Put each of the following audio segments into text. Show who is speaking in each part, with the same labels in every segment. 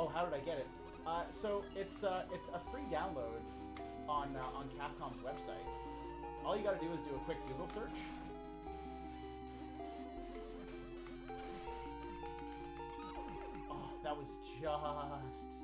Speaker 1: Oh, how did I get it? So it's a free download on Capcom's website. All you gotta do is do a quick Google search. Oh, that was just...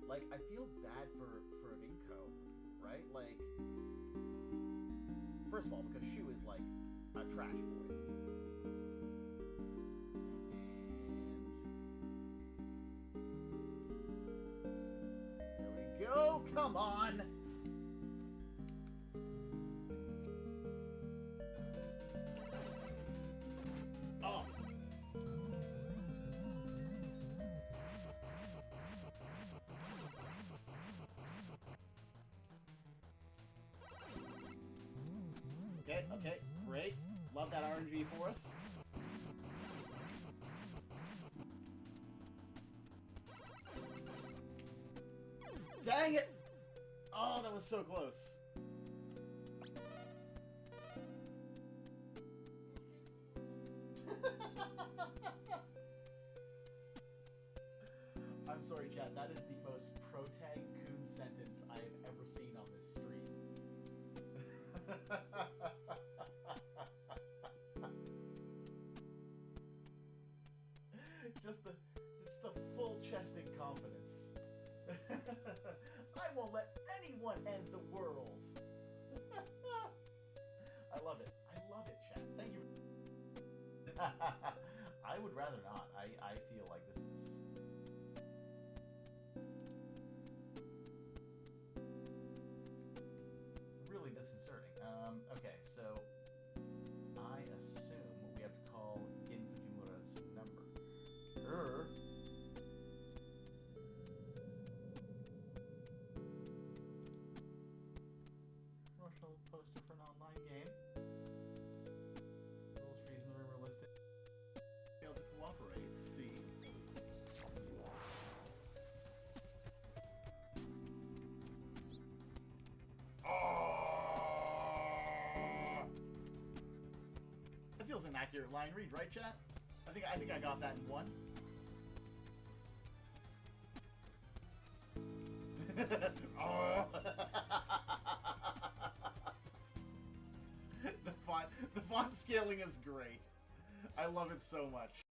Speaker 1: Like, I feel bad for Rinko, right? Like, first of all, because Shu is like a trash boy. And there we go. Come on. Oh. Okay, great. Love that RNG for us. Dang it! Oh, that was so close. I'm sorry, chat. That is the most pro-tag-coon sentence I have ever seen on this stream. just the full chested confidence. I won't let anyone end the world. I love it. I love it, chat. Thank you. I would rather not. I feel like this is really disconcerting. Okay, so I assume we have to call in Fujimura's number. Promotional poster for an online game. Rules for using the rumor listed. Failed to cooperate. See. That feels an accurate line read, right, chat? I think I got that in one. Oh. The font scaling is great. I love it so much.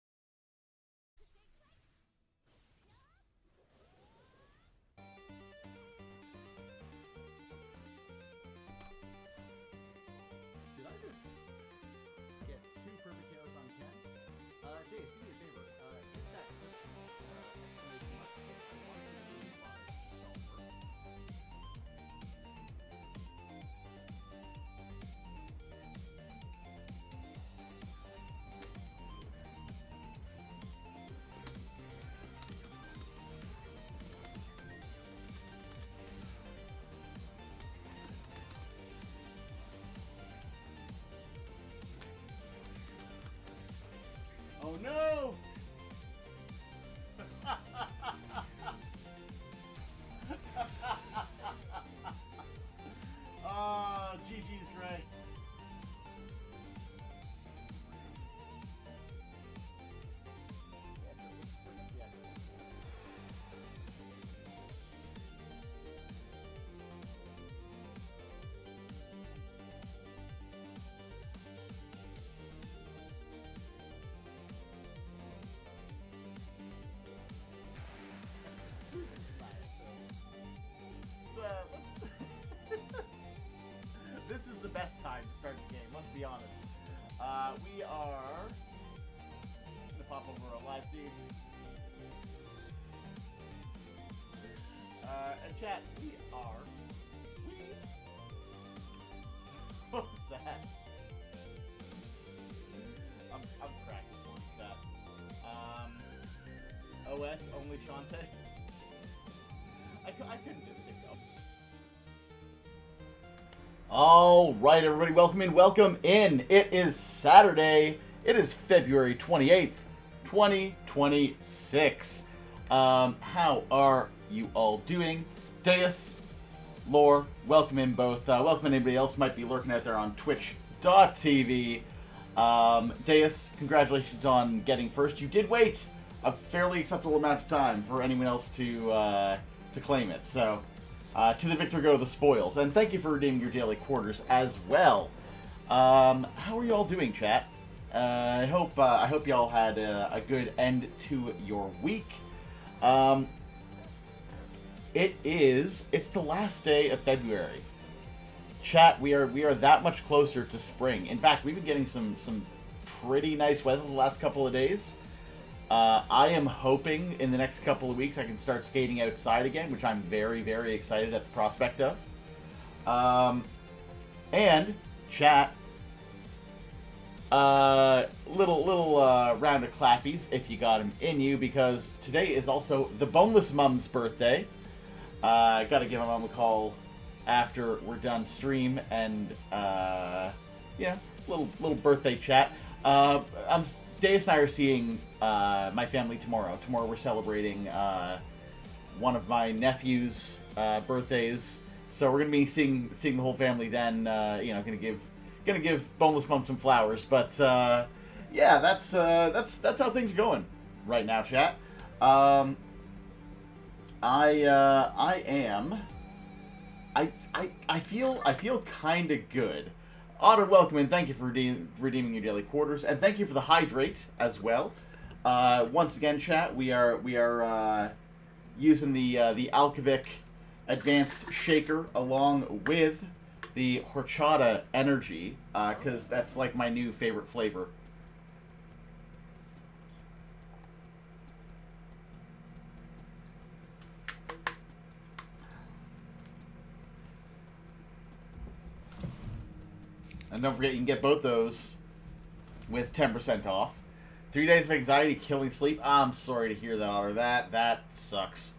Speaker 1: Did I just get 2 perfect KOs on Ken? Days, do me a favor. Hit that exclamation mark hit once in the live spell work. Oh no! Ah, GG's great. This is the best time to start the game, let's be honest. We are gonna pop over a live seed. And
Speaker 2: Chat, we are. What was that? I'm cracking for that. OS only Shantae. I couldn't just stick up. All right, everybody, welcome in. It is Saturday. It is February 28th, 2026. How are you all doing? Deus, Lore, welcome in both. Welcome in anybody else might be lurking out there on twitch.tv. Deus, congratulations on getting first. You did wait a fairly acceptable amount of time for anyone else to claim it. So, to the victor go the spoils. And thank you for redeeming your daily quarters as well. How are you all doing, chat? I hope y'all had a good end to your week. It's the last day of February. Chat, we are that much closer to spring. In fact, we've been getting some pretty nice weather the last couple of days. I am hoping in the next couple of weeks I can start skating outside again, which I'm very, very excited at the prospect of. And chat, little round of clappies if you got them in you, because today is also the Boneless Mum's birthday. I gotta give my mom a call after we're done stream and little birthday chat. Deus and I are seeing my family tomorrow. Tomorrow we're celebrating one of my nephew's birthdays, so we're gonna be seeing the whole family then. Gonna give Boneless Mum some flowers, but yeah, that's how things are going right now, chat. I feel kind of good. Otter, welcome and thank you for redeeming your daily quarters, and thank you for the hydrate as well. Once again, chat, we are using the Alkovic Advanced Shaker along with the Horchata Energy, because that's like my new favorite flavor. And don't forget, you can get both those with 10% off. 3 days of anxiety, killing sleep. I'm sorry to hear that, Otter. That sucks.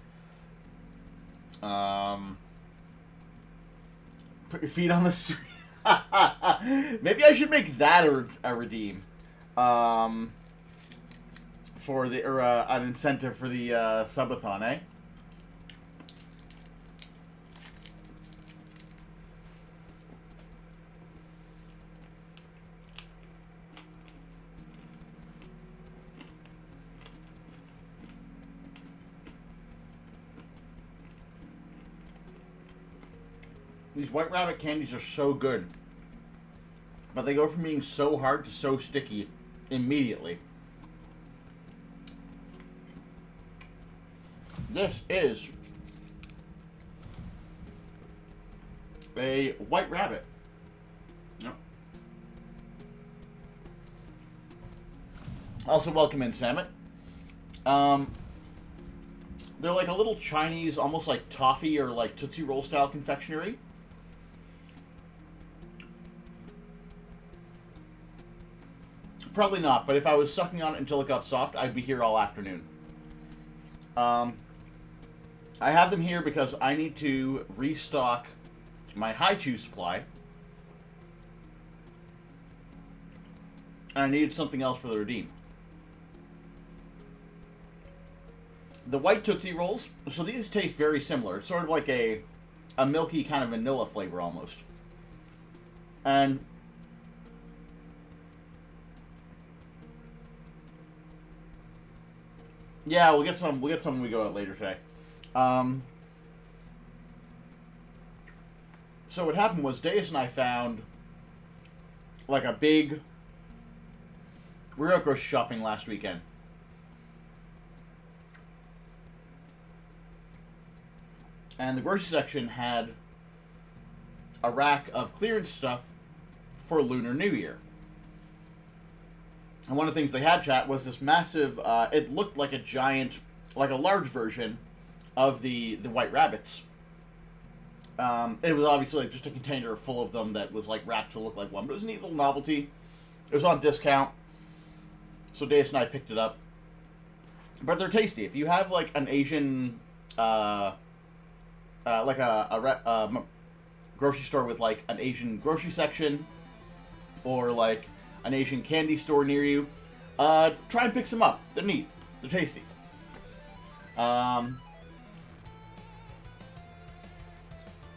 Speaker 2: Put your feet on the street. Maybe I should make that a redeem. For an incentive for the subathon, eh? These White Rabbit candies are so good. But they go from being so hard to so sticky immediately. This is a White Rabbit. Yep. Also, welcome in, Samet. They're like a little Chinese, almost like toffee or like Tootsie Roll style confectionery. Probably not, but if I was sucking on it until it got soft, I'd be here all afternoon. I have them here because I need to restock my Hi-Chew supply. And I needed something else for the redeem. The white Tootsie Rolls, so these taste very similar. It's sort of like a milky kind of vanilla flavor almost. And yeah, we'll get some when we go out later today. So what happened was Deus and I found like a big... We were out grocery shopping last weekend. And the grocery section had a rack of clearance stuff for Lunar New Year. And one of the things they had, chat, was this massive, it looked like a giant, like a large version of the White Rabbits. It was obviously like just a container full of them that was like wrapped to look like one, but it was a neat little novelty. It was on discount, so Deus and I picked it up. But they're tasty. If you have like an Asian, like a grocery store with like an Asian grocery section, or like an Asian candy store near you, try and pick some up. They're neat. They're tasty.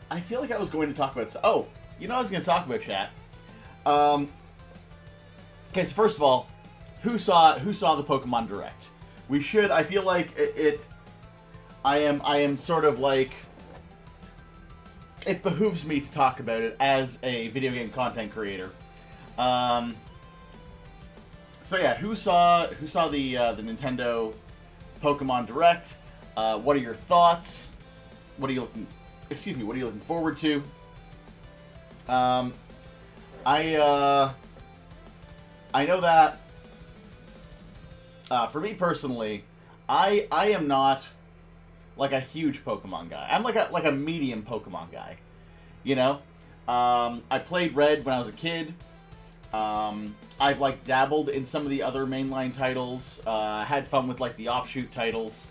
Speaker 2: I feel like I was going to talk about... Oh, you know what I was going to talk about, chat. Okay, so first of all, who saw the Pokemon Direct? We should... I feel like I am sort of like... It behooves me to talk about it as a video game content creator. So yeah, who saw the Nintendo Pokemon Direct? What are your thoughts? What are you looking forward to? I know that for me personally, I am not like a huge Pokemon guy. I'm like a medium Pokemon guy. You know, I played Red when I was a kid. I've like dabbled in some of the other mainline titles. Had fun with like the offshoot titles.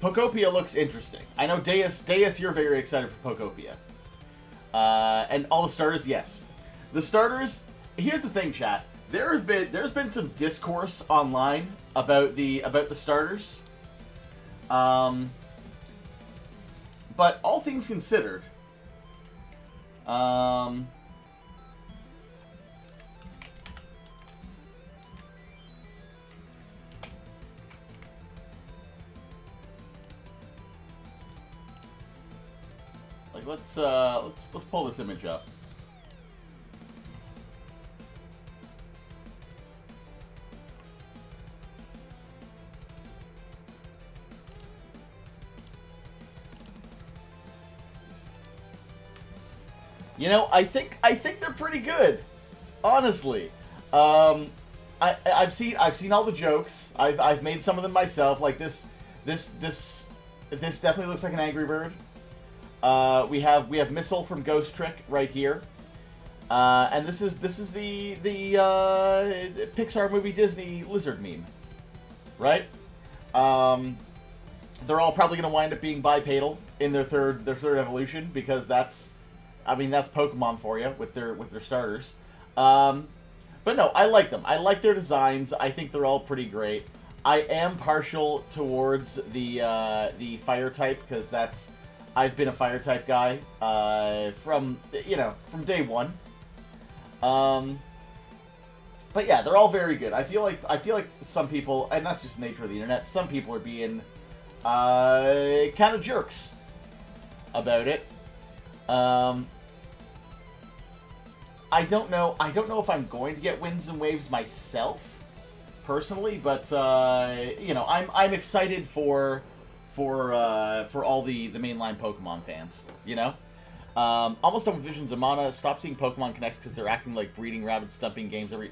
Speaker 2: Pokopia looks interesting. I know Deus, you're very excited for Pokopia. And all the starters, yes. The starters, here's the thing, chat. There's been some discourse online about the starters. But all things considered, like let's pull this image up. You know, I think they're pretty good, honestly. I've seen all the jokes. I've made some of them myself. Like this definitely looks like an Angry Bird. We have Missile from Ghost Trick right here, and this is the Pixar movie Disney lizard meme, right? They're all probably gonna wind up being bipedal in their third evolution because that's Pokemon for you with their starters. But no, I like them. I like their designs. I think they're all pretty great. I am partial towards the fire type because I've been a fire type guy from day one. But yeah, they're all very good. I feel like some people, and that's just the nature of the internet, some people are being kind of jerks about it. I don't know if I'm going to get Winds and Waves myself, personally, but I'm excited for all the mainline Pokemon fans. You know, almost done with Visions of Mana. Stop seeing Pokemon Connects because they're acting like breeding rabbit stumping games every.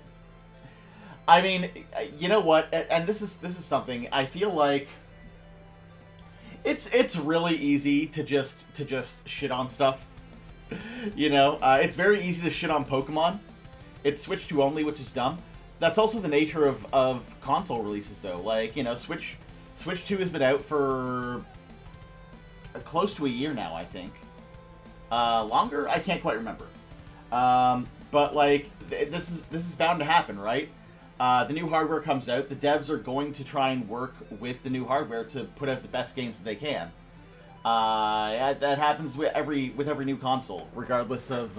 Speaker 2: I mean, you know what? And this is something I feel like. It's really easy to just shit on stuff. You know, it's very easy to shit on Pokemon. It's Switch 2 only, which is dumb. That's also the nature of console releases, though. Like, you know, Switch 2 has been out for close to a year now, I think. Longer? I can't quite remember. But like, this is bound to happen, right? The new hardware comes out. The devs are going to try and work with the new hardware to put out the best games that they can. That happens with every new console, regardless of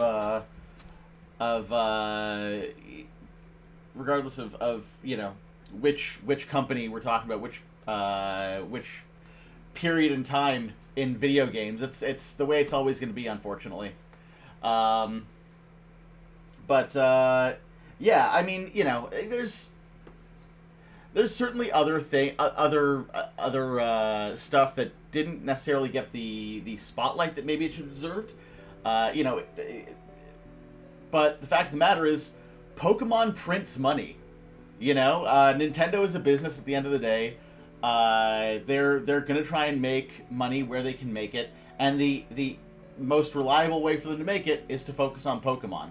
Speaker 2: you know which company we're talking about, which period in time in video games. It's the way it's always going to be, unfortunately. Yeah, I mean, you know, there's certainly other stuff that didn't necessarily get the spotlight that maybe it should have deserved. You know, but the fact of the matter is, Pokemon prints money. You know, Nintendo is a business at the end of the day. They're gonna try and make money where they can make it, and the most reliable way for them to make it is to focus on Pokemon,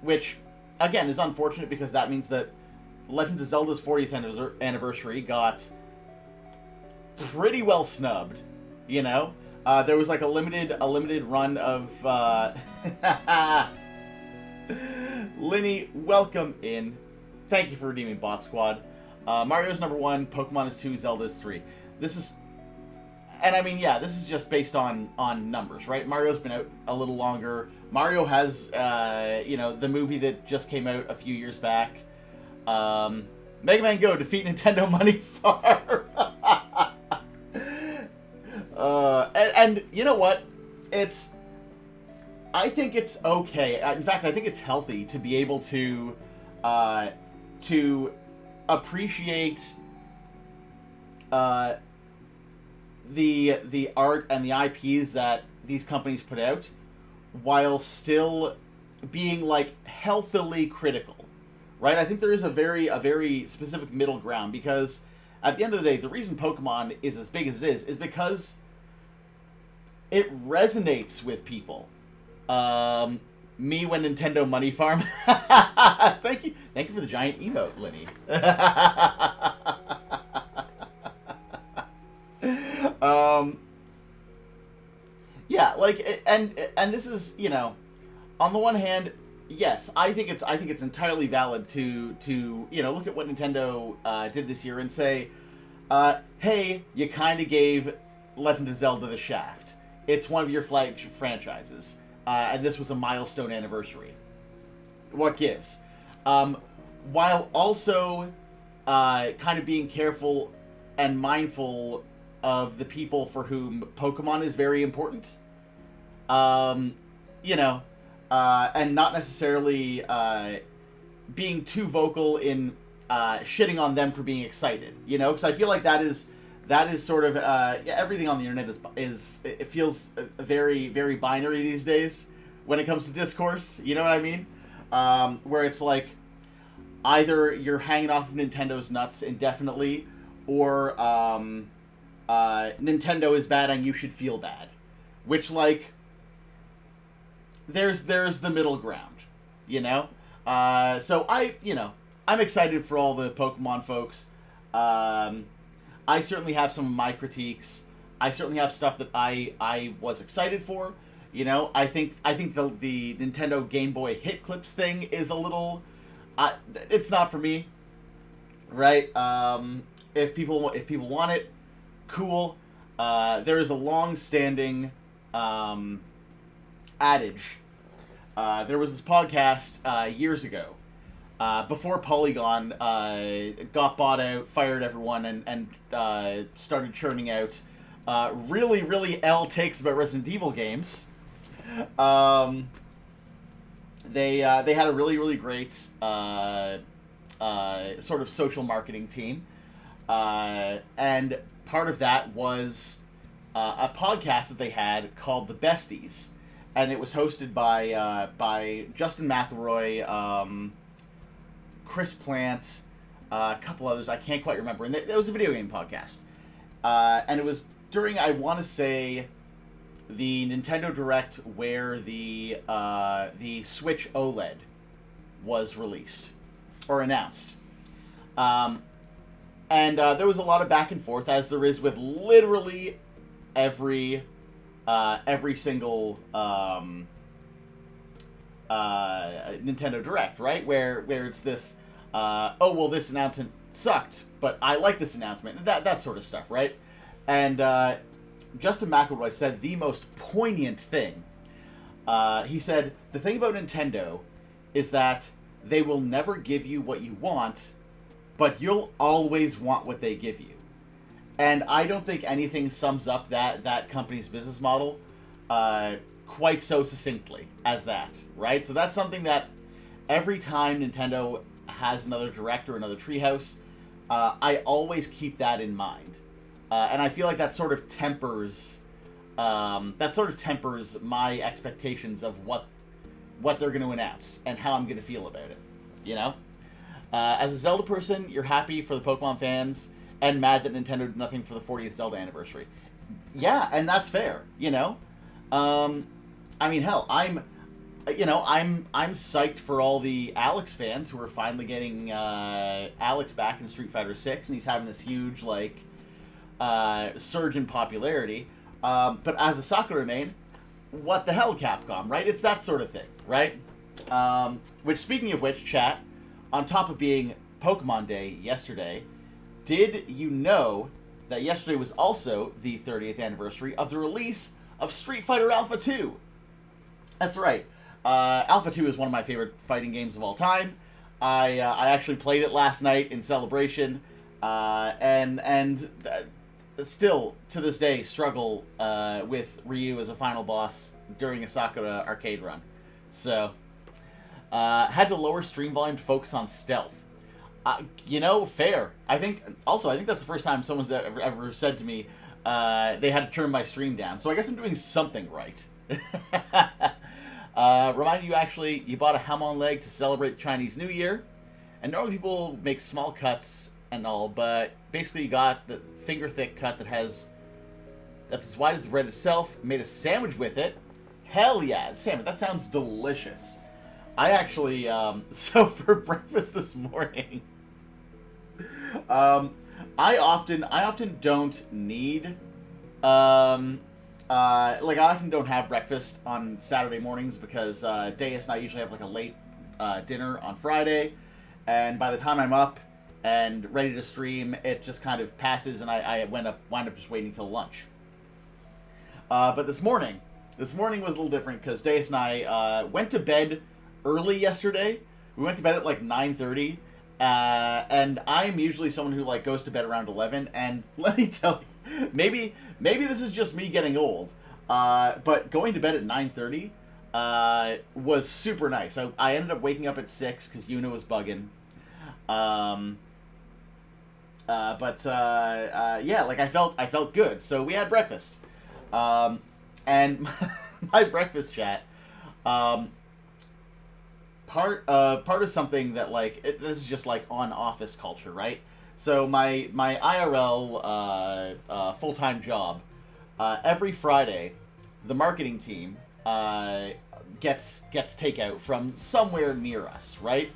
Speaker 2: which again is unfortunate because that means that Legend of Zelda's 40th anniversary got pretty well snubbed. You know, there was like a limited run of. Linny, welcome in. Thank you for redeeming Bot Squad. Mario's number 1, Pokemon is 2, Zelda is 3. This is, and I mean, yeah, this is just based on numbers, right? Mario's been out a little longer. Mario has, the movie that just came out a few years back. Mega Man Go, defeat Nintendo Money Farm. And you know what? I think it's okay. In fact, I think it's healthy to be able to appreciate the art and the IPs that these companies put out, while still being like healthily critical, right? I think there is a very specific middle ground, because at the end of the day, the reason Pokemon is as big as it is because it resonates with people. Me when Nintendo Money Farm. Thank you for the giant emote, Linny. Yeah, like, and this is, on the one hand, yes, I think it's entirely valid to look at what Nintendo did this year and say, hey, you kind of gave Legend of Zelda the shaft. It's one of your flagship franchises. And this was a milestone anniversary. What gives? While also kind of being careful and mindful of the people for whom Pokemon is very important. And not necessarily being too vocal in shitting on them for being excited. Because I feel like that is sort of everything on the internet it feels very, very binary these days when it comes to discourse. You know what I mean? Where it's like either you're hanging off of Nintendo's nuts indefinitely, or Nintendo is bad and you should feel bad. Which, like, there's the middle ground, So I'm excited for all the Pokemon folks. I certainly have some of my critiques. I certainly have stuff that I was excited for. I think the Nintendo Game Boy hit clips thing is a little. It's not for me, right? If people want it, cool. There is a long-standing adage. There was this podcast years ago. Before Polygon got bought out, fired everyone, and started churning out really, really L takes about Resident Evil games. They had a really, really great sort of social marketing team, and part of that was a podcast that they had called The Besties, and it was hosted by Justin McElroy, Chris Plant, a couple others I can't quite remember, and it was a video game podcast, and it was during, I want to say, the Nintendo Direct where the Switch OLED was released or announced, and there was a lot of back and forth, as there is with literally every single Nintendo Direct, right? Where it's this, this announcement sucked, but I like this announcement. That sort of stuff, right? And Justin McElroy said the most poignant thing. He said, the thing about Nintendo is that they will never give you what you want, but you'll always want what they give you. And I don't think anything sums up that company's business model quite so succinctly as that, right? So that's something that every time Nintendo has another Direct or another Treehouse, I always keep that in mind. And I feel like that sort of tempers my expectations of what they're going to announce and how I'm going to feel about it. As a Zelda person, you're happy for the Pokemon fans, and mad that Nintendo did nothing for the 40th Zelda anniversary. Yeah, and that's fair, you know? I mean, hell, I'm psyched for all the Alex fans who are finally getting Alex back in Street Fighter 6, and he's having this huge, like, surge in popularity. But as a Sakura main, what the hell, Capcom, right? It's that sort of thing, right? Which, speaking of which, chat, on top of being Pokemon Day yesterday, did you know that yesterday was also the 30th anniversary of the release of Street Fighter Alpha 2? That's right. Alpha 2 is one of my favorite fighting games of all time. I actually played it last night in celebration, and still, to this day, struggle with Ryu as a final boss during a Sakura arcade run. So, had to lower stream volume to focus on stealth. Fair. I think that's the first time someone's ever said to me they had to turn my stream down. So I guess I'm doing something right. Remind you bought a ham leg to celebrate the Chinese New Year. And normally people make small cuts and all, but basically you got the finger-thick cut that's as wide as the bread itself, made a sandwich with it. Hell yeah, sandwich. That sounds delicious. I actually, so for breakfast this morning, I often don't need, I often don't have breakfast on Saturday mornings because Deus and I usually have like a late dinner on Friday, and by the time I'm up and ready to stream, it just kind of passes, and I wind up just waiting till lunch. But this morning was a little different because Deus and I went to bed early yesterday. We went to bed at like 9:30, and I'm usually someone who like goes to bed around 11. And let me tell you, maybe this is just me getting old, but going to bed at 9:30 was super nice. I ended up waking up at 6 because Yuna was bugging. Yeah, like I felt good. So we had breakfast, and my breakfast chat. Part of something that this is just like on office culture, right? So my IRL full-time job, every Friday, the marketing team gets takeout from somewhere near us, right?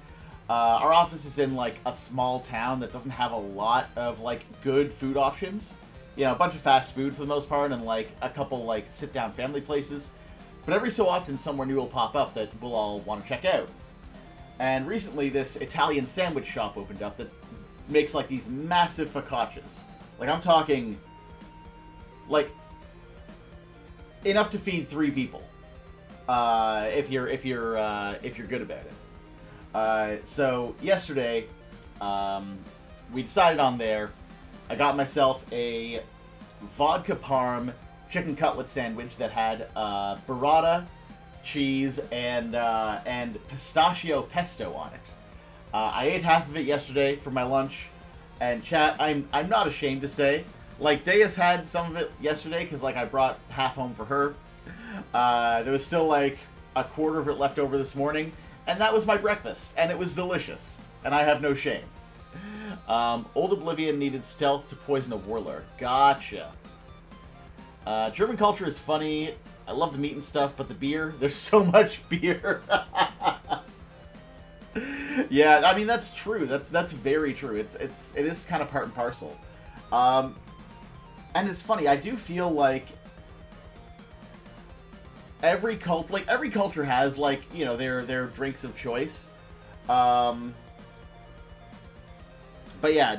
Speaker 2: Our office is in like a small town that doesn't have a lot of like good food options. A bunch of fast food for the most part, and like a couple like sit-down family places. But every so often, somewhere new will pop up that we'll all want to check out. And recently, this Italian sandwich shop opened up that makes like these massive focaccias. Like I'm talking, like enough to feed 3 people. If you're good about it. So yesterday, we decided on there. I got myself a vodka parm chicken cutlet sandwich that had burrata, cheese, and pistachio pesto on it. I ate half of it yesterday for my lunch, and chat, I'm not ashamed to say, like Deus had some of it yesterday because like I brought half home for her. There was still like a quarter of it left over this morning, and that was my breakfast, and it was delicious, and I have no shame. Old Oblivion needed stealth to poison a warlord. Gotcha. German culture is funny. I love the meat and stuff, but the beer, there's so much beer. Yeah, I mean that's true. That's very true. It is kind of part and parcel. And it's funny. I do feel like every culture has like their drinks of choice. But yeah,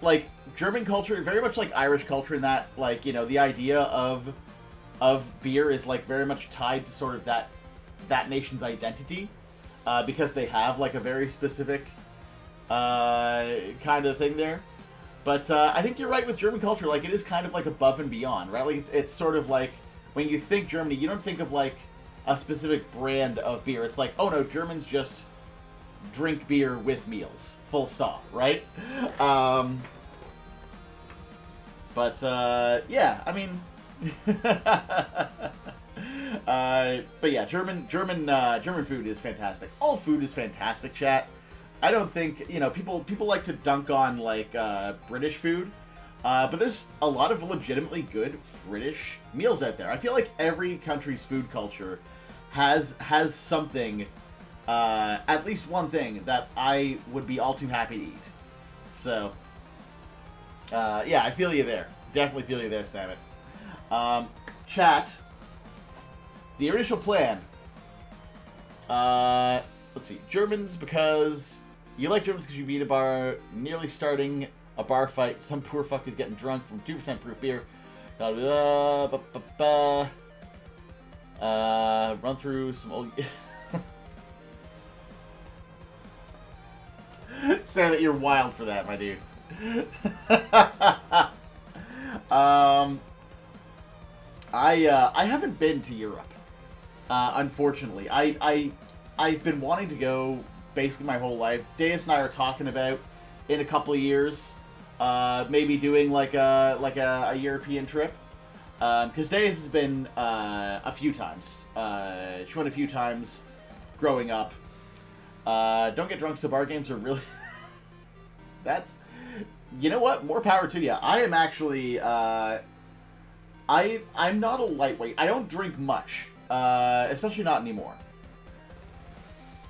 Speaker 2: like German culture, very much like Irish culture in that like the idea of beer is like very much tied to sort of that nation's identity, because they have like a very specific kind of thing there. But I think you're right with German culture. Like it is kind of like above and beyond, right? Like it's sort of like when you think Germany, you don't think of like a specific brand of beer. It's like, oh no, Germans just drink beer with meals, full stop, right? But yeah, I mean, but yeah, German food is fantastic. All food is fantastic, chat. I don't think, you know, people like to dunk on like British food, but there's a lot of legitimately good British meals out there. I feel like every country's food culture has something, at least one thing that I would be all too happy to eat. So, yeah, I feel you there. Definitely feel you there, Samet. Chat. The initial plan. Let's see. Germans because you like Germans because you beat a bar, nearly starting a bar fight. Some poor fuck is getting drunk from 2% proof beer. Run through some old. Samet, you're wild for that, my dude. I haven't been to Europe, unfortunately. I've been wanting to go basically my whole life. Deus and I are talking about in a couple of years, maybe doing like a European trip. Because Deus has been a few times. She went a few times growing up. Don't get drunk, so bar games are really. That's. You know what? More power to you. I am actually. I'm not a lightweight. I don't drink much, especially not anymore.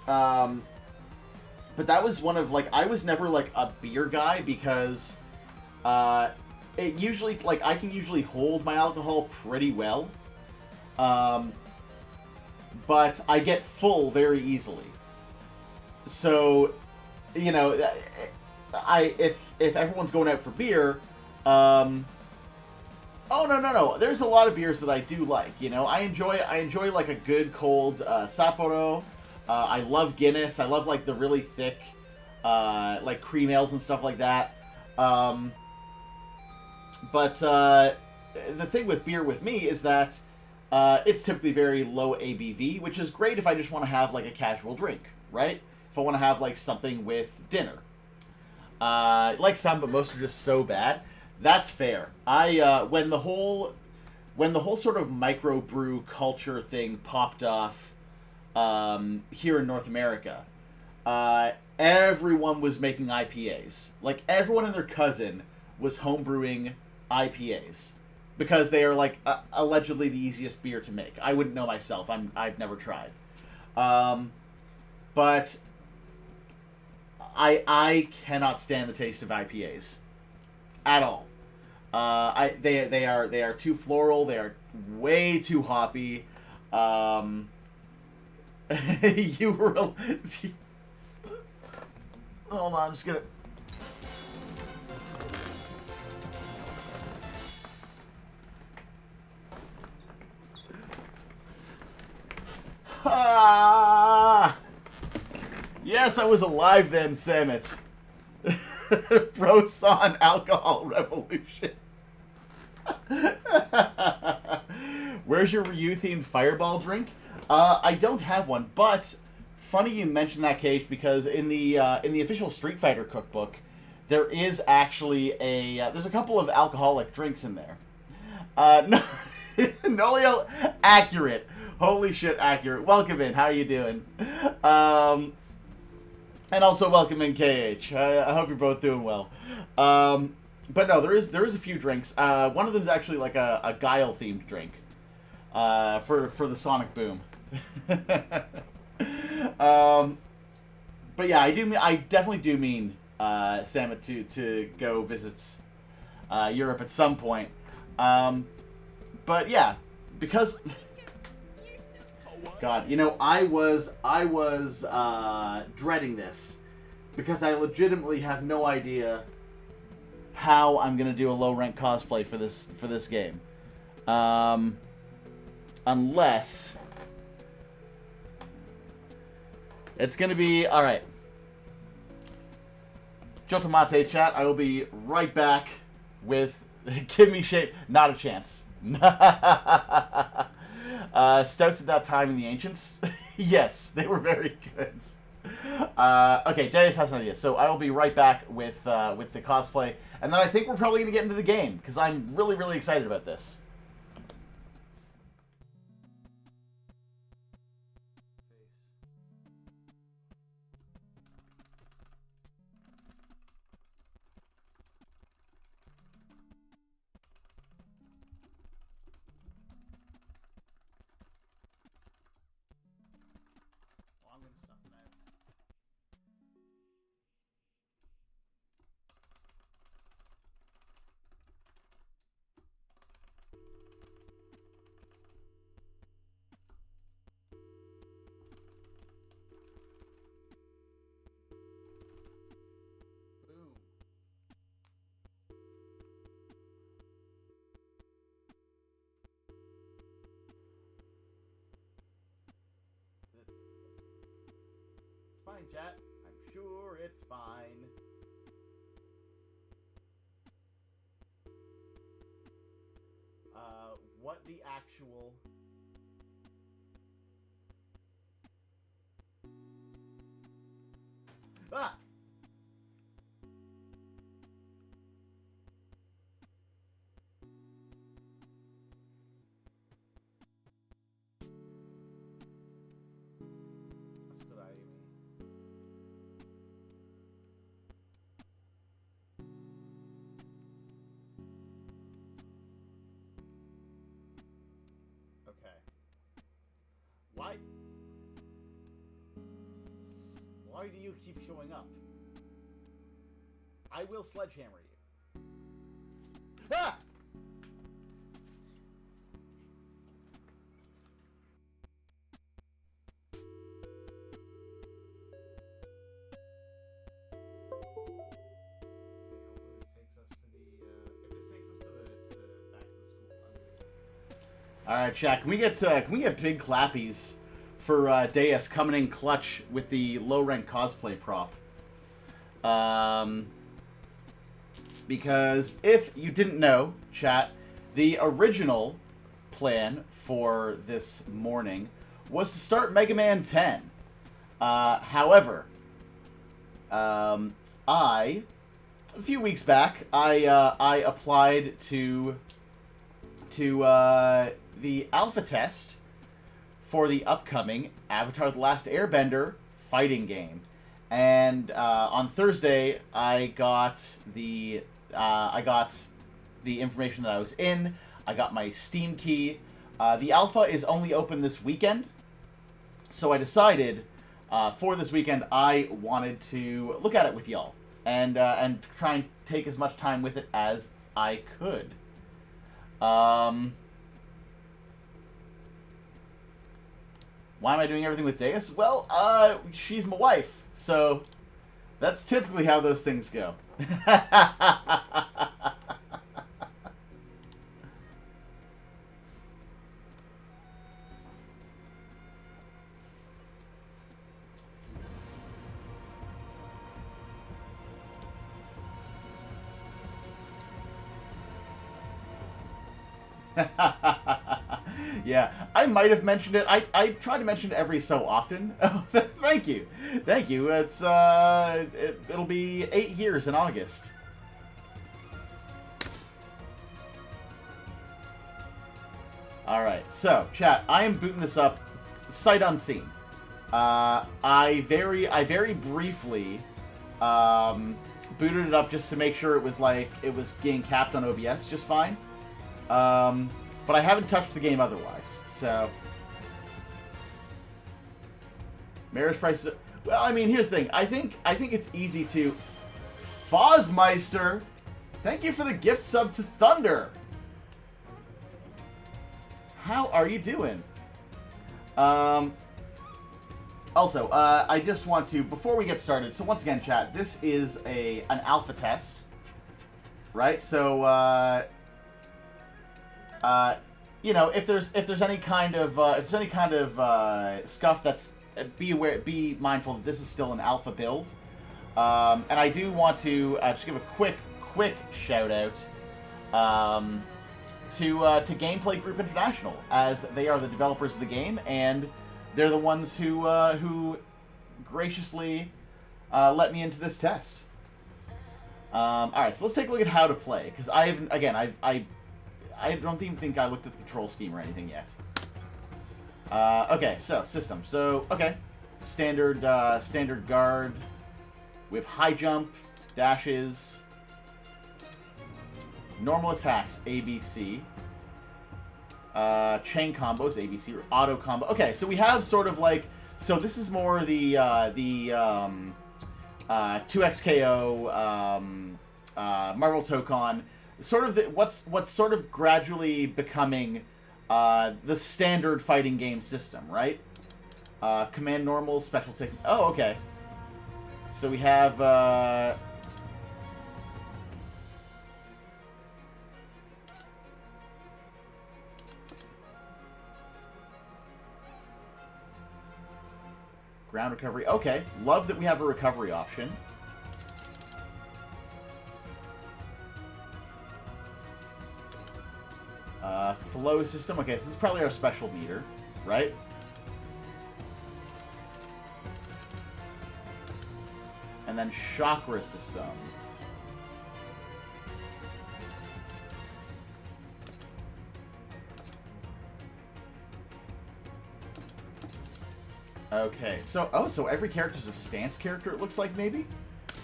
Speaker 2: But that was one of like I was never like a beer guy because it usually like I can usually hold my alcohol pretty well, but I get full very easily. So, you know, if everyone's going out for beer, oh no. There's a lot of beers that I do like. You know, I enjoy like a good cold Sapporo. I love Guinness. I love like the really thick, like cream ales and stuff like that. But the thing with beer with me is that it's typically very low ABV, which is great if I just want to have like a casual drink, right? If I want to have like something with dinner. Like some, but most are just so bad. That's fair. When the whole sort of microbrew culture thing popped off here in North America, everyone was making IPAs. Like everyone and their cousin was homebrewing IPAs because they are like allegedly the easiest beer to make. I wouldn't know myself. I've never tried, but I cannot stand the taste of IPAs at all. They are too floral. They are way too hoppy. You were. Hold on, I'm just gonna. Ah! Yes, I was alive then, Samet. Prosan Alcohol Revolution. Where's your Ryu-themed fireball drink? I don't have one, but funny you mentioned that, Cage, because in the official Street Fighter cookbook, there is actually there's a couple of alcoholic drinks in there. No, Nolio, accurate. Holy shit, accurate. Welcome in. How are you doing? And also welcome in, KH. I hope you're both doing well. But no, there is a few drinks. One of them is actually like a Guile themed drink. For the Sonic Boom. But yeah, I definitely do mean Samet to go visit Europe at some point. But yeah, because God, you know, I was dreading this because I legitimately have no idea how I'm gonna do a low rank cosplay for this game. Unless it's gonna be alright. Jotomate chat, I will be right back with give me shape. Not a chance. Stouts at that time in the Ancients? Yes, they were very good. Okay, Deus has an idea. So I will be right back with the cosplay. And then I think we're probably going to get into the game, because I'm really, really excited about this. fine, chat. I'm sure it's fine. What the actual... Ah! That's what I mean. Okay. Why do you keep showing up? I will sledgehammer you. Ah! All right, chat. Can we get big clappies for Deus coming in clutch with the low rank cosplay prop? Because if you didn't know, chat, the original plan for this morning was to start Mega Man 10. However, a few weeks back, I applied to the alpha test for the upcoming Avatar: The Last Airbender fighting game, and on Thursday I got the information that I was in. I got my Steam key. The alpha is only open this weekend, so I decided for this weekend I wanted to look at it with y'all and try and take as much time with it as I could. Why am I doing everything with Deus? Well, she's my wife, so that's typically how those things go. Yeah, I might have mentioned it. I try to mention it every so often. Oh, thank you. It's it'll be 8 years in August. All right, so chat, I am booting this up sight unseen. I very briefly booted it up just to make sure it was getting capped on OBS just fine. But I haven't touched the game otherwise, so... Marriage prices... Well, I mean, here's the thing. I think it's easy to... Fozmeister! Thank you for the gift sub to Thunder! How are you doing? Also, I just want to... Before we get started, so once again, chat, this is an alpha test. Right? So, you know, if there's any kind of scuff, that's be mindful that this is still an alpha build, and I do want to just give a quick shout out to Gameplay Group International, as they are the developers of the game, and they're the ones who graciously let me into this test. All right, so let's take a look at how to play, because I don't even think I looked at the control scheme or anything yet. Okay, so system. So okay, standard guard with high jump, dashes, normal attacks ABC, chain combos ABC, or auto combo. Okay, so we have sort of like, so this is more the 2XKO Marvel Tokon. Sort of what's sort of gradually becoming the standard fighting game system, right? Command normal, special technique. Oh, okay. So we have ground recovery. Okay, love that we have a recovery option. Flow system. Okay, so this is probably our special meter, right? And then chakra system. Okay, so so every character's a stance character. It looks like maybe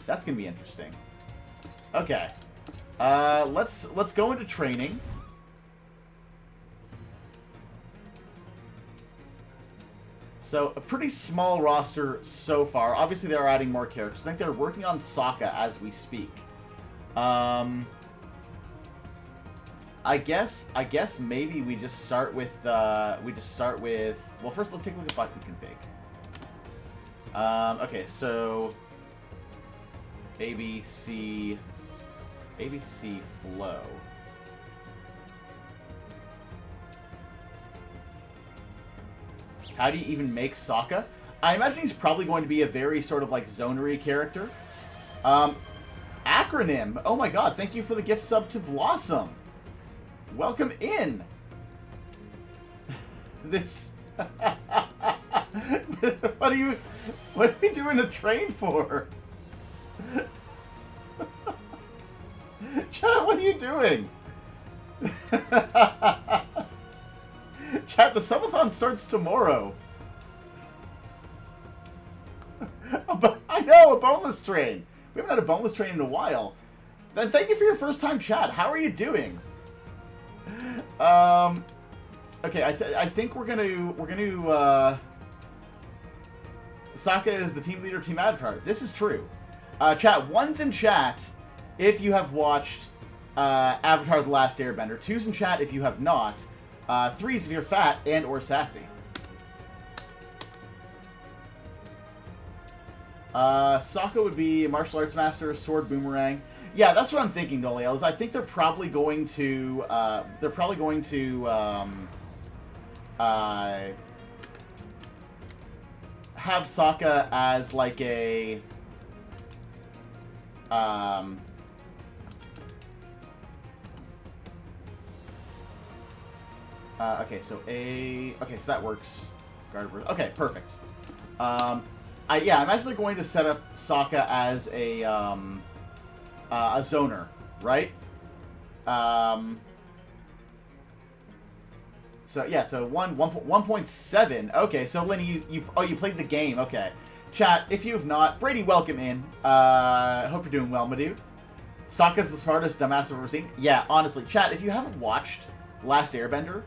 Speaker 2: that's gonna be interesting. Okay, let's go into training. So, a pretty small roster so far. Obviously, they're adding more characters. I think they're working on Sokka as we speak. I guess maybe we just start with well, first let's take a look at button config. Okay, so ABC flow. How do you even make Sokka? I imagine he's probably going to be a very sort of like zonery character. Acronym. Oh my god, thank you for the gift sub to Blossom. Welcome in. This what are we doing a train for? Chat, what are you doing? Chat, the subathon starts tomorrow. I know, a boneless train. We haven't had a boneless train in a while. Then thank you for your first time chat. How are you doing? Okay, I think we're gonna Sokka is the team leader, Team Avatar. This is true. Chat, one's in chat if you have watched Avatar: The Last Airbender. Two's in chat if you have not. Threes if you're fat and or sassy. Sokka would be a martial arts master, sword boomerang. Yeah, that's what I'm thinking, Noliel, is I think they're probably going to have Sokka as like a okay, so that works. Okay, perfect. I'm actually going to set up Sokka as a zoner, right? So 1.7. Okay, so Lenny, you played the game. Okay, chat. If you have not, Brady, welcome in. Hope you're doing well, my dude. Sokka's the smartest dumbass I've ever seen. Yeah, honestly, chat. If you haven't watched Last Airbender,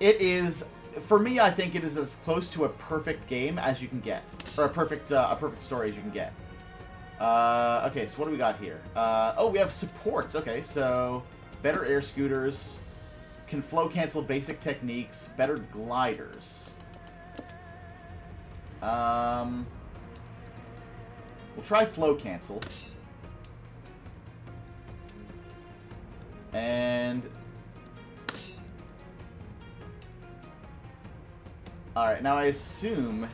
Speaker 2: it is, for me, I think it is as close to a perfect game as you can get, or a perfect story as you can get. Okay, so what do we got here? We have supports. Okay, so better air scooters, can flow cancel basic techniques, better gliders. We'll try flow cancel. And alright, now I assume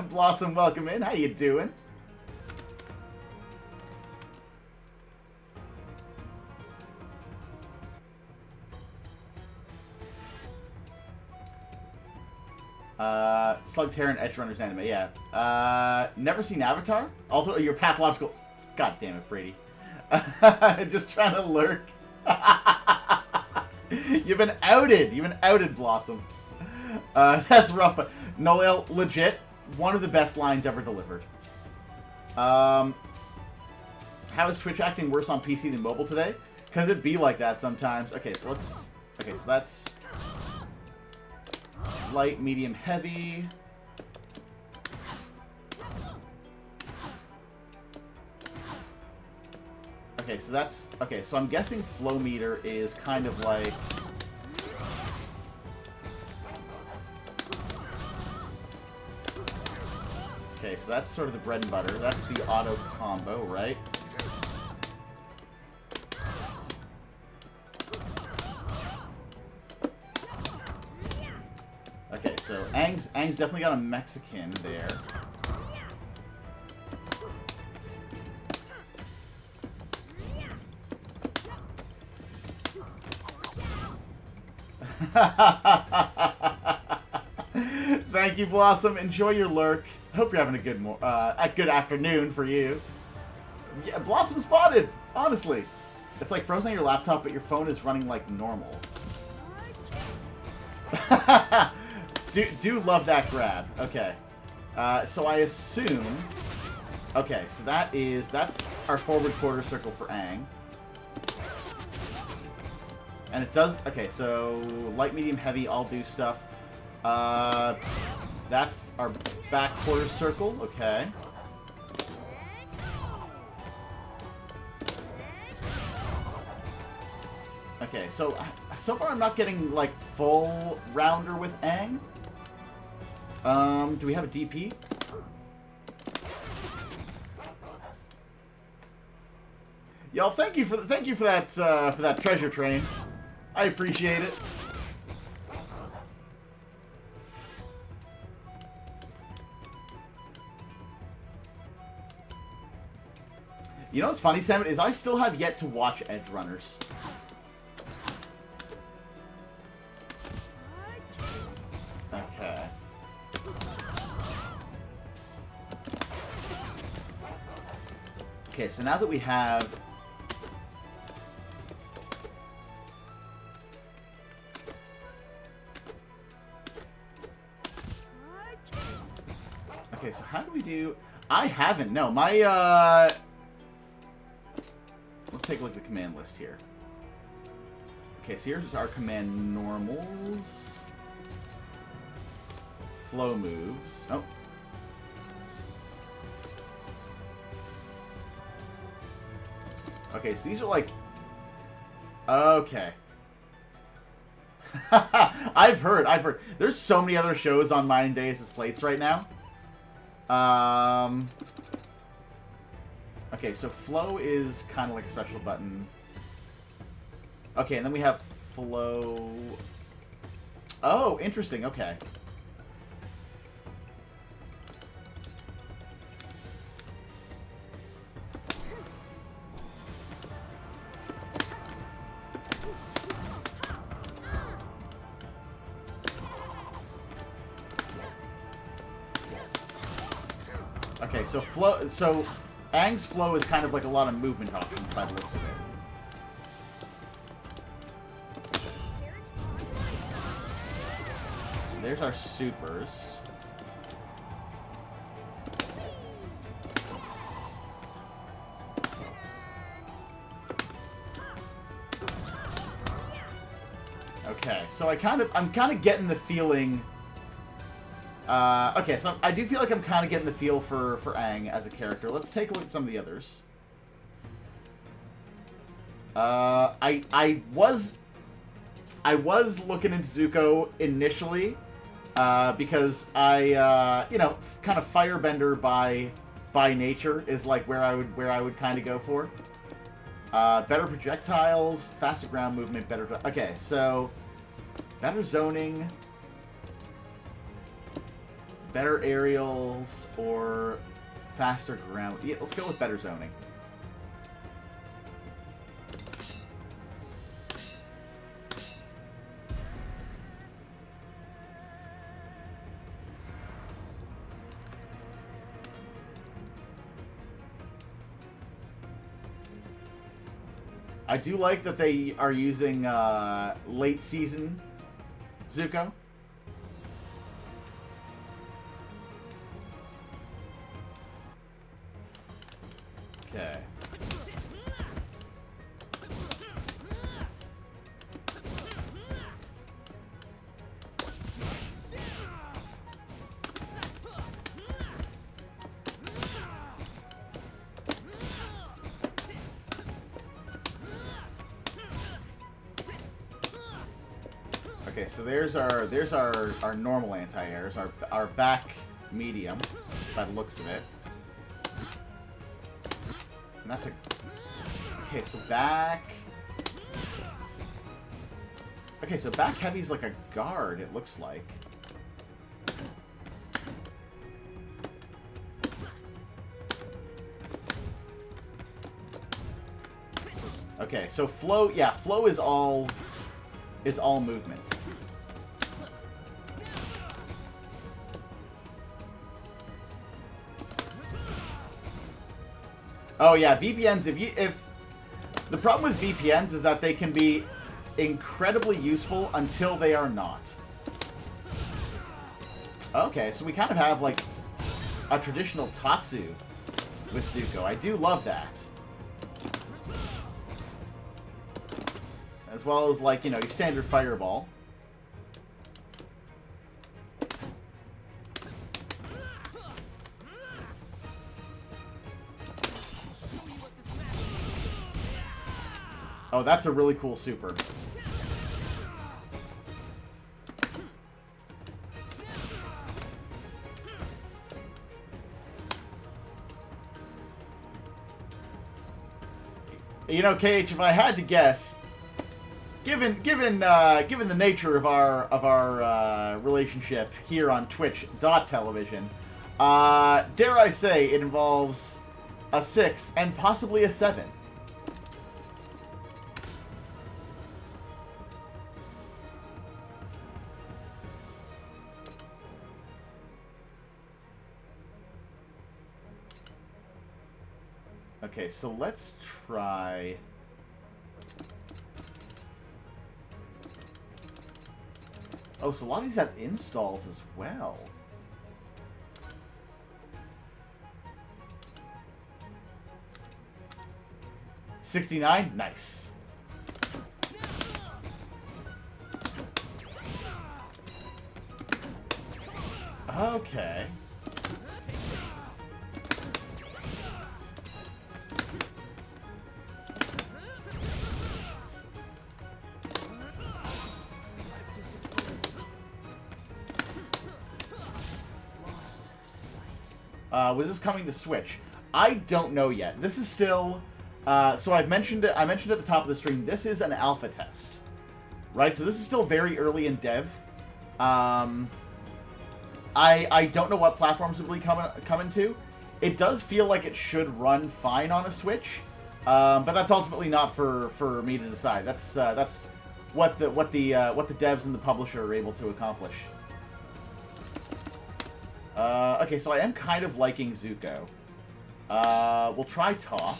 Speaker 2: Blossom, welcome in. How you doing? Slugterra and Edge Runners anime, yeah. Never seen Avatar? Although you're pathological. God damn it, Brady. Just trying to lurk. You've been outed. You've been outed, Blossom. That's rough, but Noel, legit, one of the best lines ever delivered. How is Twitch acting worse on PC than mobile today? Because it be like that sometimes. Okay, so that's light, medium, heavy. Okay, so I'm guessing flow meter is kind of like Okay, so that's sort of the bread and butter. That's the auto combo, right? Okay, so Aang's definitely got a Mexican there. Thank you, Blossom. Enjoy your lurk. Hope you're having a good afternoon for you. Yeah, Blossom spotted. Honestly, it's like frozen on your laptop, but your phone is running like normal. do love that grab. Okay, so I assume. Okay, so that's our forward quarter circle for Aang. And it does... Okay, so light, medium, heavy, all do stuff. That's our back quarter circle. Okay. Okay, so far I'm not getting, like, full rounder with Aang. Do we have a DP? Y'all, thank you for that treasure train. I appreciate it. You know what's funny, Sam, is I still have yet to watch Edge Runners. Okay. Okay, so now that we have... Okay, so how do we do... I haven't, no. My, Let's take a look at the command list here. Okay, so here's our command normals. Flow moves. Oh. Okay, so these are like... Okay. I've heard. There's so many other shows on Mine Days' plates right now. Okay, so flow is kind of like a special button. Okay, and then we have flow... Oh, interesting, okay. Okay, so flow... So, Aang's flow is kind of like a lot of movement options by the looks of it. There's our supers. Okay, so I'm kind of getting the feeling... okay, so I do feel like I'm kind of getting the feel for Aang as a character. Let's take a look at some of the others. I was looking into Zuko initially, because I, you know, kind of firebender by nature is like where I would kind of go for. Better projectiles, faster ground movement, better... Okay, so better zoning... Better aerials or faster ground. Yeah, let's go with better zoning. I do like that they are using late season Zuko. Okay. Okay, so there's our normal anti-airs, our back medium, by the looks of it. And that's a... Okay, so back... Okay, so back heavy's like a guard, it looks like. Okay, so flow, yeah, flow is all movement. Oh yeah, VPNs, if the problem with VPNs is that they can be incredibly useful until they are not. Okay, so we kind of have like a traditional Tatsu with Zuko. I do love that. As well as, like, you know, your standard fireball. Oh, that's a really cool super. You know, KH, if I had to guess, given the nature of our relationship here on Twitch.television, dare I say it involves a 6 and possibly a 7. Okay, so let's try... Oh, so a lot of these have installs as well. $69? Nice. Okay. Was this coming to Switch? I don't know yet. This is still... so I mentioned at the top of the stream, this is an alpha test. Right? So this is still very early in dev. I don't know what platforms it will be coming to. It does feel like it should run fine on a Switch. But that's ultimately not for me to decide. That's what the devs and the publisher are able to accomplish. Okay, so I am kind of liking Zuko. We'll try Toph.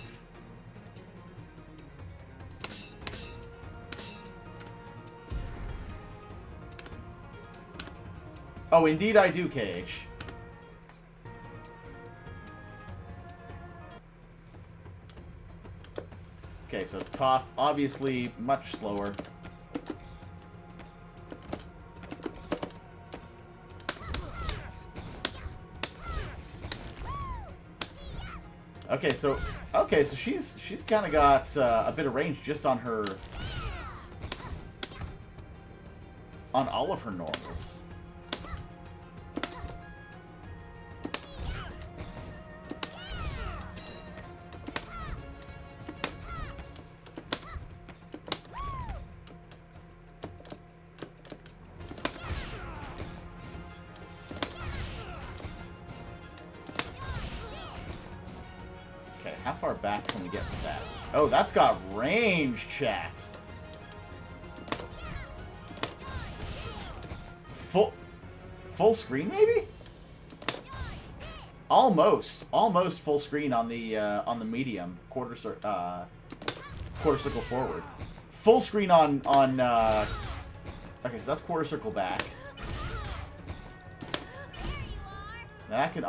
Speaker 2: Oh, indeed I do, KH. Okay, so Toph, obviously much slower. Okay, so she's kind of got a bit of range just on her, on all of her normals. How far back can we get with that? Oh, that's got range, chat. Full screen, maybe? Almost full screen on the medium quarter circle forward. Full screen on okay, so that's quarter circle back. Now that can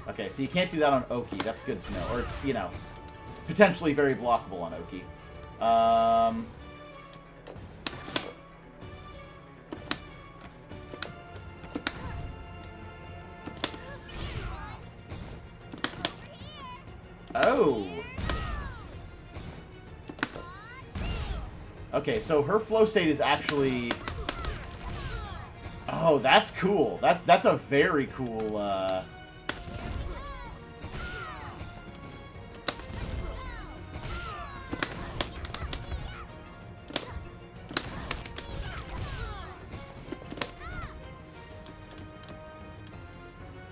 Speaker 2: okay, so you can't do that on Oki. That's good to know. Or it's, you know, potentially very blockable on Oki. Oh! Okay, so her flow state is actually... Oh, that's cool. That's a very cool,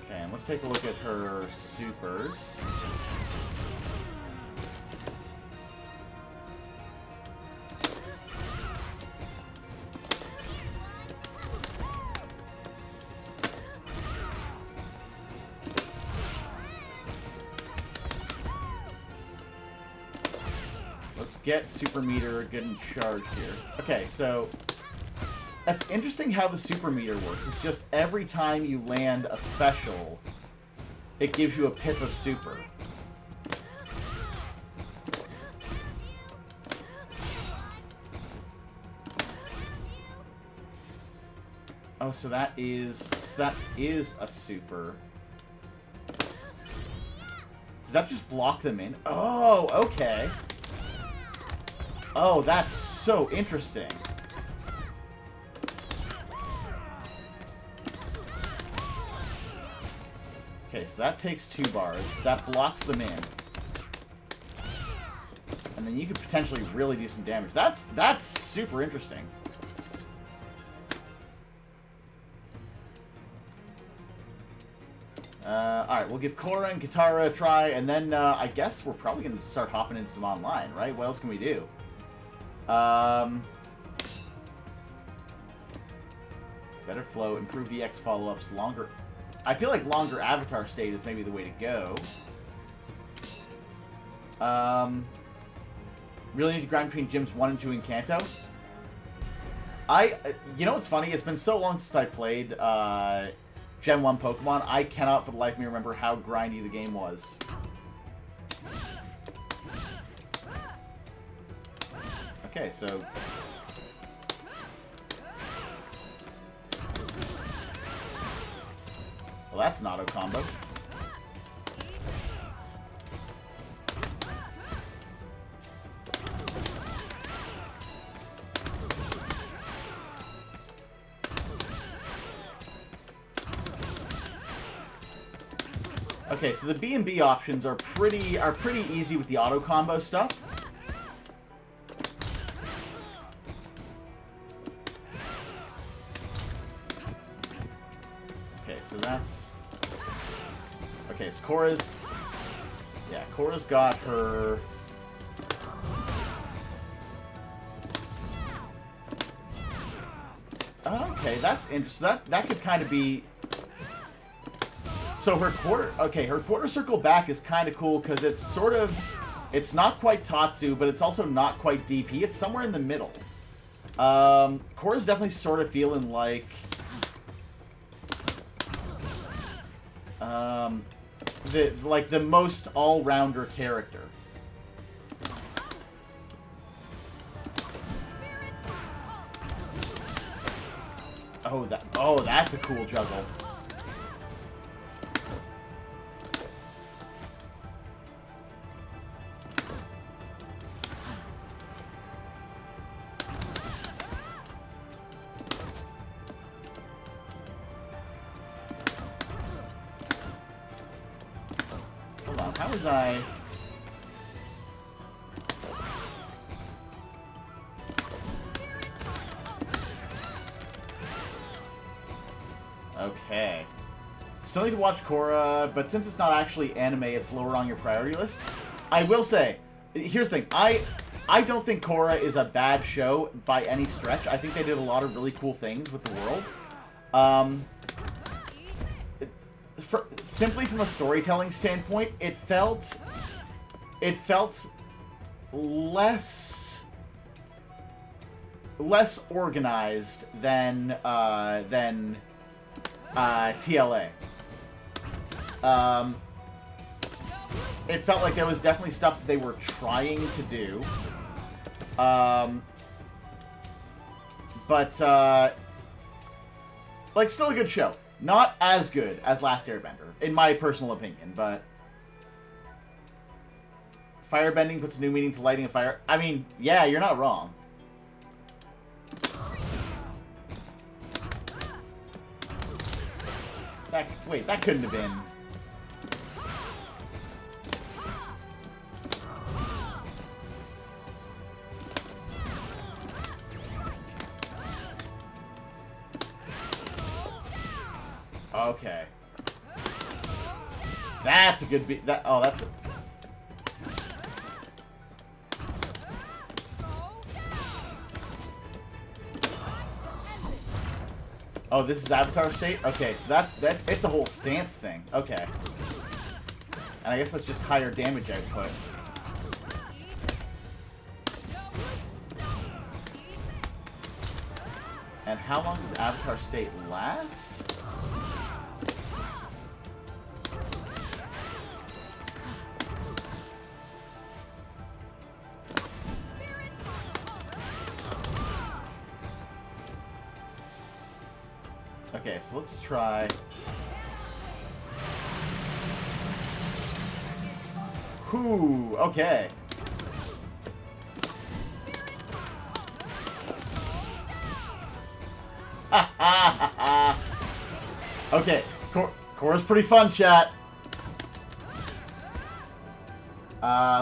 Speaker 2: Okay, and let's take a look at her supers. Let's get Super Meter getting charged here. Okay, so that's interesting how the Super Meter works. It's just every time you land a special, it gives you a pip of super. Oh, so that is a super. Does that just block them in? Oh, okay. Oh, that's so interesting. Okay, so that takes 2 bars. That blocks them in. And then you could potentially really do some damage. That's super interesting. Alright, we'll give Korra and Katara a try, and then I guess we're probably going to start hopping into some online, right? What else can we do? Better flow, improved EX follow-ups, longer... I feel like longer avatar state is maybe the way to go. Really need to grind between gyms 1 and 2 in Kanto. You know what's funny? It's been so long since I played Gen 1 Pokemon, I cannot for the life of me remember how grindy the game was. Okay, so... Well, that's an auto combo. Okay, so the B&B options are pretty easy with the auto combo stuff. Okay, so that's... Okay, so Korra's... Yeah, Korra's got her... Okay, that's interesting. That could kind of be... So her quarter circle back is kind of cool because it's sort of... It's not quite Tatsu, but it's also not quite DP. It's somewhere in the middle. Korra's definitely sort of feeling like... the most all-rounder character. Oh, that's a cool juggle. Hold on, how was I... Okay. Still need to watch Korra, but since it's not actually anime, it's lower on your priority list. I will say, here's the thing. I don't think Korra is a bad show by any stretch. I think they did a lot of really cool things with the world. Simply from a storytelling standpoint, it felt less organized than TLA. It felt like there was definitely stuff that they were trying to do. But like, still a good show. Not as good as Last Airbender, in my personal opinion, but... Firebending puts a new meaning to lighting a fire. I mean, yeah, you're not wrong. Wait, that couldn't have been... Okay. That's a good beat. Oh, that's a... Oh, this is Avatar State? Okay, so it's a whole stance thing. Okay. And I guess that's just higher damage output. And how long does Avatar State last? Okay, so let's try... Whew, okay. Okay, core's pretty fun, chat.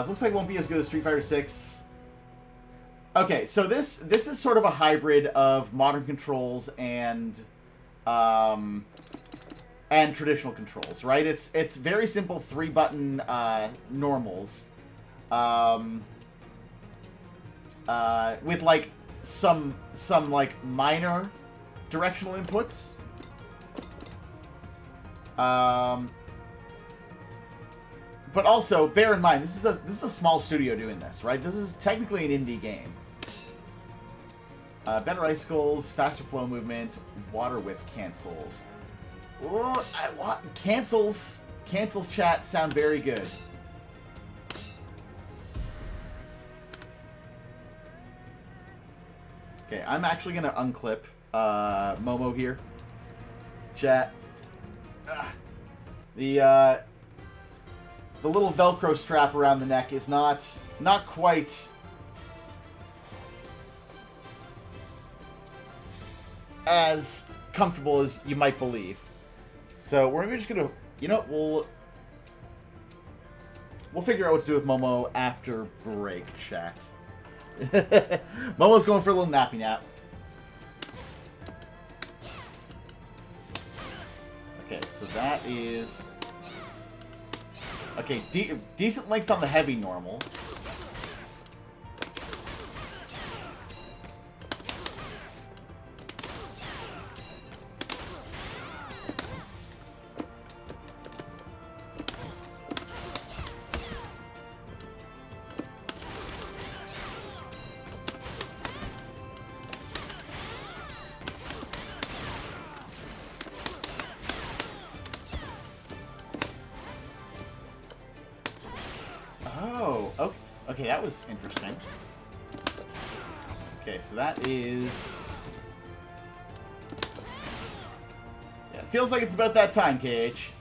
Speaker 2: Looks like it won't be as good as Street Fighter 6. Okay, so this is sort of a hybrid of modern controls and traditional controls, right? It's very simple 3-button normals, with like some like minor directional inputs. But also bear in mind this is a small studio doing this, right? This is technically an indie game. Better icicles, faster flow movement, water whip cancels. Oh, cancels chat sound very good. Okay, I'm actually gonna unclip Momo here. Chat. The little Velcro strap around the neck is not quite as comfortable as you might believe. So we're maybe just gonna, you know, we'll figure out what to do with Momo after break, chat. Momo's going for a little nappy nap. Okay, so that is... Okay, decent length on the heavy normal. Okay, that was interesting. Okay, so that is... Yeah, feels like it's about that time, KH.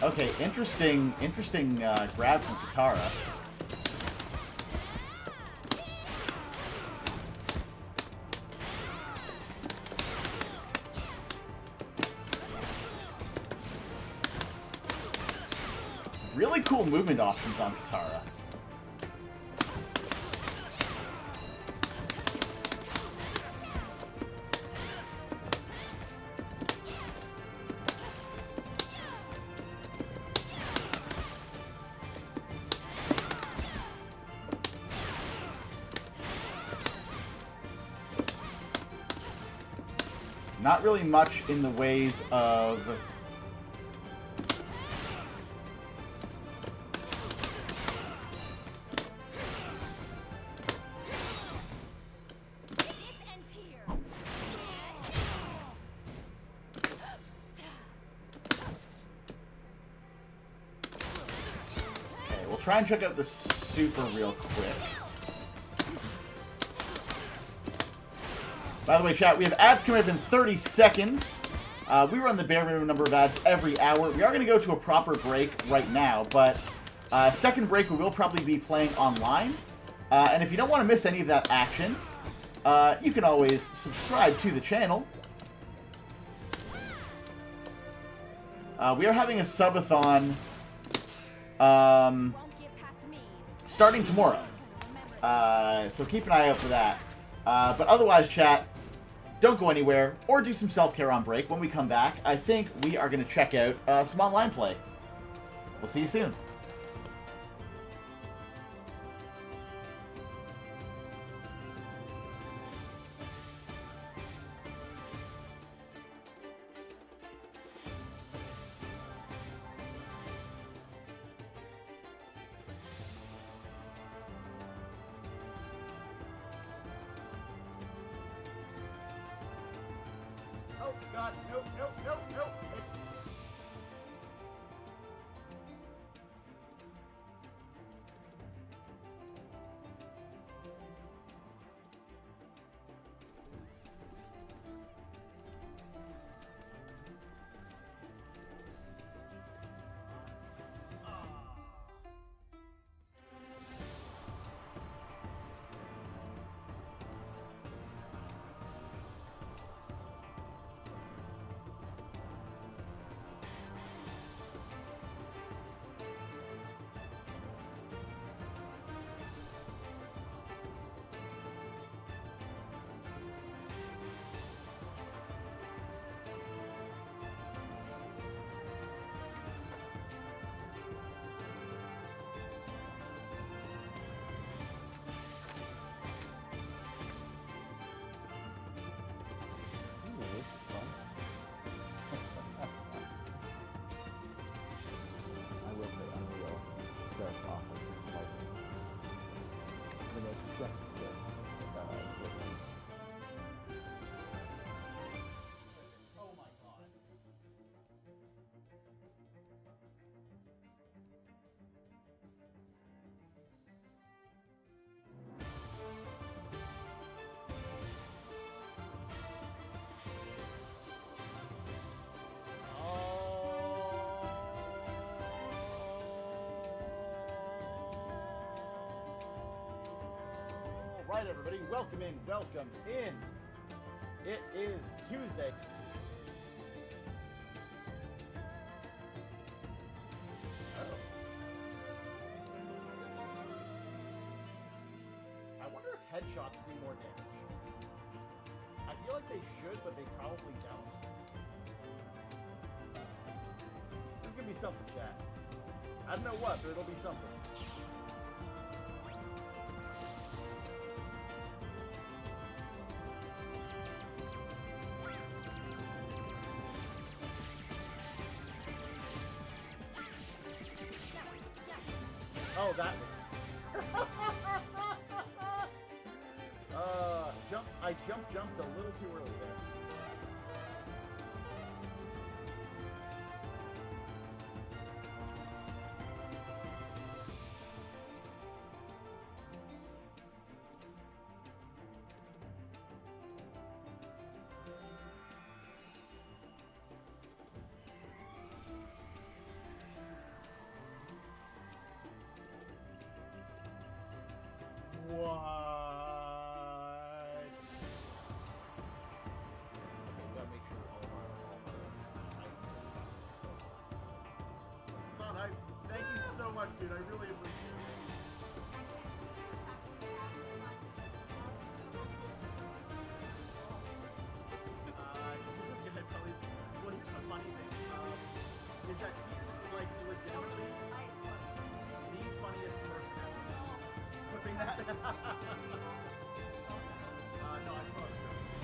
Speaker 2: Okay, interesting grab from Katara. Really cool movement options on Katara. Not really much in the ways of... Okay, we'll try and check out the super real quick. By the way, chat, we have ads coming up in 30 seconds. We run the bare minimum number of ads every hour. We are going to go to a proper break right now, but second break we will probably be playing online. And if you don't want to miss any of that action, you can always subscribe to the channel. We are having a subathon starting tomorrow. So keep an eye out for that. But otherwise, chat, don't go anywhere or do some self-care on break. When we come back, I think we are going to check out some online play. We'll see you soon. Oh, God, nope, nope, nope, nope. It's... Oh my God. All right, everybody, welcome in, welcome in. It is Tuesday. Oh. I wonder if headshots do more damage. I feel like they should, but they probably don't. This is gonna be something, chat. I don't know what, but it'll be something. Oh, that was... I jumped a little too early there. What? Okay, we gotta make sure all of our items. Thank you so much, dude. I really appreciate it. Susan Guy probably is, well, here's the funny thing, is that he's like legitimately the funniest person ever. Clipping that. No, I saw it.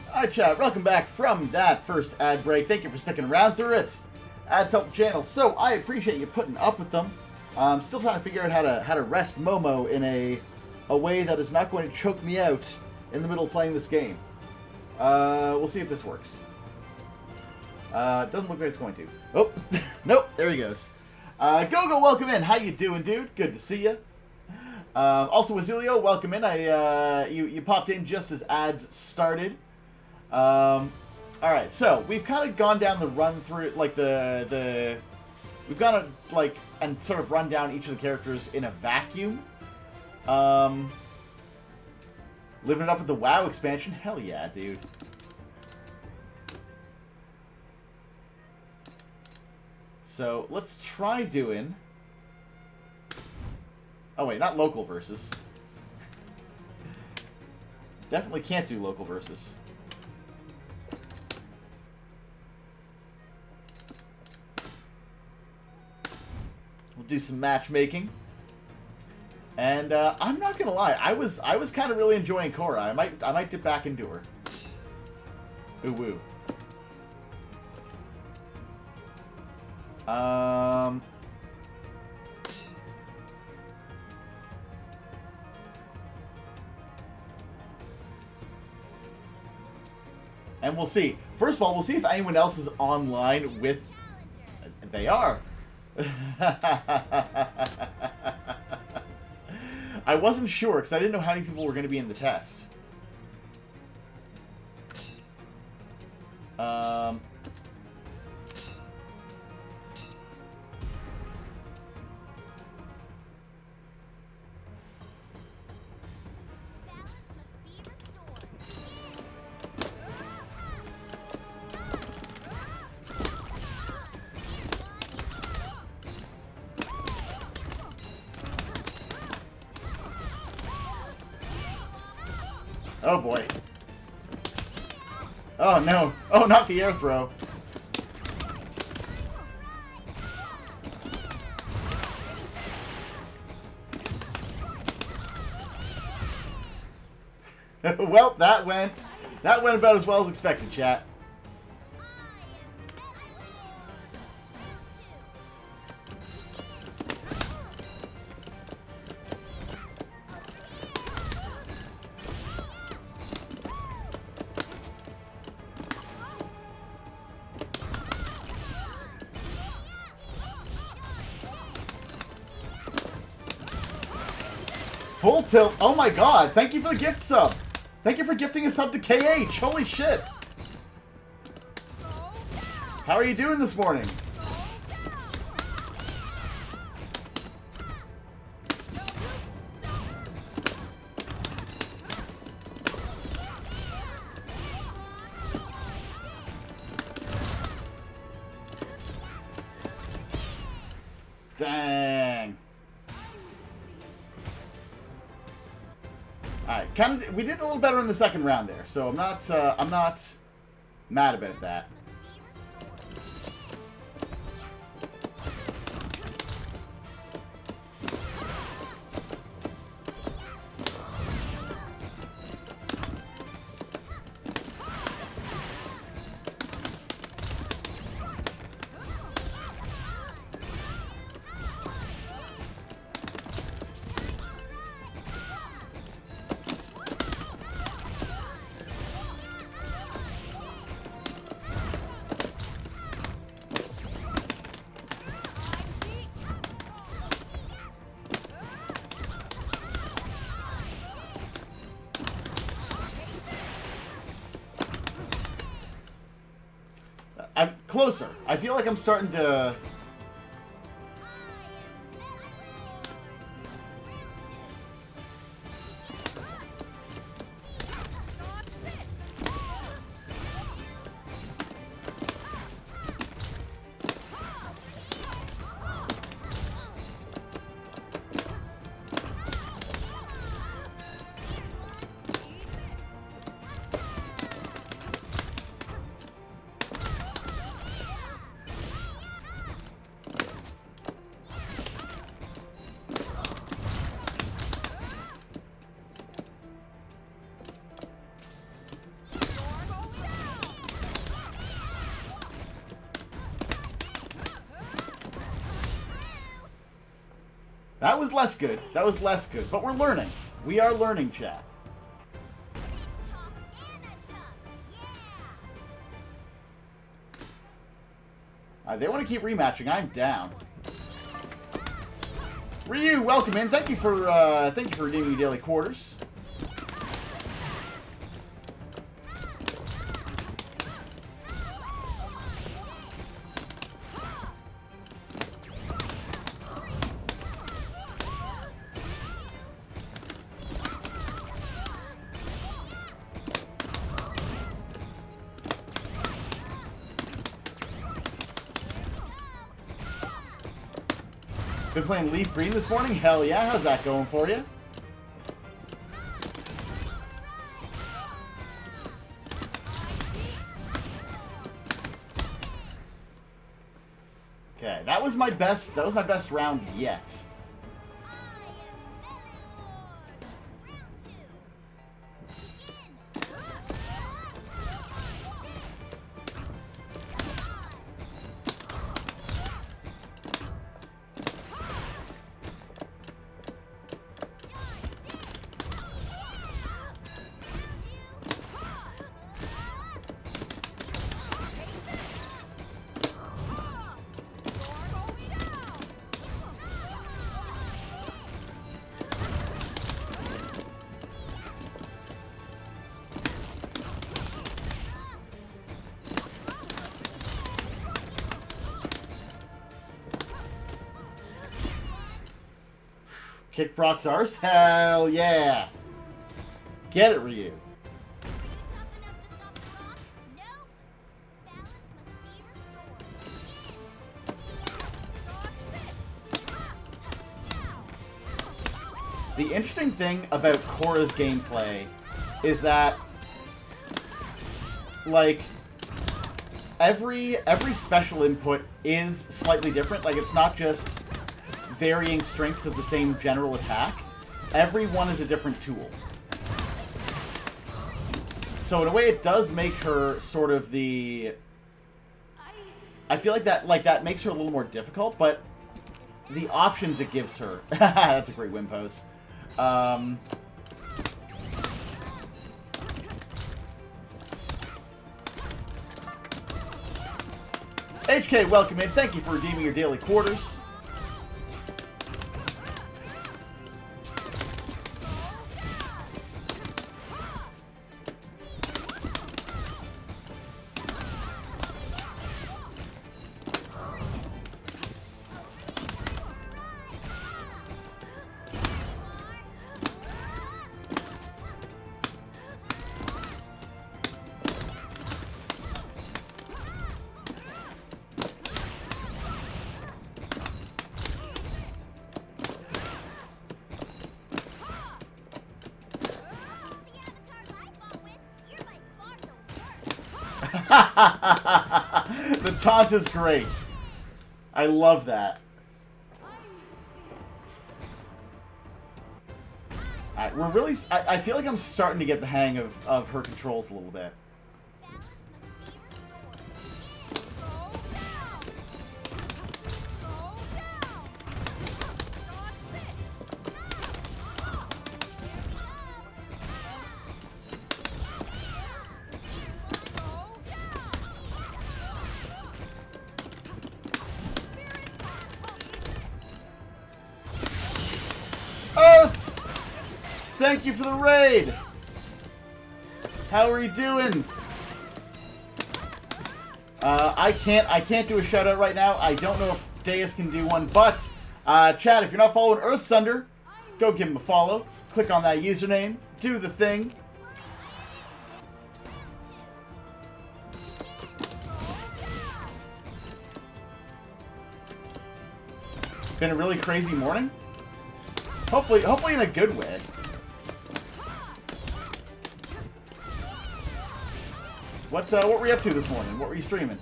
Speaker 2: Alright, chat, welcome back from that first ad break. Thank you for sticking around through it. Ads help the channel, so I appreciate you putting up with them. I'm still trying to figure out how to rest Momo in a way that is not going to choke me out in the middle of playing this game. We'll see if this works. Doesn't look like it's going to. Oh, nope, there he goes. Gogo, welcome in. How you doing, dude? Good to see you. Also, Azulio, welcome in. You popped in just as ads started. Alright, so we've kind of gone down the run through, like, we've gone, like, and sort of run down each of the characters in a vacuum. Living it up with the WoW expansion? Hell yeah, dude. So, let's try doing... Oh, wait, not local versus. Definitely can't do local versus. We'll do some matchmaking. And I'm not gonna lie, I was kind of really enjoying Cora. I might dip back into her. Ooh woo. And we'll see. First of all, we'll see if anyone else is online with... They are. I wasn't sure, because I didn't know how many people were going to be in the test. Oh boy. Oh no. Oh, not the air throw. Well, that went about as well as expected, chat. Full tilt. Oh my god. Thank you for the gift sub. Thank you for gifting a sub to KH. Holy shit. How are you doing this morning? Dang. Alright, we did a little better in the second round there, so I'm not mad about that. I'm closer. I feel like I'm starting to... That was less good. That was less good. But we're learning. We are learning, chat. They want to keep rematching. I'm down. Ryu, welcome in. Thank you for redeeming your daily quarters. Been playing Leaf Green this morning? Hell yeah, how's that going for you? Okay, that was my best round yet. Kick Brock's arse? Hell yeah! Get it, Ryu. The interesting thing about Korra's gameplay is that, like, every special input is slightly different. Like, it's not just varying strengths of the same general attack. Every one is a different tool. So in a way, it does make her sort of the... I feel like that makes her a little more difficult, but the options it gives her... That's a great win pose. HK, welcome in. Thank you for redeeming your daily quarters. The taunt is great. I love that. Alright, we're really... I feel like I'm starting to get the hang of her controls a little bit. Thank you for the raid! How are you doing? I can't do a shout out right now. I don't know if Deus can do one, but Chad, if you're not following Earthsunder, go give him a follow. Click on that username, do the thing. Been a really crazy morning? Hopefully in a good way. What were you up to this morning? What were you streaming?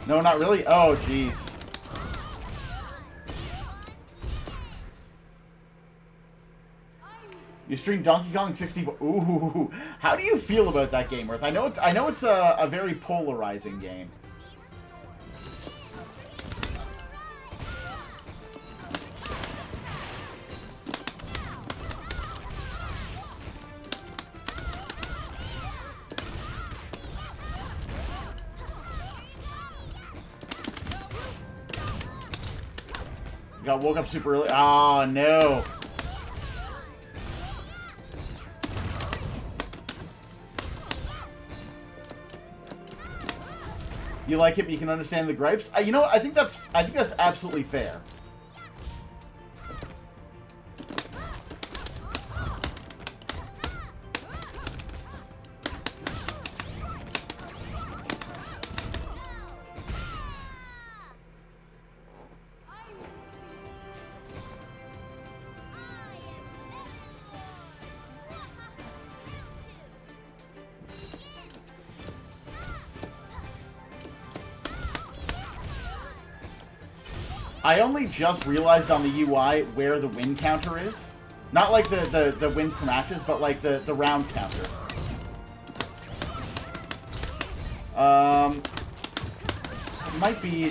Speaker 2: No, not really? Oh, jeez. You stream Donkey Kong 64. Ooh, how do you feel about that game, Earth? I know it's a very polarizing game. Woke up super early. Oh, no. You like it, but you can understand the gripes. You know what? I think that's absolutely fair. I only just realized on the UI where the win counter is. Not like the wins per matches, but like the round counter.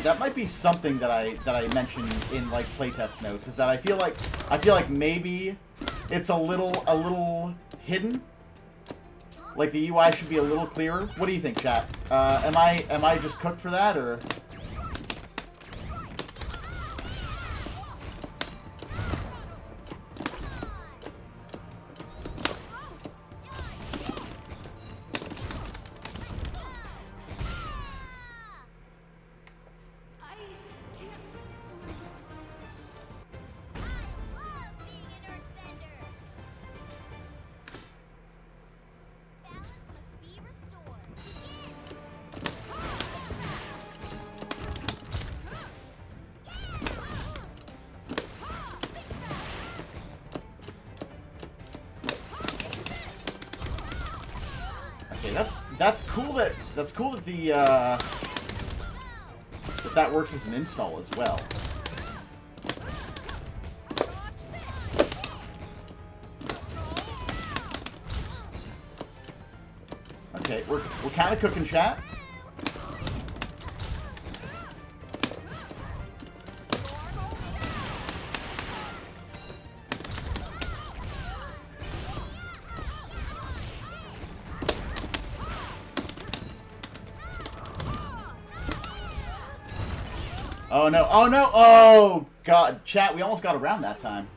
Speaker 2: That might be something that I mentioned in like playtest notes, is that I feel like maybe it's a little hidden. Like the UI should be a little clearer. What do you think, chat? Am I just cooked for that, or? Okay, that's cool that the that works as an install as well. Okay, we're kind of cooking, chat. Oh no, oh no, oh god, chat, we almost got around that time.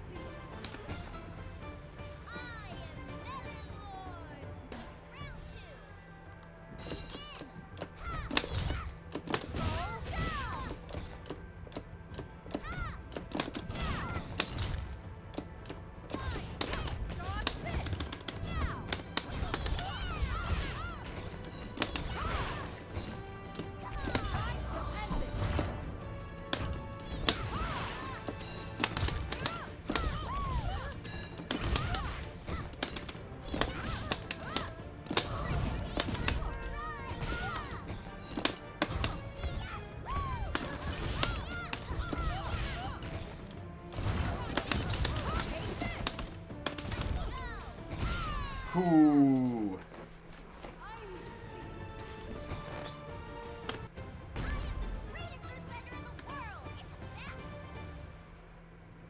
Speaker 2: Ooh.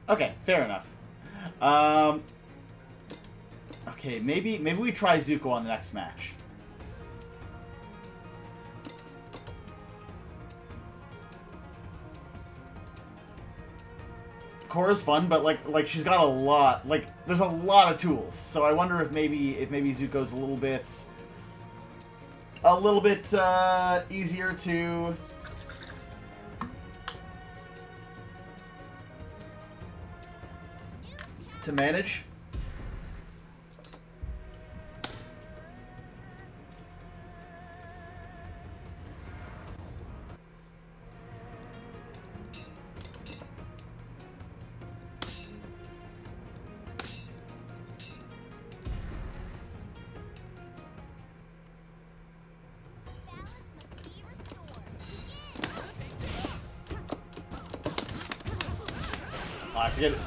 Speaker 2: Okay, fair enough. Okay, maybe we try Zuko on the next match. Korra's fun, but like she's got a lot, like there's a lot of tools. So I wonder if maybe Zuko's a little bit easier to manage. Oh, I forget it.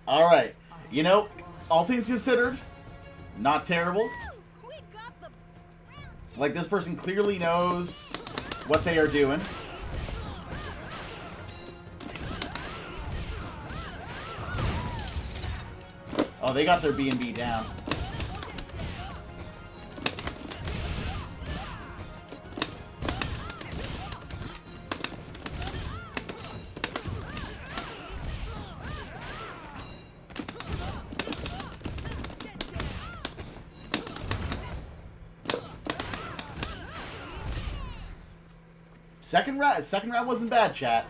Speaker 2: All right. You know, all things considered, not terrible. Like, this person clearly knows what they are doing. Oh, they got their B&B down. Second round wasn't bad, chat.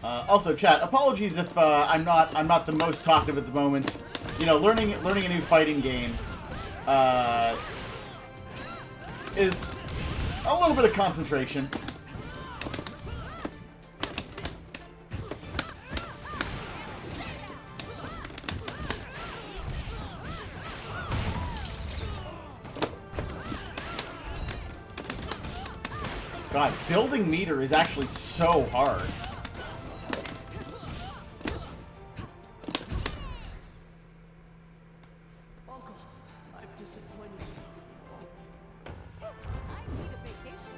Speaker 2: Also, chat. Apologies if I'm not the most talkative at the moment. You know, learning a new fighting game is a little bit of concentration. God, building meter is actually so hard.
Speaker 3: Uncle, I've disappointed you.
Speaker 4: I need a vacation.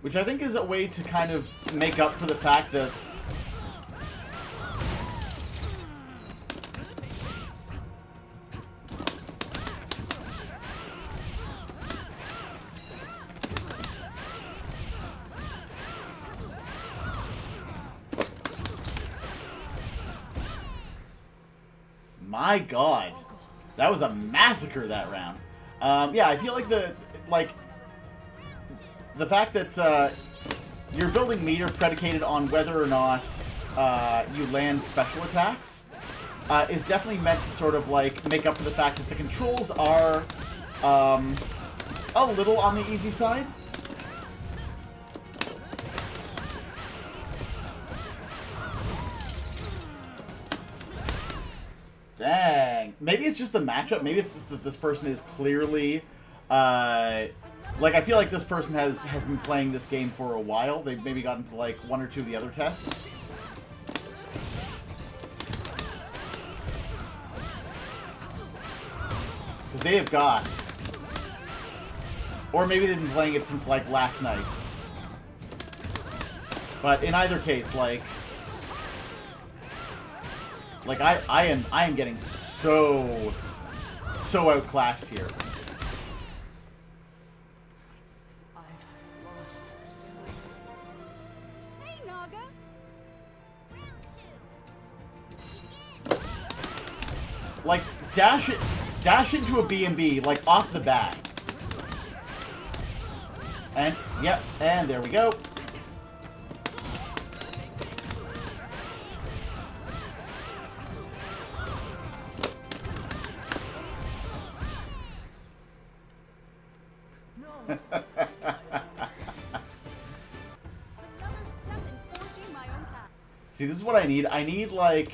Speaker 2: Which I think is a way to kind of make up for the fact that my God, that was a massacre that round. Yeah, I feel like the fact that you're building meter predicated on whether or not you land special attacks is definitely meant to sort of like make up for the fact that the controls are a little on the easy side. Dang. Maybe it's just the matchup. Maybe it's just that this person is clearly... like, I feel like this person has been playing this game for a while. They've maybe gotten to, like, one or two of the other tests. Because they have got... Or maybe they've been playing it since, like, last night. But in either case, like I am getting so outclassed here.
Speaker 3: I've lost sight.
Speaker 4: Hey, Naga.
Speaker 2: Like dash into a B&B like off the bat. And yep, and there we go.
Speaker 4: Another step in forging my own path.
Speaker 2: See, this is what I need. I need, like...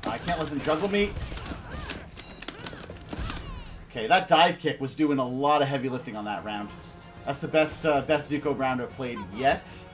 Speaker 2: I can't let them juggle me. Okay, that dive kick was doing a lot of heavy lifting on that round. That's the best Zuko round I've played yet.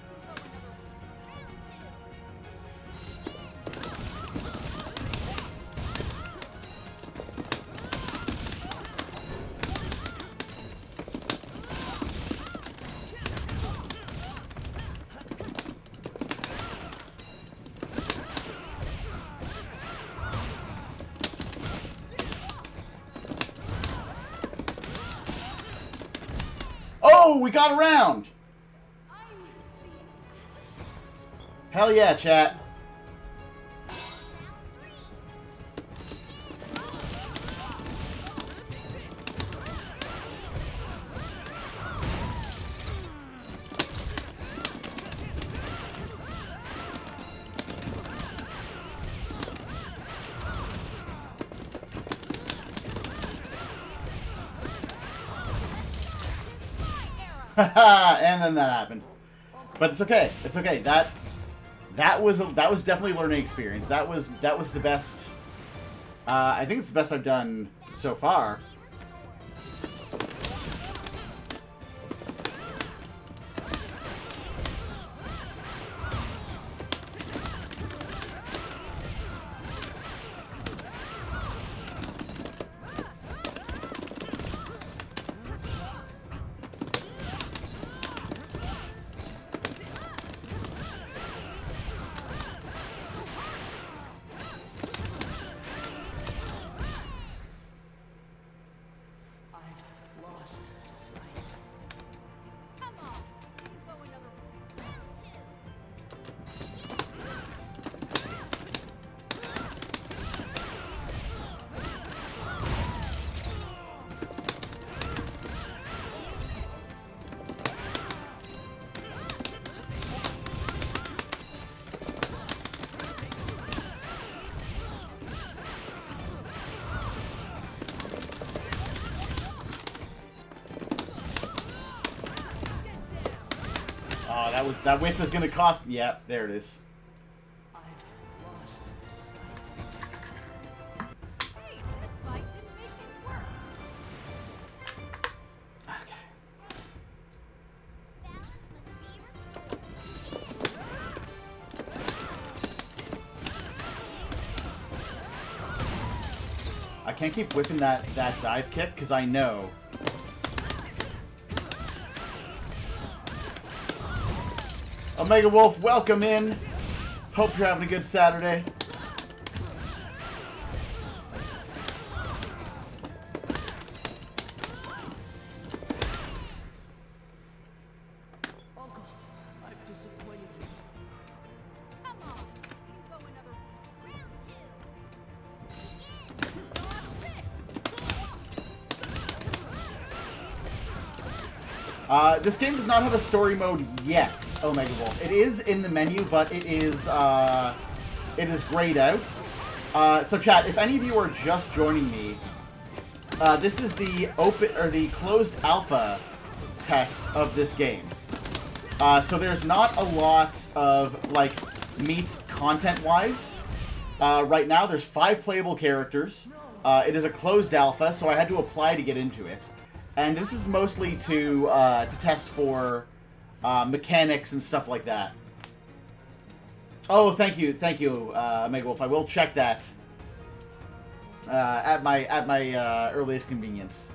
Speaker 2: Oh, we got around! Hell yeah, chat. And then that happened. But it's okay. It's okay. That was definitely a learning experience. That was the best. I think it's the best I've done so far. that whiff is gonna cost. Yeah, there it is.
Speaker 3: I've lost sight.
Speaker 4: Hey, this fight didn't make things worse.
Speaker 2: Okay. I can't keep whipping that dive kick because I know. Omega Wolf, welcome in. Hope you're having a good Saturday.
Speaker 3: Uncle, I've disappointed you.
Speaker 4: Come on, you can go another round two. Watch this.
Speaker 2: This game does not have a story mode yet, Omega Wolf. It is in the menu, but it is grayed out. So chat, if any of you are just joining me, this is the closed alpha test of this game. So there's not a lot of like meat content-wise. Right now, there's 5 playable characters. It is a closed alpha, so I had to apply to get into it. And this is mostly to test for mechanics and stuff like that. Oh, thank you, Omega Wolf. I will check that at my earliest convenience.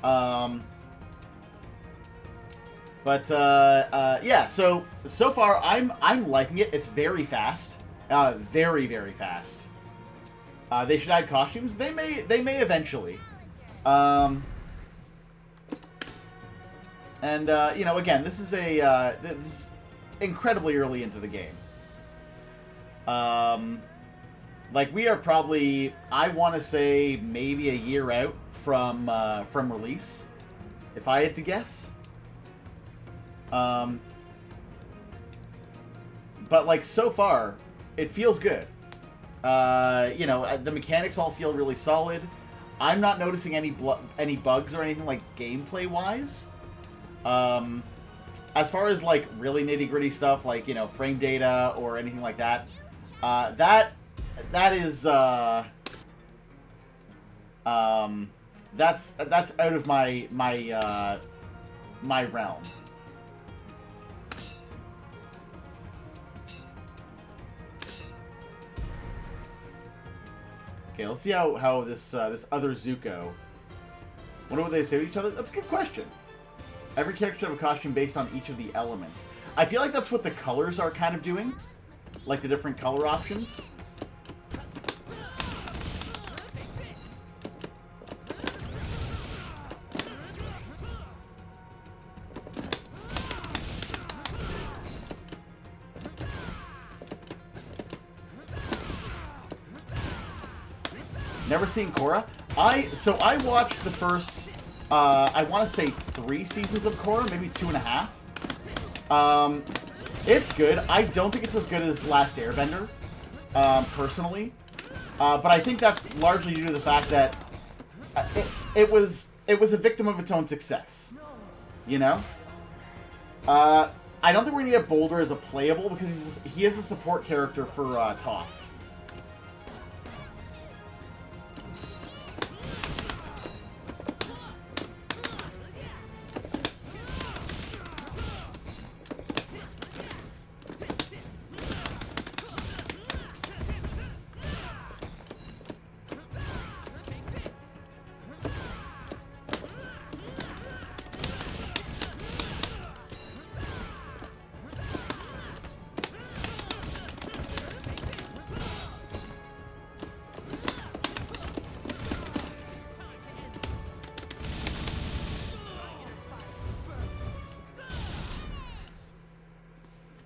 Speaker 2: Yeah. So far I'm liking it. It's very fast, very very fast. They should add costumes. They may eventually. And, you know, again, this is this is incredibly early into the game. Like, we are probably, I want to say, maybe a year out from release, if I had to guess. But, like, so far, it feels good. You know, the mechanics all feel really solid. I'm not noticing any bugs or anything, like, gameplay-wise. As far as like really nitty-gritty stuff like, you know, frame data or anything like that, that is that's out of my realm. Okay, let's see how this other Zuko. Wonder what they say to each other. That's a good question. Every character should have a costume based on each of the elements. I feel like that's what the colors are kind of doing. Like the different color options. Never seen Korra? I watched the first, I want to say 3 seasons of Korra, maybe 2.5. It's good. I don't think it's as good as Last Airbender, personally. But I think that's largely due to the fact that it was a victim of its own success. You know? I don't think we're going to get Boulder as a playable because he is a support character for Toph.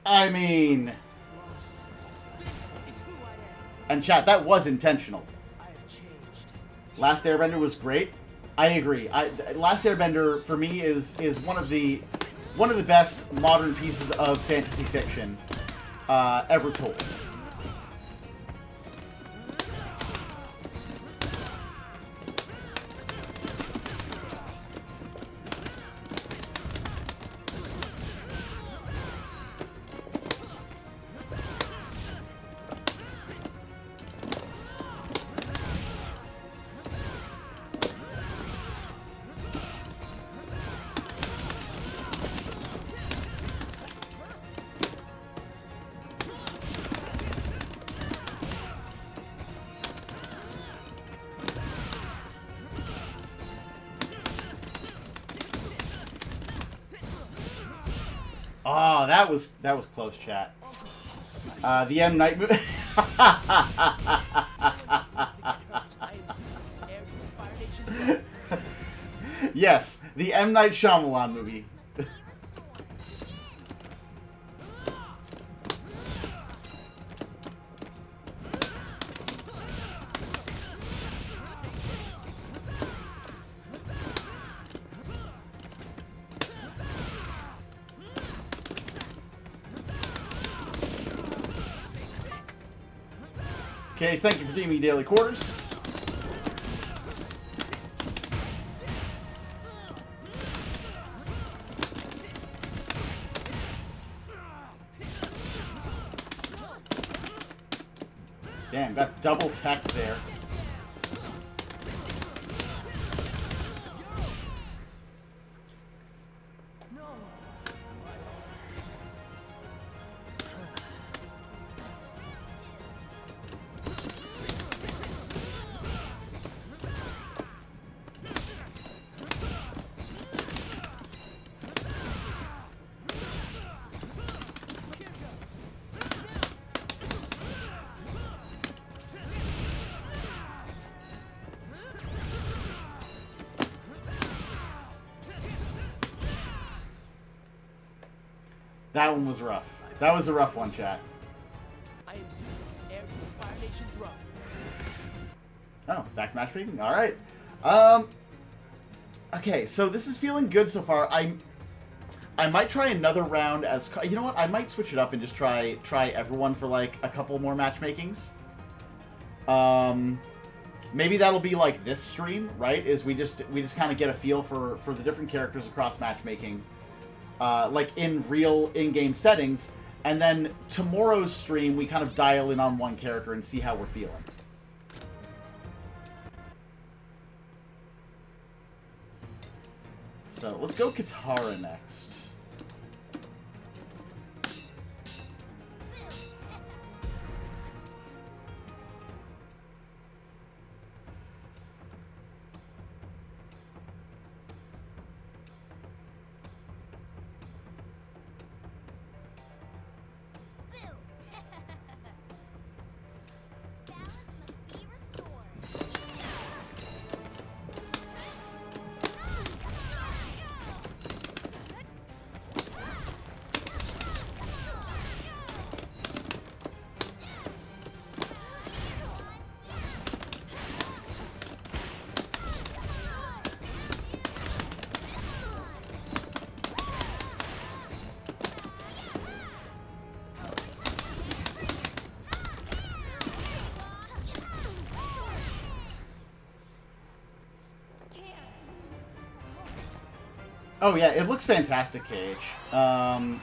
Speaker 2: I mean... And chat, that was intentional. Last Airbender was great. I agree. Last Airbender, for me, is one of the best modern pieces of fantasy fiction ever told. Oh, that was close, chat. The M Night movie. Yes, the M Night Shyamalan movie. Okay, thank you for giving me daily quarters. Damn, got double tech there. That one was rough. That was a rough one, chat.
Speaker 3: I am Zero, heir to the Fire Nation throne.
Speaker 2: Oh, back matchmaking? Alright. Okay, so this is feeling good so far. I might try another round as... You know what? I might switch it up and just try everyone for, like, a couple more matchmakings. Maybe that'll be like this stream, right? Is we just kind of get a feel for the different characters across matchmaking. Like in real in-game settings, and then tomorrow's stream we kind of dial in on one character and see how we're feeling. So let's go Katara next. Oh yeah, it looks fantastic, Cage. And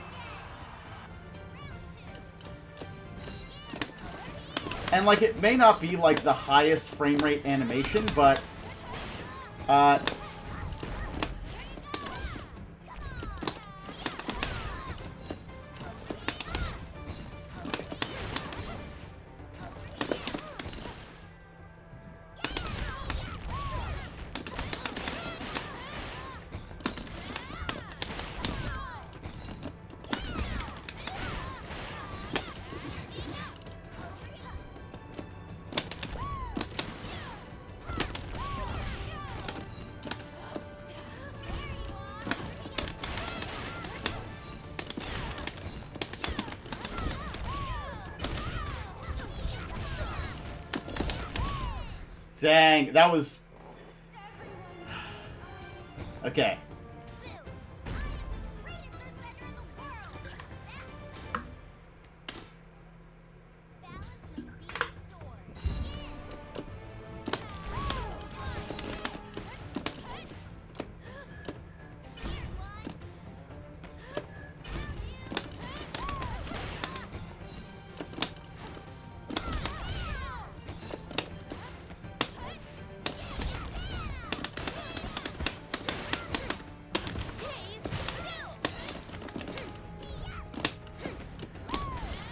Speaker 2: like, it may not be like the highest frame rate animation, but dang, that was... Okay.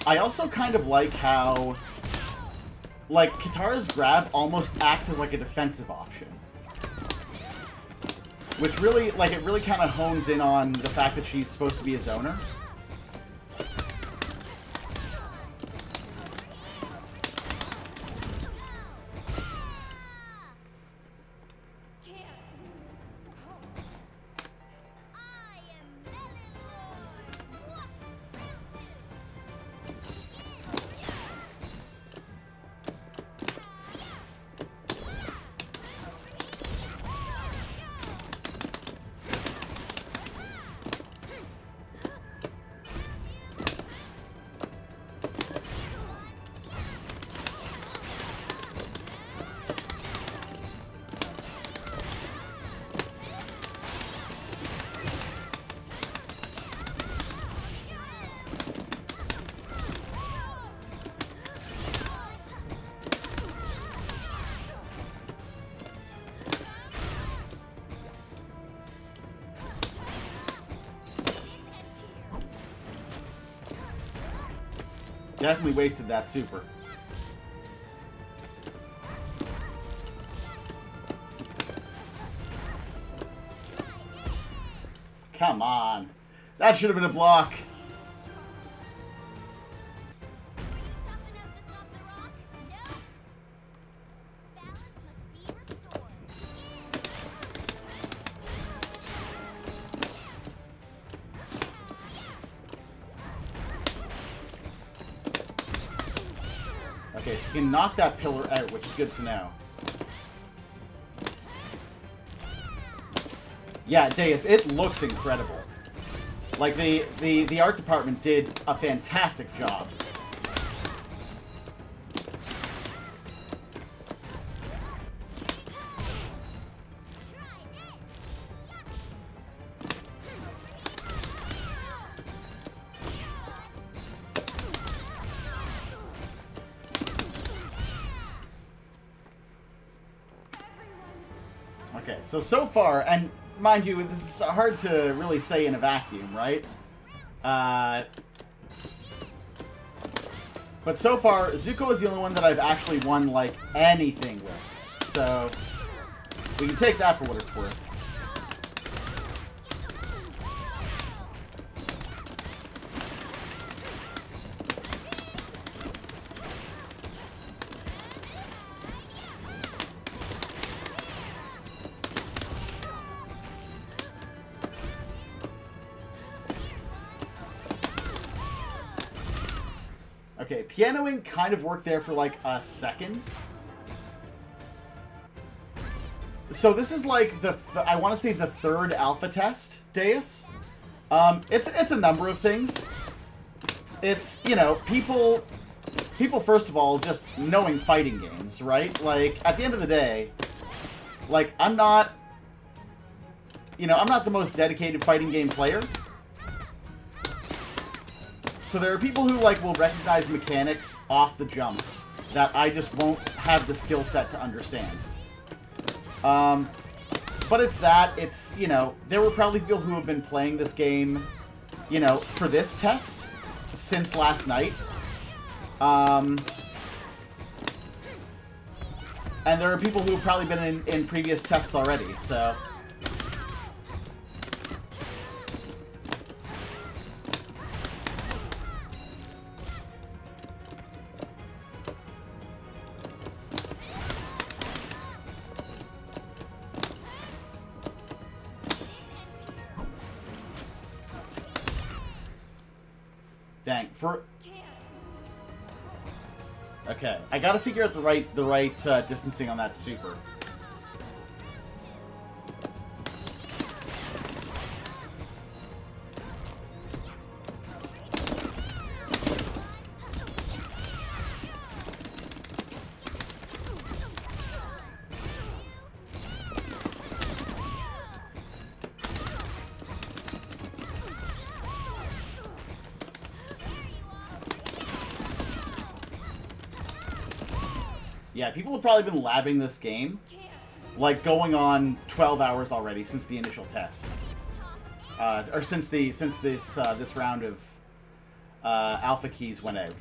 Speaker 2: I also kind of like how, like, Katara's grab almost acts as like a defensive option. Which really, like, it really kind of hones in on the fact that she's supposed to be a zoner. Definitely wasted that super. Come on. That should have been a block.
Speaker 5: Tough enough to stop the rock? No. Balance must be restored.
Speaker 2: Okay, so you can knock that pillar out, which is good to know. Yeah, Deus, it looks incredible. Like, the art department did a fantastic job. Okay, so far, and mind you, this is hard to really say in a vacuum, right? But so far, Zuko is the only one that I've actually won, like, anything with. So, we can take that for what it's worth. Okay, pianoing kind of worked there for like a second. So this is like I want to say the third alpha test, Deus. It's a number of things. It's, you know, people first of all just knowing fighting games, right? Like at the end of the day, like I'm not the most dedicated fighting game player. So there are people who, like, will recognize mechanics off the jump that I just won't have the skill set to understand. But it's, you know, there were probably people who have been playing this game, you know, for this test since last night. And there are people who have probably been in previous tests already, so... Dang, okay, I gotta figure out the right distancing on that super. Yeah, people have probably been labbing this game, like going on 12 hours already since the initial test, or since this round of alpha keys went out.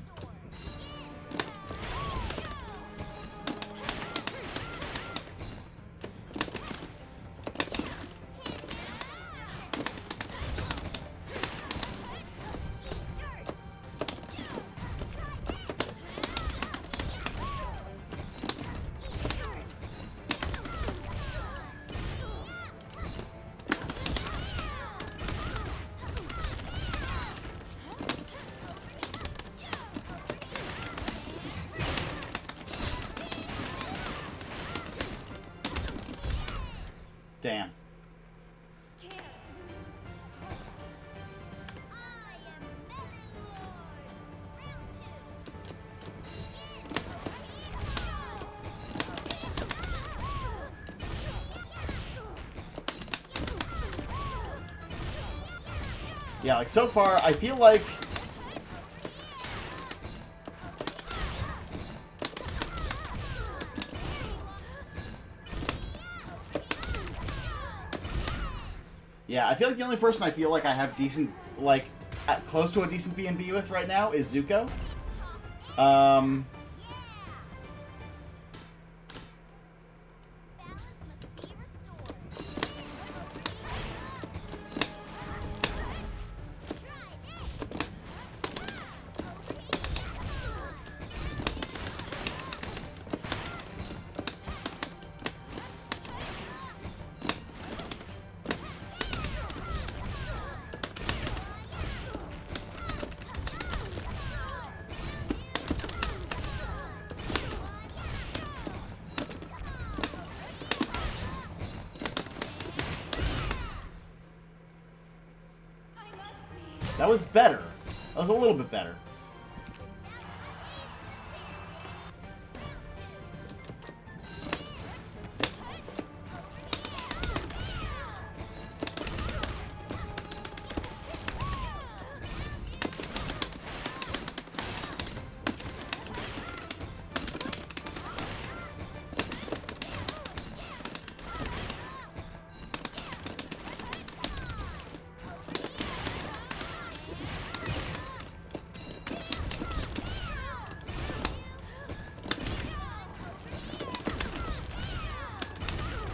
Speaker 2: Damn. Yeah, like so far, I feel like I feel like the only person I feel like I have decent, like, close to a decent B&B with right now is Zuko. Um, that was better. That was a little bit better.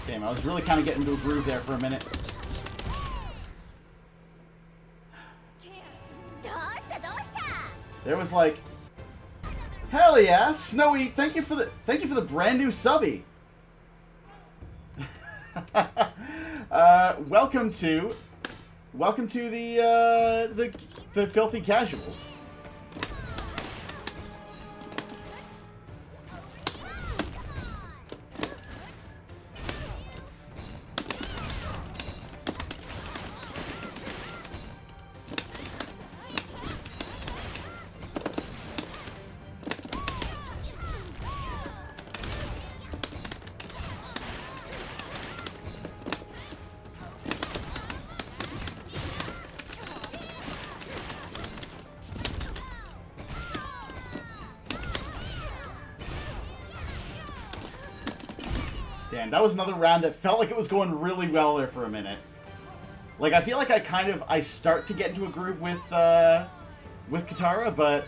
Speaker 2: Damn, I was really kind of getting into a groove there for a minute. There was like, hell yeah, Snowy! Thank you for the brand new subby. Welcome to the filthy casuals. Damn, that was another round that felt like it was going really well there for a minute. Like, I feel like I start to get into a groove with Katara, but...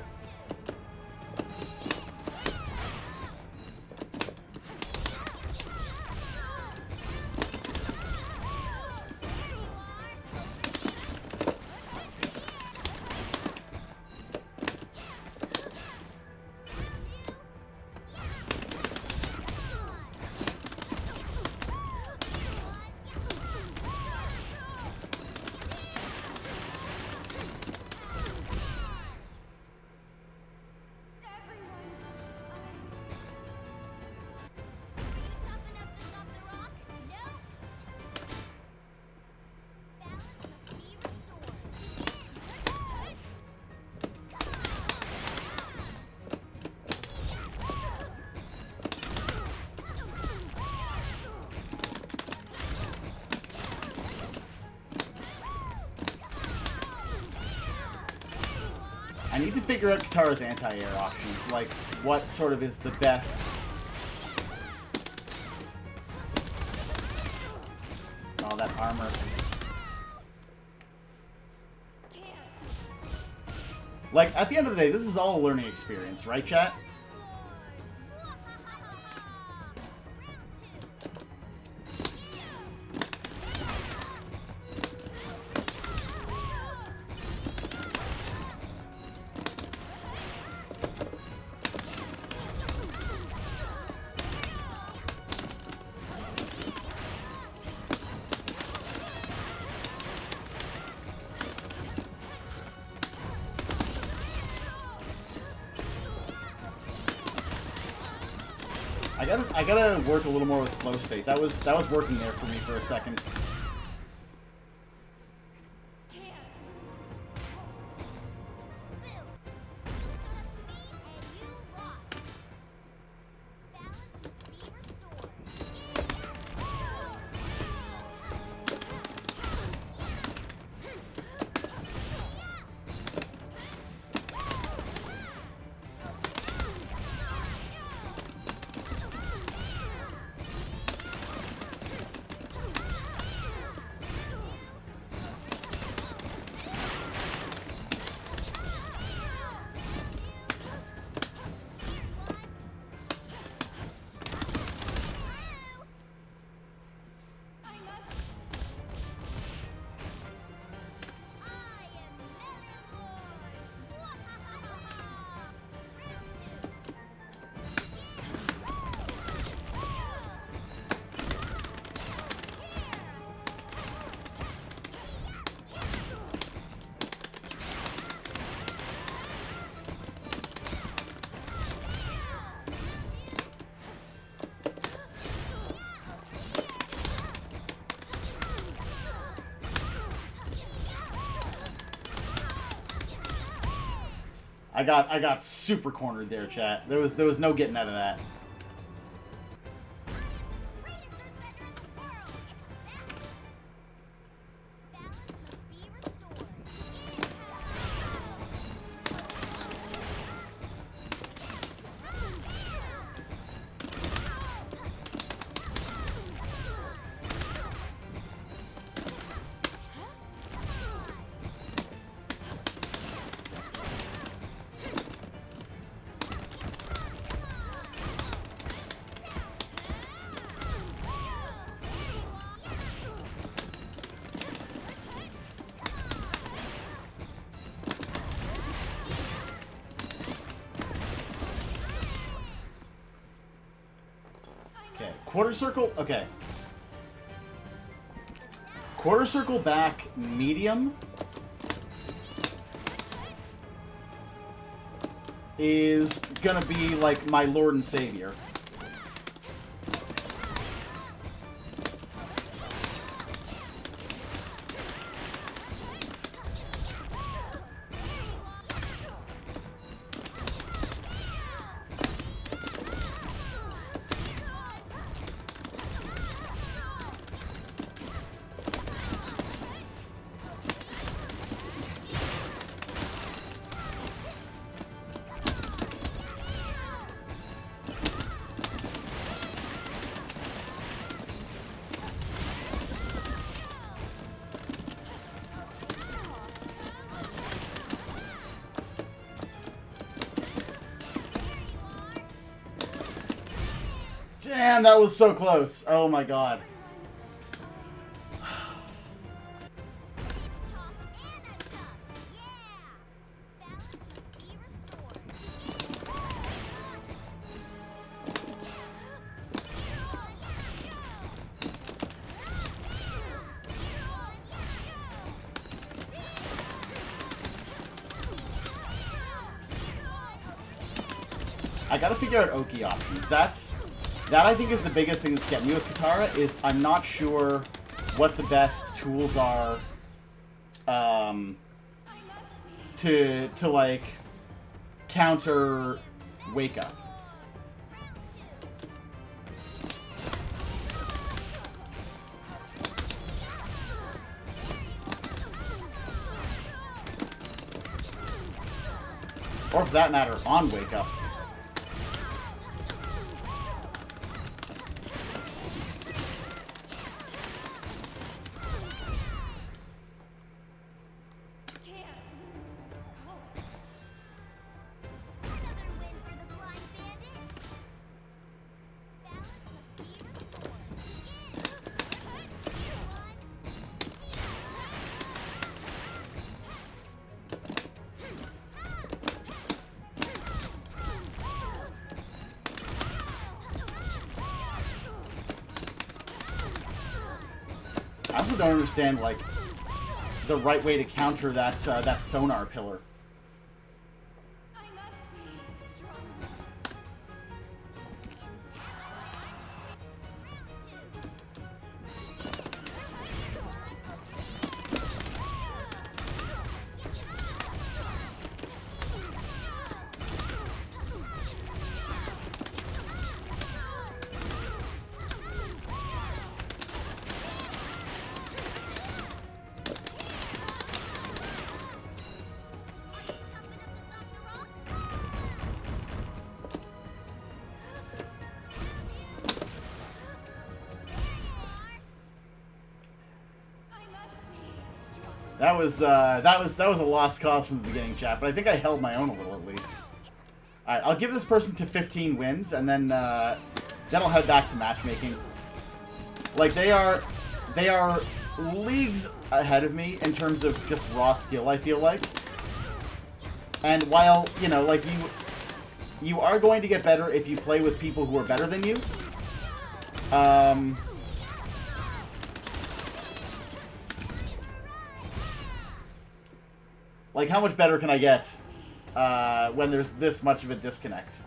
Speaker 2: I need to figure out Katara's anti-air options, like what sort of is the best. Oh, that armor. Like, at the end of the day, this is all a learning experience, right, chat? I gotta work a little more with flow state. That was working there for me for a second. I got super cornered there, chat. There was no getting out of that. Okay, quarter circle. Okay. Quarter circle back, medium is gonna be like my Lord and Savior. Damn, that was so close. Oh my god. I gotta figure out Oki options. That I think is the biggest thing that's getting me with Katara, is I'm not sure what the best tools are to like counter Wake Up. Or for that matter, on Wake Up. I also don't understand, like, the right way to counter that that sonar pillar.
Speaker 4: I must be strong.
Speaker 2: That was a lost cause from the beginning, chat, but I think I held my own a little at least. Alright, I'll give this person to 15 wins, and then I'll head back to matchmaking. Like, they are leagues ahead of me in terms of just raw skill, I feel like. And while, you know, like, you are going to get better if you play with people who are better than you. Like, how much better can I get when there's this much of a disconnect?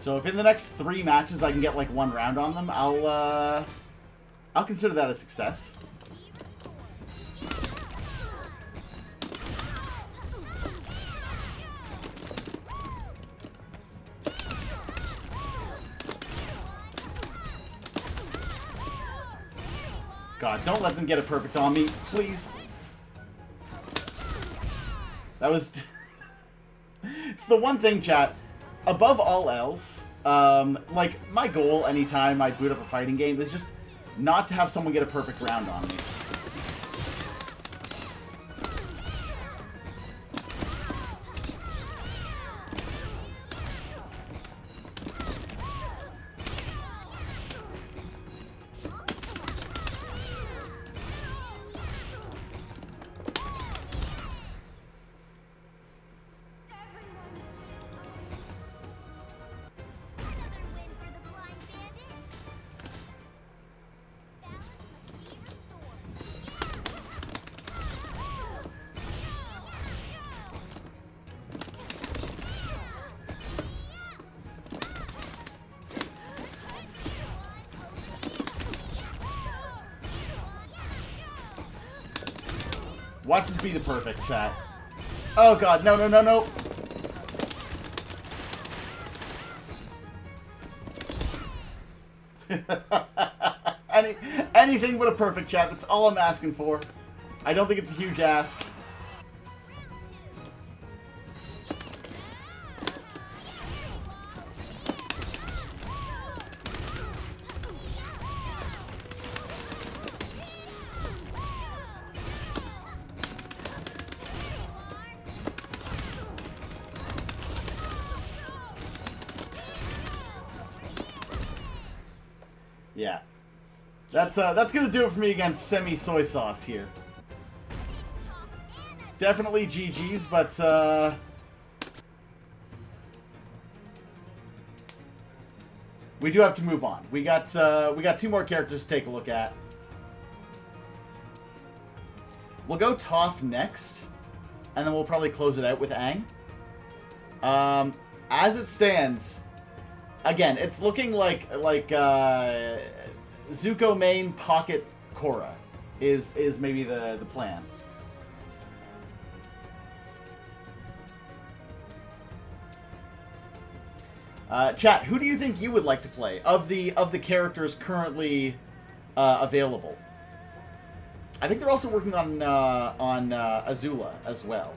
Speaker 2: So if in the next 3 matches I can get like 1 round on them, I'll consider that a success. God, don't let them get it perfect on me, please. That was... It's the one thing, chat. Above all else, like, my goal anytime I boot up a fighting game is just not to have someone get a perfect round on me.
Speaker 5: Another win for the Blind Bandit. Balance must be restored.
Speaker 2: Watch this be the perfect, chat. Oh god, no, no, no, no! Anything but a perfect, chat. That's all I'm asking for. I don't think it's a huge ask. Yeah. That's gonna do it for me against Semi Soy Sauce here. Definitely GG's, but we do have to move on. We got 2 more characters to take a look at. We'll go Toph next, and then we'll probably close it out with Aang. As it stands, again, it's looking like Zuko main pocket Korra is maybe the plan. Chat, who do you think you would like to play of the characters currently available? I think they're also working on Azula as well.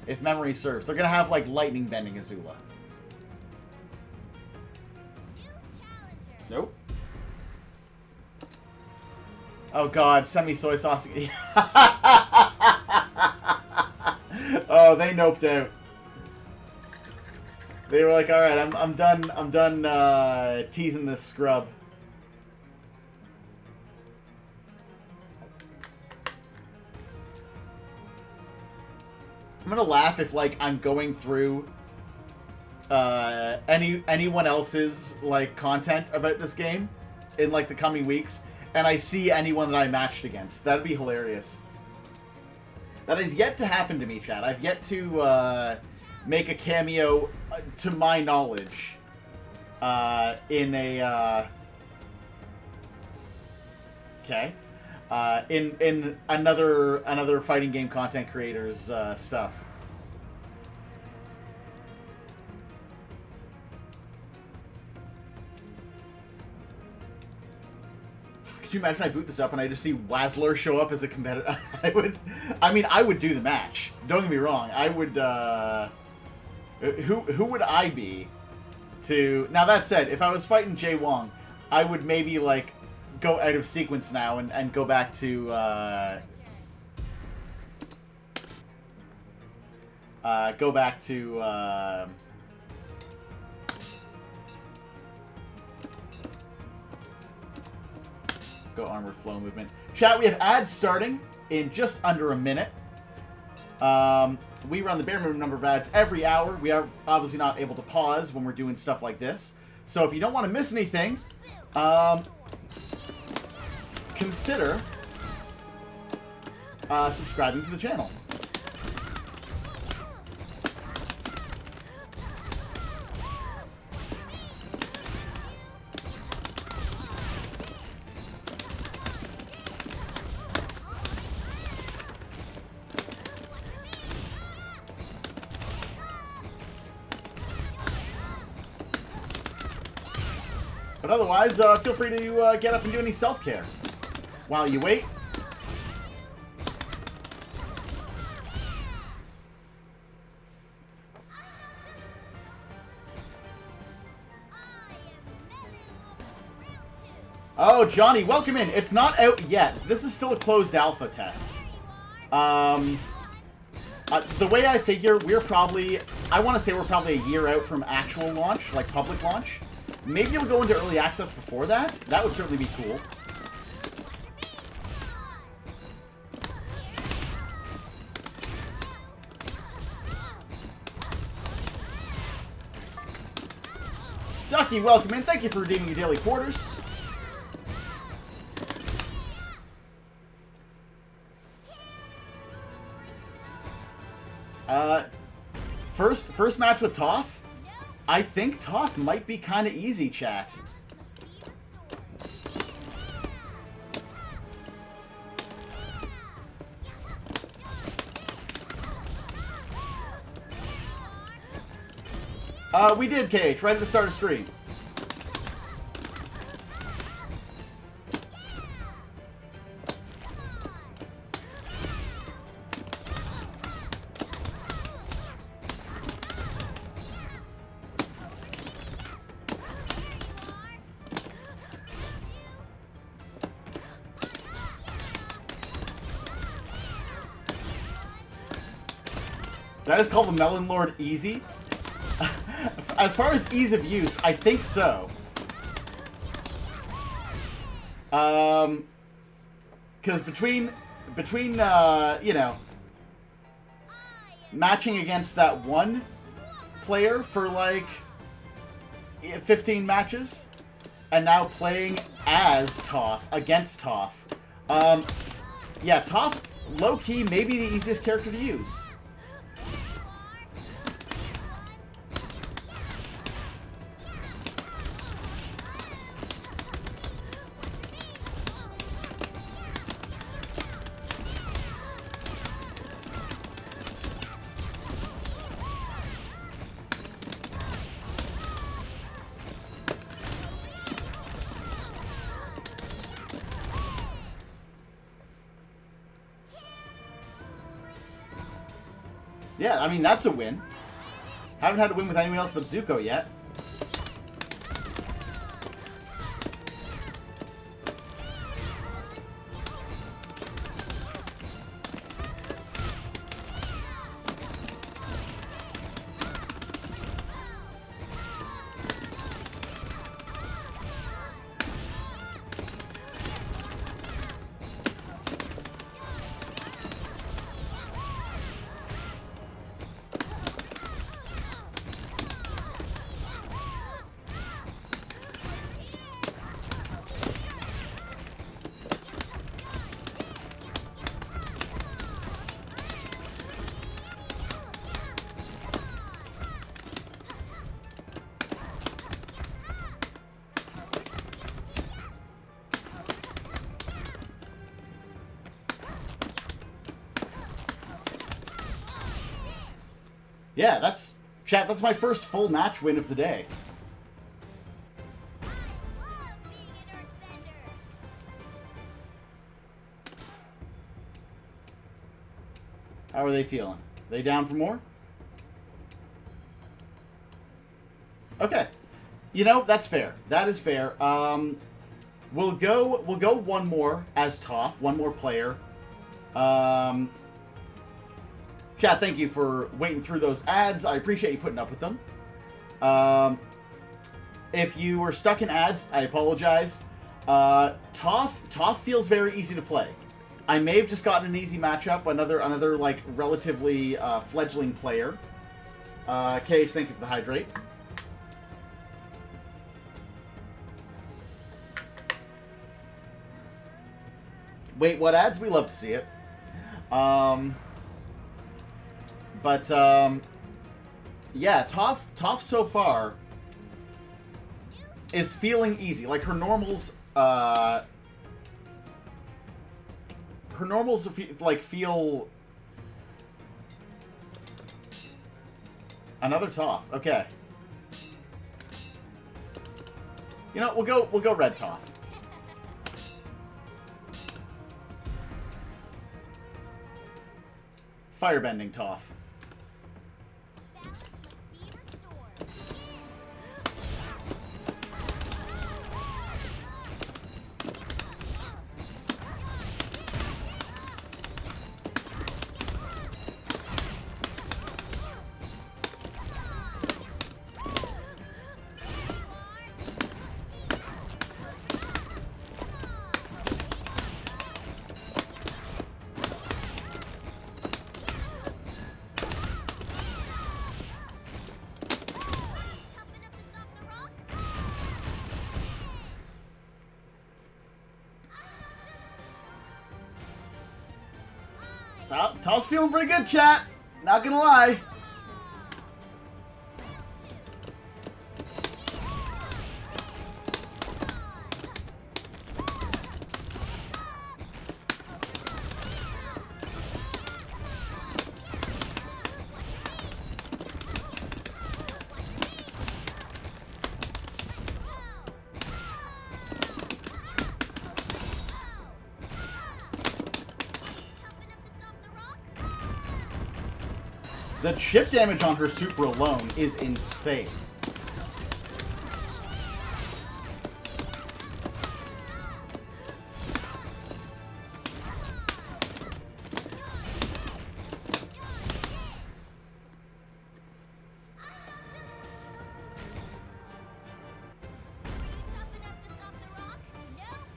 Speaker 2: If memory serves, they're gonna have like lightning bending Azula. Nope. Oh god, Semi Soy Sauce. Oh, they noped out. They were like, all right, I'm done teasing this scrub. I'm gonna laugh if like I'm going through anyone else's like content about this game in like the coming weeks, and I see anyone that I matched against. That'd be hilarious. That has yet to happen to me, chat. I've yet to make a cameo, to my knowledge, in a in another fighting game content creator's stuff. Could you imagine I boot this up and I just see Wazler show up as a competitor? I would do the match. Don't get me wrong. I would, who would I be to... Now, that said, if I was fighting Jay Wong, I would maybe, like, go out of sequence now and go back to, go armor flow movement. Chat, we have ads starting in just under a minute. We run the bare minimum number of ads every hour. We are obviously not able to pause when we're doing stuff like this. So if you don't want to miss anything, consider subscribing to the channel. But otherwise, feel free to get up and do any self-care while you wait. Oh, Johnny, welcome in. It's not out yet. This is still a closed alpha test. The way I figure, we're probably... I want to say we're probably a year out from actual launch, like public launch. Maybe we'll go into early access before that. That would certainly be cool. Ducky, welcome in. Thank you for redeeming your daily quarters. First match with Toph? I think Toph might be kind of easy, chat. We did, KH, right at the start of stream. Did I just call the Melon Lord easy? As far as ease of use, I think so. Because between you know, matching against that one player for like 15 matches, and now playing as Toph against Toph, yeah, Toph low-key maybe the easiest character to use. Yeah, I mean, that's a win. Haven't had a win with anyone else but Zuko yet. Yeah, that's... Chat, that's my first full match win of the day. How are they feeling? They down for more? Okay. You know, that's fair. That is fair. We'll go one more as Toph, one more player. Chat, thank you for waiting through those ads. I appreciate you putting up with them. If you were stuck in ads, I apologize. Toph feels very easy to play. I may have just gotten an easy matchup. Another like relatively fledgling player. KH, thank you for the hydrate. Wait, what ads? We love to see it. But, yeah, Toph so far is feeling easy. Like, her normals, like, feel... Another Toph, okay. You know, we'll go red Toph. Firebending Toph.
Speaker 5: Balance must be restored. Tough enough to stop the rock?
Speaker 2: Toph's feeling pretty good, chat. Not gonna lie. The chip damage on her super alone is insane.
Speaker 5: Tough enough to stop the rock? Nope.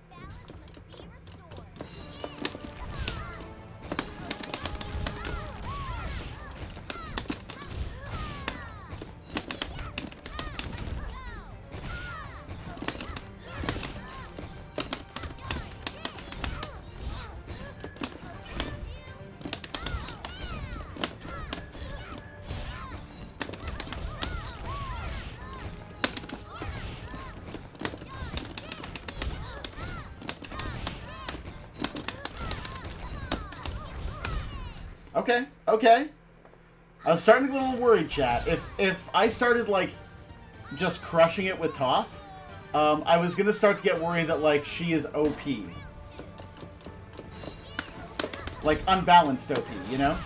Speaker 5: Balance must be restored.
Speaker 2: Okay, okay. I was starting to get a little worried, chat. If I started, like, just crushing it with Toph, I was gonna start to get worried that, like, she is OP. Like, unbalanced OP, you know?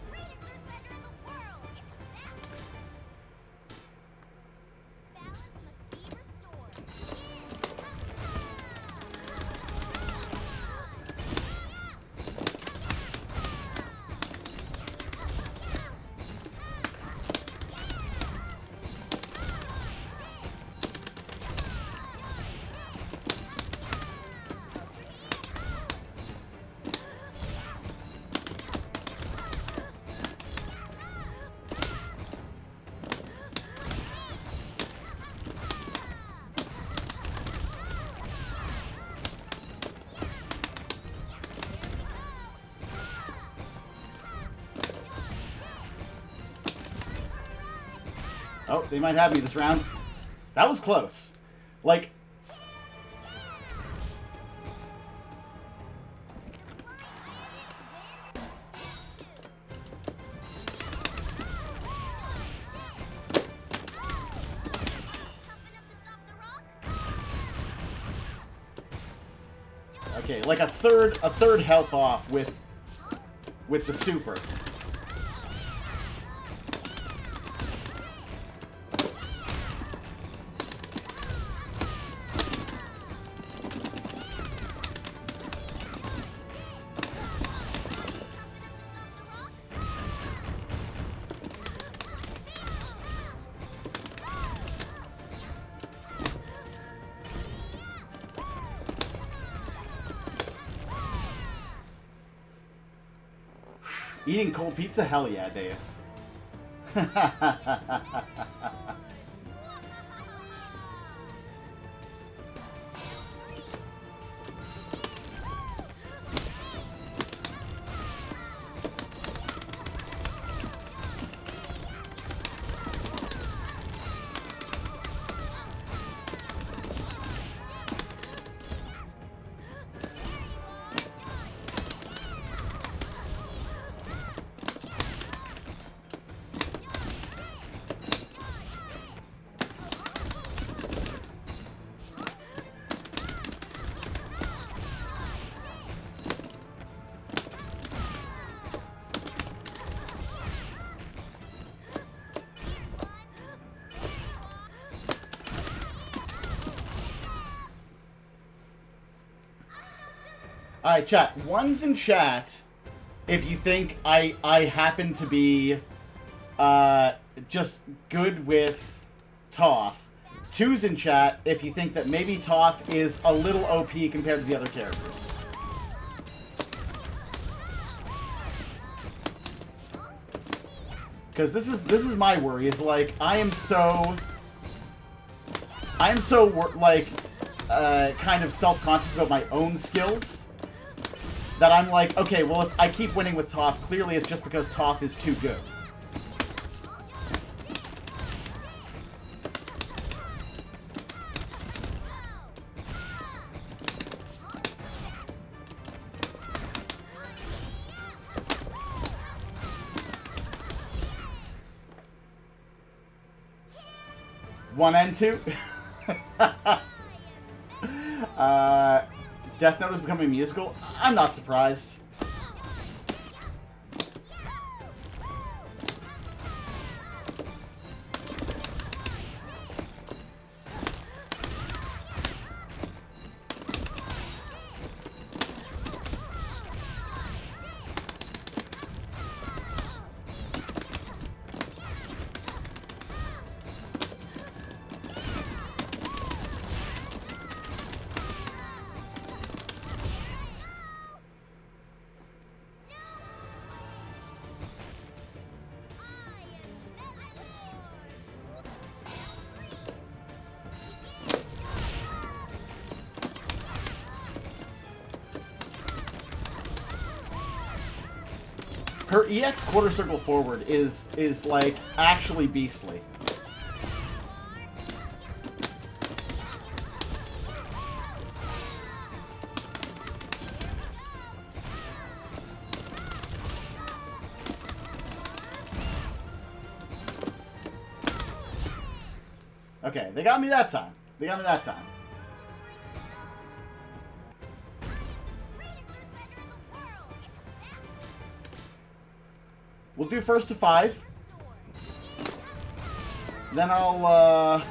Speaker 5: Greatest earthbender in the world! It's that! Balance must be restored.
Speaker 2: Oh, they might have me this round. That was close. Like, okay, like a third health off with the super. Eating cold pizza? Hell yeah, Deus. Alright, chat. One's in chat if you think I happen to be just good with Toph. Two's in chat if you think that maybe Toph is a little OP compared to the other characters. Because this is my worry, is like I am so like kind of self-conscious about my own skills that I'm like, okay, well, if I keep winning with Toph, clearly it's just because Toph is too good. One and two. Death Note is becoming a musical. I'm not surprised. Her EX quarter circle forward is like actually beastly. Okay, they got me that time. They got me that time. We'll do first to 5. Then I'll,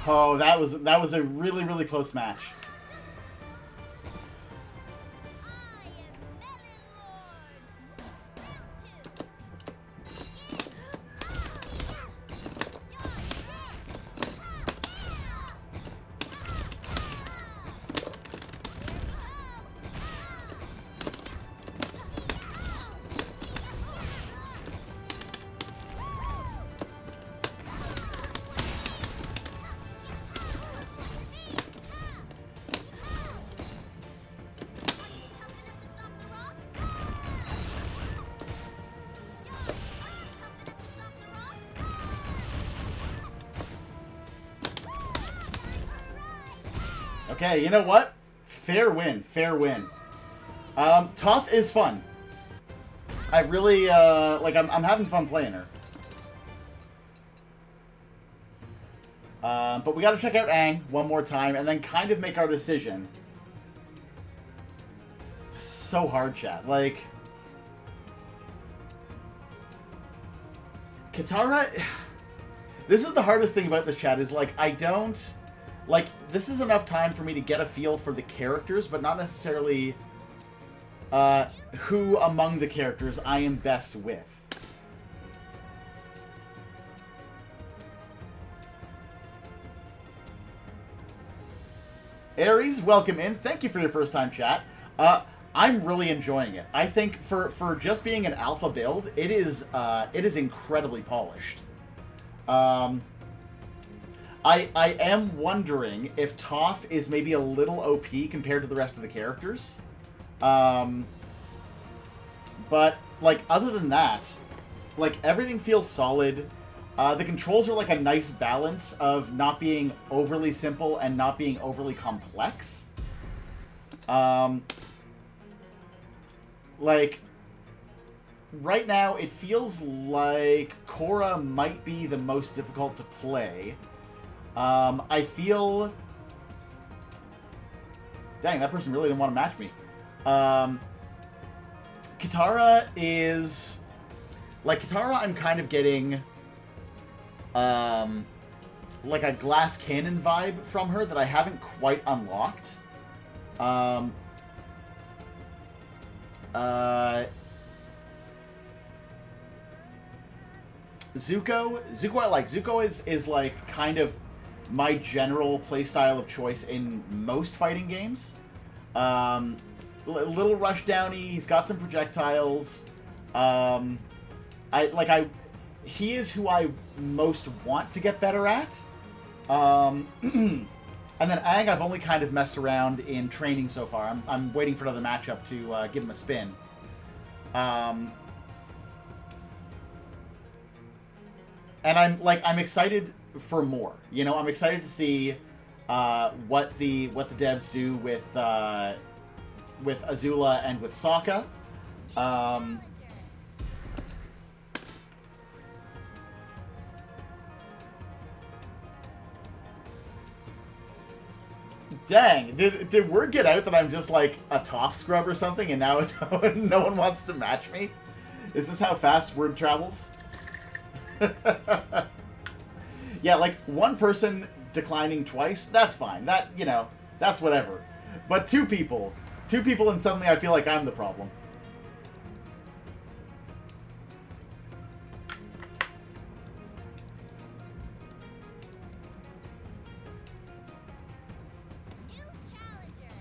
Speaker 2: oh, that was a really, really close match. Okay, you know what? Fair win, fair win. Toph is fun. I really, like, I'm having fun playing her. But we gotta check out Aang one more time and then kind of make our decision. This is so hard, chat. Like, Katara... This is the hardest thing about this chat, is, like, I don't... Like, this is enough time for me to get a feel for the characters, but not necessarily who among the characters I am best with. Aries, welcome in. Thank you for your first time chat. I'm really enjoying it. I think for just being an alpha build, it is incredibly polished. I am wondering if Toph is maybe a little OP compared to the rest of the characters. But, like, other than that, like, everything feels solid. The controls are, like, a nice balance of not being overly simple and not being overly complex. Like, right now, it feels like Korra might be the most difficult to play. I feel... Dang, that person really didn't want to match me. Katara is... Like, Katara, I'm kind of getting... like a glass cannon vibe from her that I haven't quite unlocked. Zuko I like. Zuko is like kind of my general playstyle of choice in most fighting games. Little rush downy, he's got some projectiles. He is who I most want to get better at. And then Aang, I've only kind of messed around in training so far. I'm waiting for another matchup to give him a spin. And I'm excited for more. You know, I'm excited to see what the devs do with Azula and with Sokka. Dang, did word get out that I'm just like a Toph scrub or something, and now no one wants to match me? Is this how fast word travels? Yeah, like one person declining twice, that's fine. That, you know, that's whatever. But two people and suddenly I feel like I'm the problem.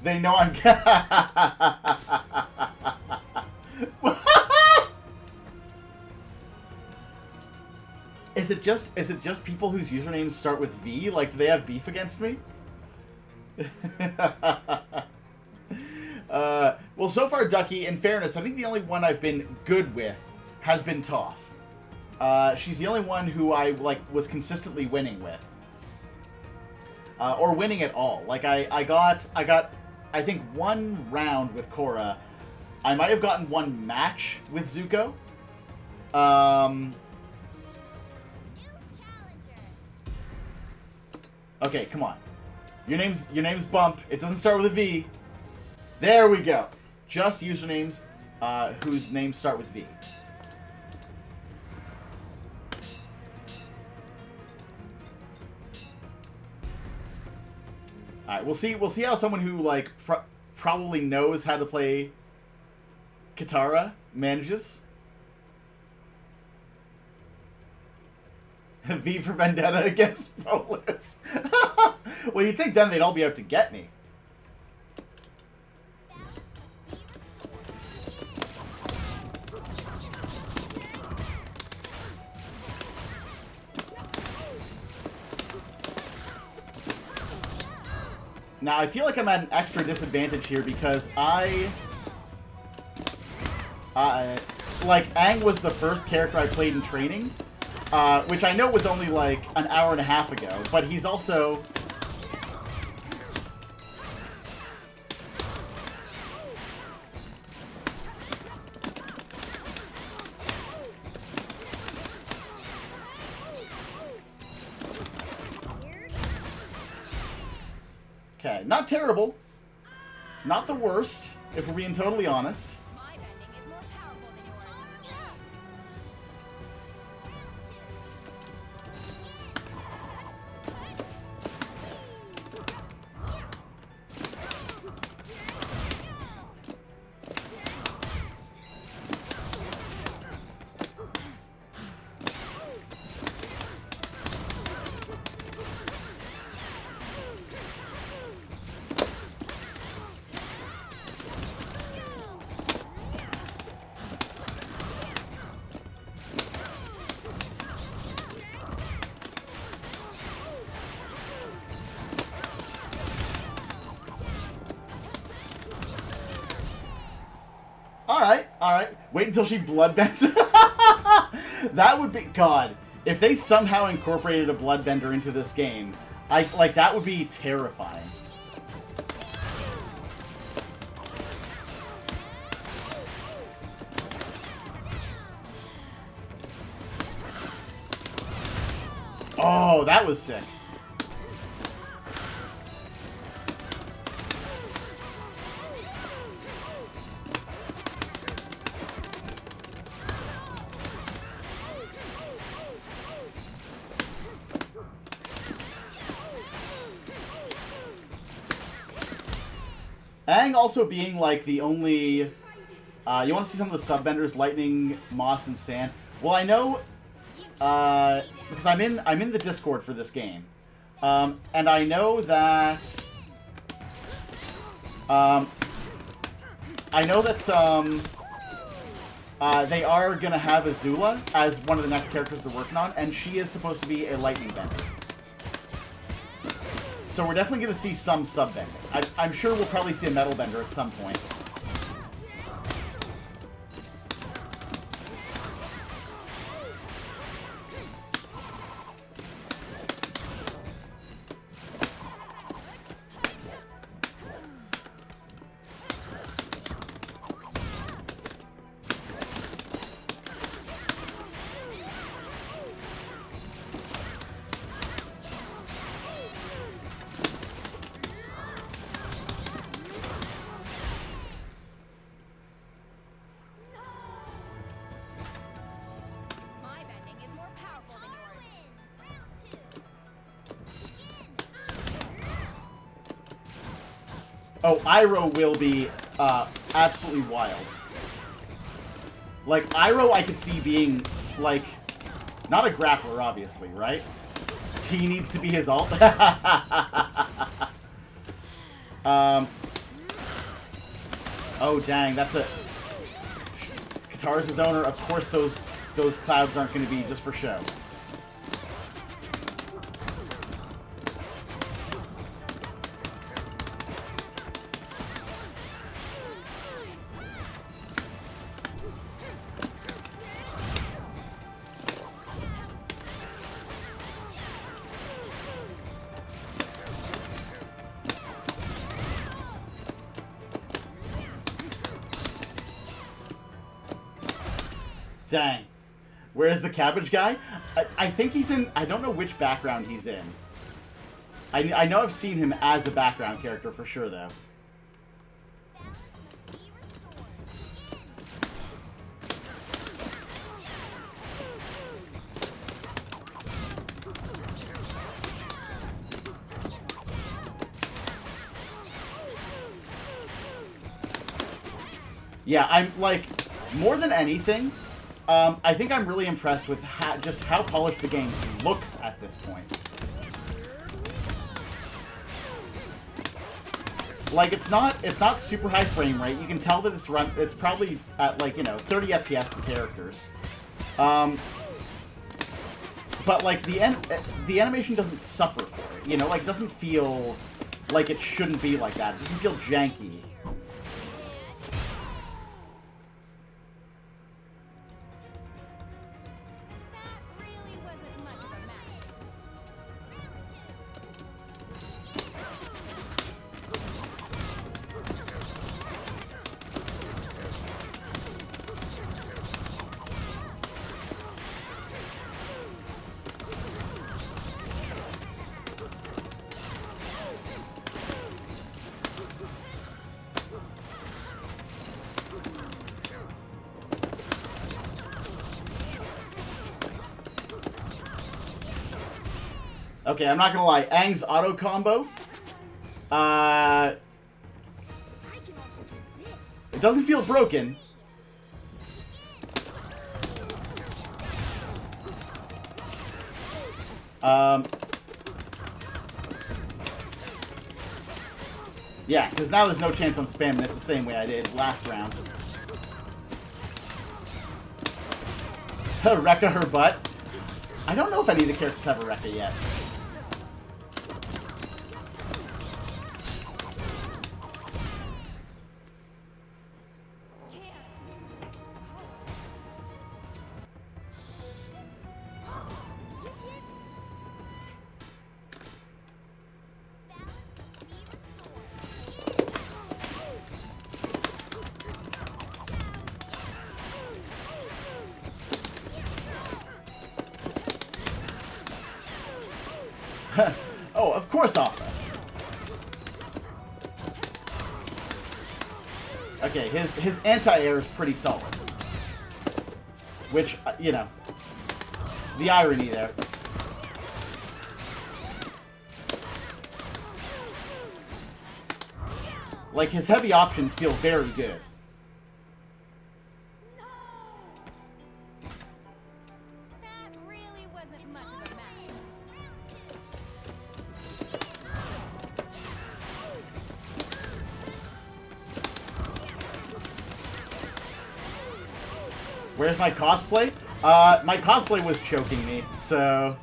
Speaker 2: They know I'm... Is it just people whose usernames start with V? Like, do they have beef against me? Well, so far, Ducky, in fairness, I think the only one I've been good with has been Toph. She's the only one who I, like, was consistently winning with. Or winning at all. Like, I got, I think, one round with Korra. I might have gotten one match with Zuko. Okay, come on. Your name's Bump. It doesn't start with a V. There we go. Just usernames whose names start with V. All right, we'll see how someone who like probably knows how to play Katara manages. V for Vendetta against Polis. Well, you'd think then they'd all be out to get me. Now, I feel like I'm at an extra disadvantage here because like, Aang was the first character I played in training. Which I know was only like an hour and a half ago, but he's also... Okay, not terrible. Not the worst, if we're being totally honest.
Speaker 4: My bending is more powerful than yours.
Speaker 2: Alright. Wait until she bloodbends. That would be... God, if they somehow incorporated a bloodbender into this game, that would be terrifying. Oh, that was sick. Aang also being, like, the only... you want to see some of the sub-benders, Lightning, Moss, and Sand? Well, I know... because I'm in the Discord for this game. And I know that... they are going to have Azula as one of the next characters they're working on, and she is supposed to be a Lightning Bender. So we're definitely going to see some sub-bending. I'm sure we'll probably see a Metal Bender at some point.
Speaker 4: My bending is more powerful than yours.
Speaker 2: Oh, Iroh will be absolutely wild. Like, Iroh I could see being, like, not a grappler, obviously, right? T needs to be his ult. Oh, dang, that's a... Katara's his owner. Of course those clouds aren't going to be just for show. Dang. Where's the cabbage guy? I think he's in... I don't know which background he's in. I know I've seen him as a background character for sure, though. Yeah, I'm, like, more than anything... I think I'm really impressed with just how polished the game looks at this point. Like, it's not super high frame rate. You can tell that it's probably at, like, 30 FPS the characters. But, like, the animation doesn't suffer for it, like, it doesn't feel like it shouldn't be like that. It doesn't feel janky. Okay, I'm not gonna lie. Aang's auto combo.
Speaker 3: I can also do this.
Speaker 2: It doesn't feel broken. Yeah, because now there's no chance I'm spamming it the same way I did last round. Rekka her butt. I don't know if any of the characters have a Rekka yet. Oh, of course, Opera. Okay, his anti-air is pretty solid. Which, you know, the irony there. Like, his heavy options feel very good.
Speaker 4: That really wasn't much of a match.
Speaker 2: Where's my cosplay? My cosplay was choking me, so...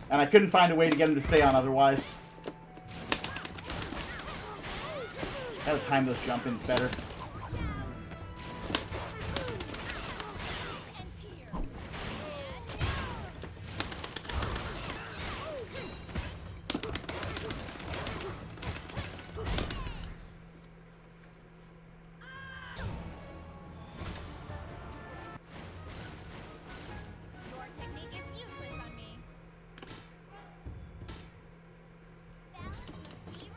Speaker 2: And I couldn't find a way to get him to stay on otherwise. Gotta time those jump-ins better.
Speaker 4: Ends here. Your technique is useless on me. Balance must be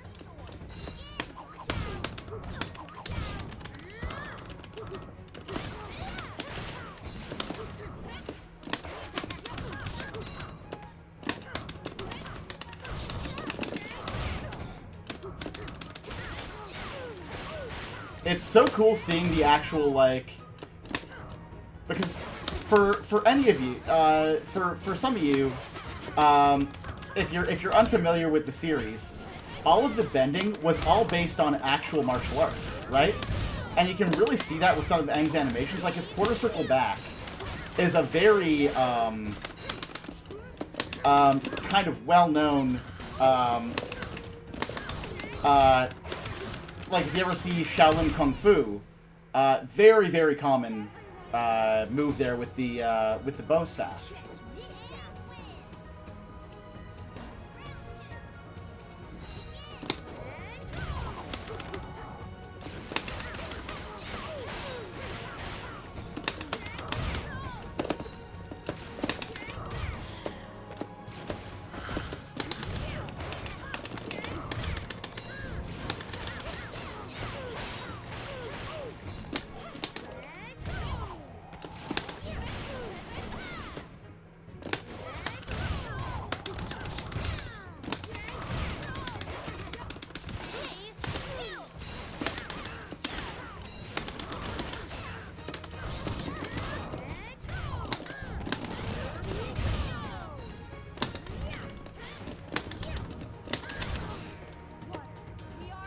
Speaker 2: It's so cool seeing the actual, like... Because for any of you, for some of you, if you're unfamiliar with the series, all of the bending was all based on actual martial arts, right? And you can really see that with some of Aang's animations. Like, his quarter circle back is a very, kind of well-known, like, if you ever see Shaolin Kung Fu, very, very common move there with the bow staff.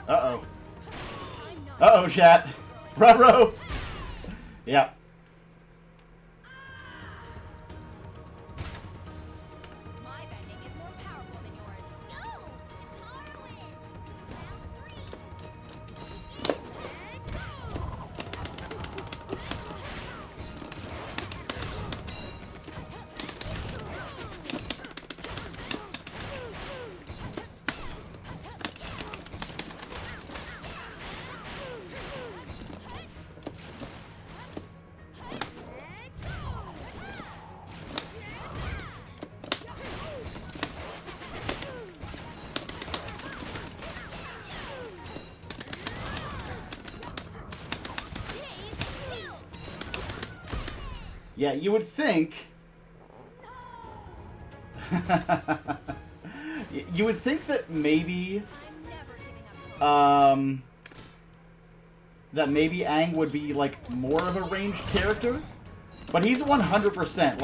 Speaker 2: Uh-oh. Uh-oh, chat. Ruh-roh. Yeah.
Speaker 4: My bending is more powerful than yours.
Speaker 5: Go! Katara wins!
Speaker 2: Yeah, you would think You would think that maybe,
Speaker 4: I'm never giving up hope.
Speaker 2: that maybe Aang would be, like, more of a ranged character. But he's 100%,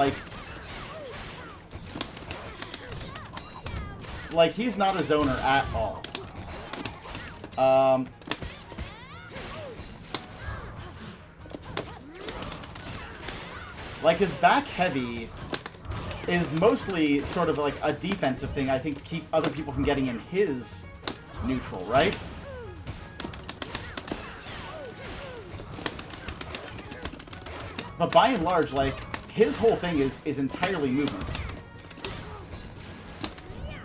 Speaker 2: like, he's not a zoner at all. Like, his back heavy is mostly sort of like a defensive thing, I think, to keep other people from getting in his neutral, right? But by and large, like, his whole thing is entirely movement.
Speaker 4: Ends here.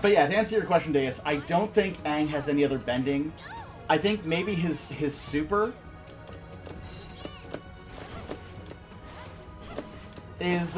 Speaker 2: But yeah, to answer your question, Deus, I don't think Aang has any other bending. I think maybe his super is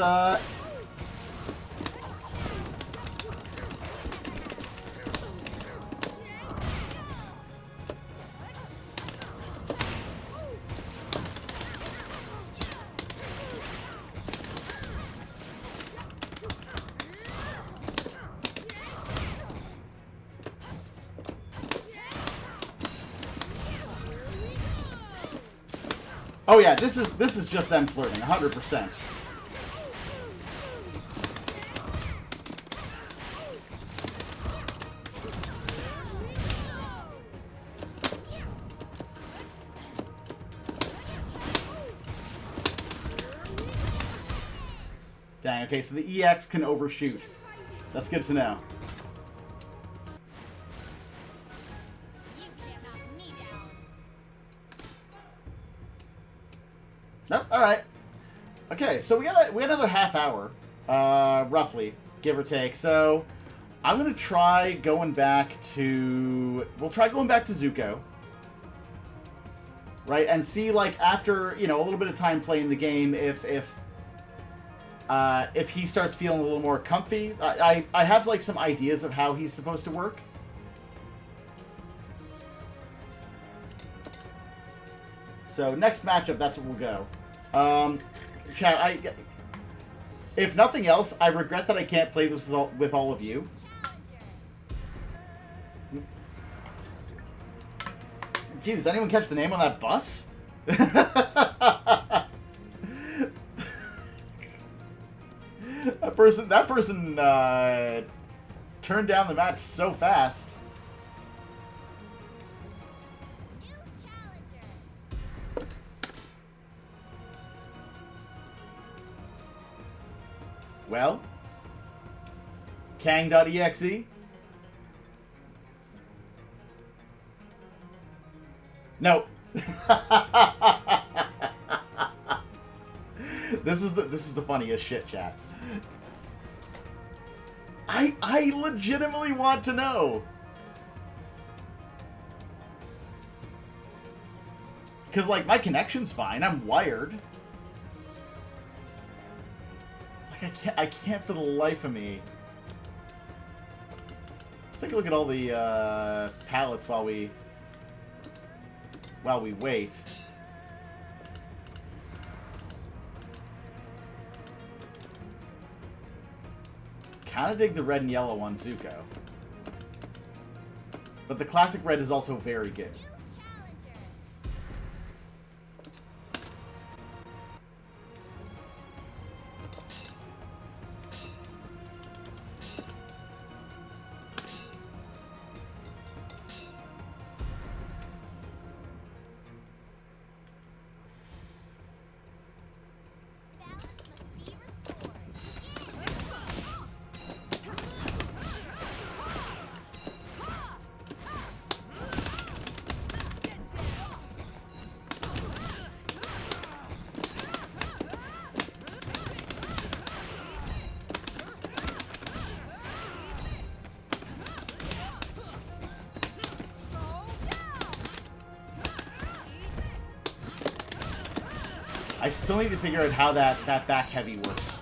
Speaker 2: oh yeah, this is just them flirting, 100%. Dang, okay, so the EX can overshoot. That's good to know.
Speaker 5: You can't knock me down.
Speaker 2: Nope, alright. Okay, so we got another half hour, roughly, give or take. So I'm gonna try going back to Zuko. Right, and see, like, after, you know, a little bit of time playing the game, if he starts feeling a little more comfy. I have, like, some ideas of how he's supposed to work. So, next matchup, that's what we'll go. Chat, if nothing else, I regret that I can't play this with all of you. Jeez, does anyone catch the name on that bus? That person turned down the match so fast.
Speaker 5: New challenger.
Speaker 2: Well, Kang.exe. No. This is the funniest shit, chat. I legitimately want to know. Cause like my connection's fine. I'm wired. Like I can't for the life of me. Let's take a look at all the palettes while we wait. Kind of dig the red and yellow on Zuko. But the classic red is also very good.
Speaker 5: New challenger. Balance must be restored.
Speaker 2: I still need to figure out how that back heavy works.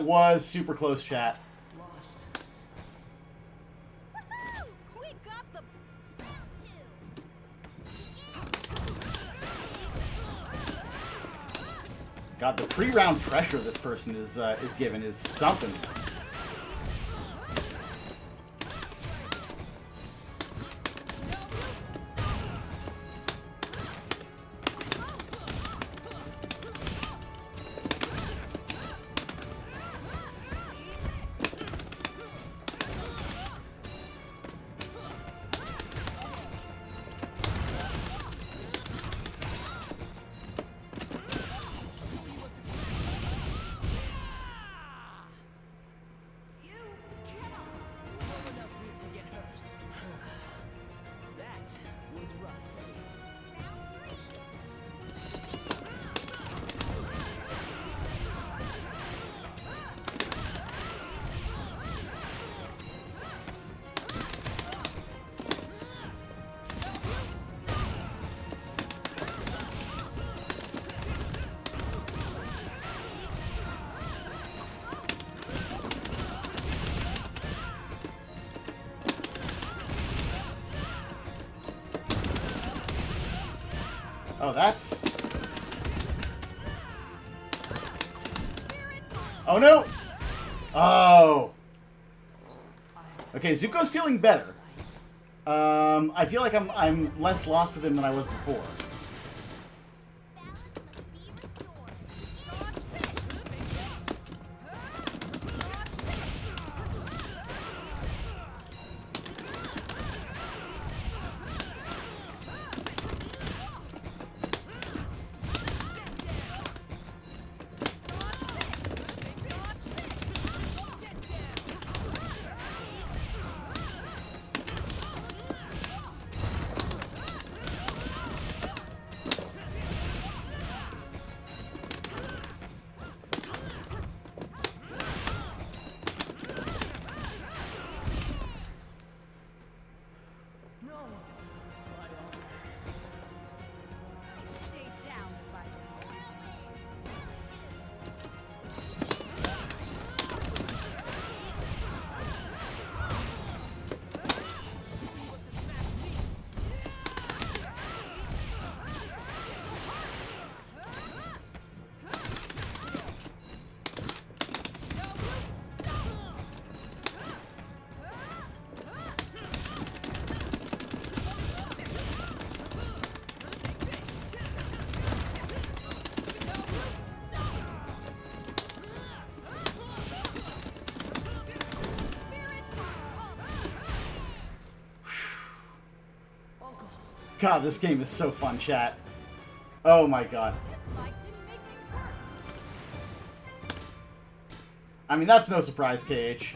Speaker 2: That was super close, chat.
Speaker 3: Lost.
Speaker 4: Woohoo! We got the
Speaker 2: God, the pre-round pressure this person is given is something.
Speaker 3: No one else needs to get hurt. That was rough, buddy.
Speaker 2: Oh, that's... Oh, no! Oh! Okay, Zuko's feeling better. I feel like I'm less lost with him than I was before.
Speaker 3: No. My honor.
Speaker 4: stay down, buddy.
Speaker 3: Uncle.
Speaker 2: God, this game is so fun, chat. Oh my god.
Speaker 4: This fight didn't make things worse.
Speaker 2: I mean, that's no surprise, KH.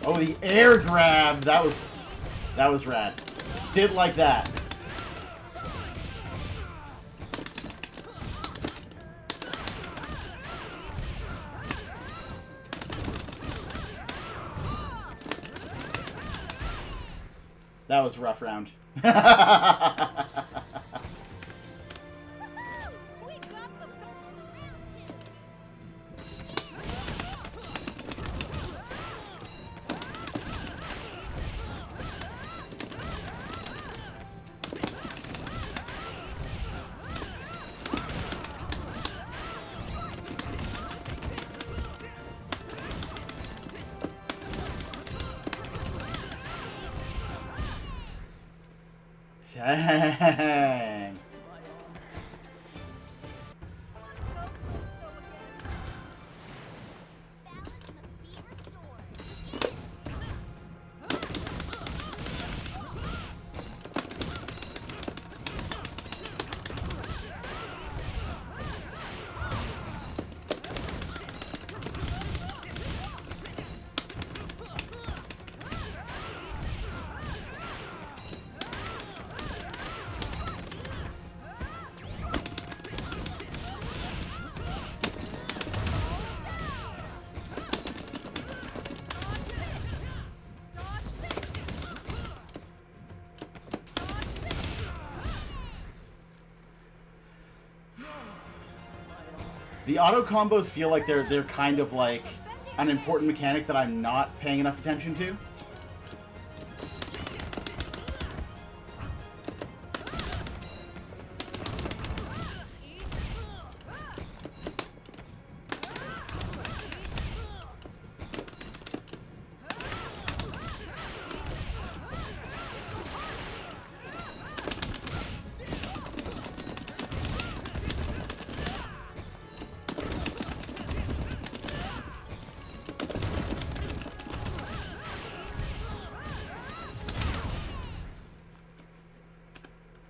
Speaker 2: Oh, the air grab! That was rad. Did like that. That was a rough round.
Speaker 4: Woohoo! We got the
Speaker 2: Dang. The auto combos feel like they're kind of like an important mechanic that I'm not paying enough attention to.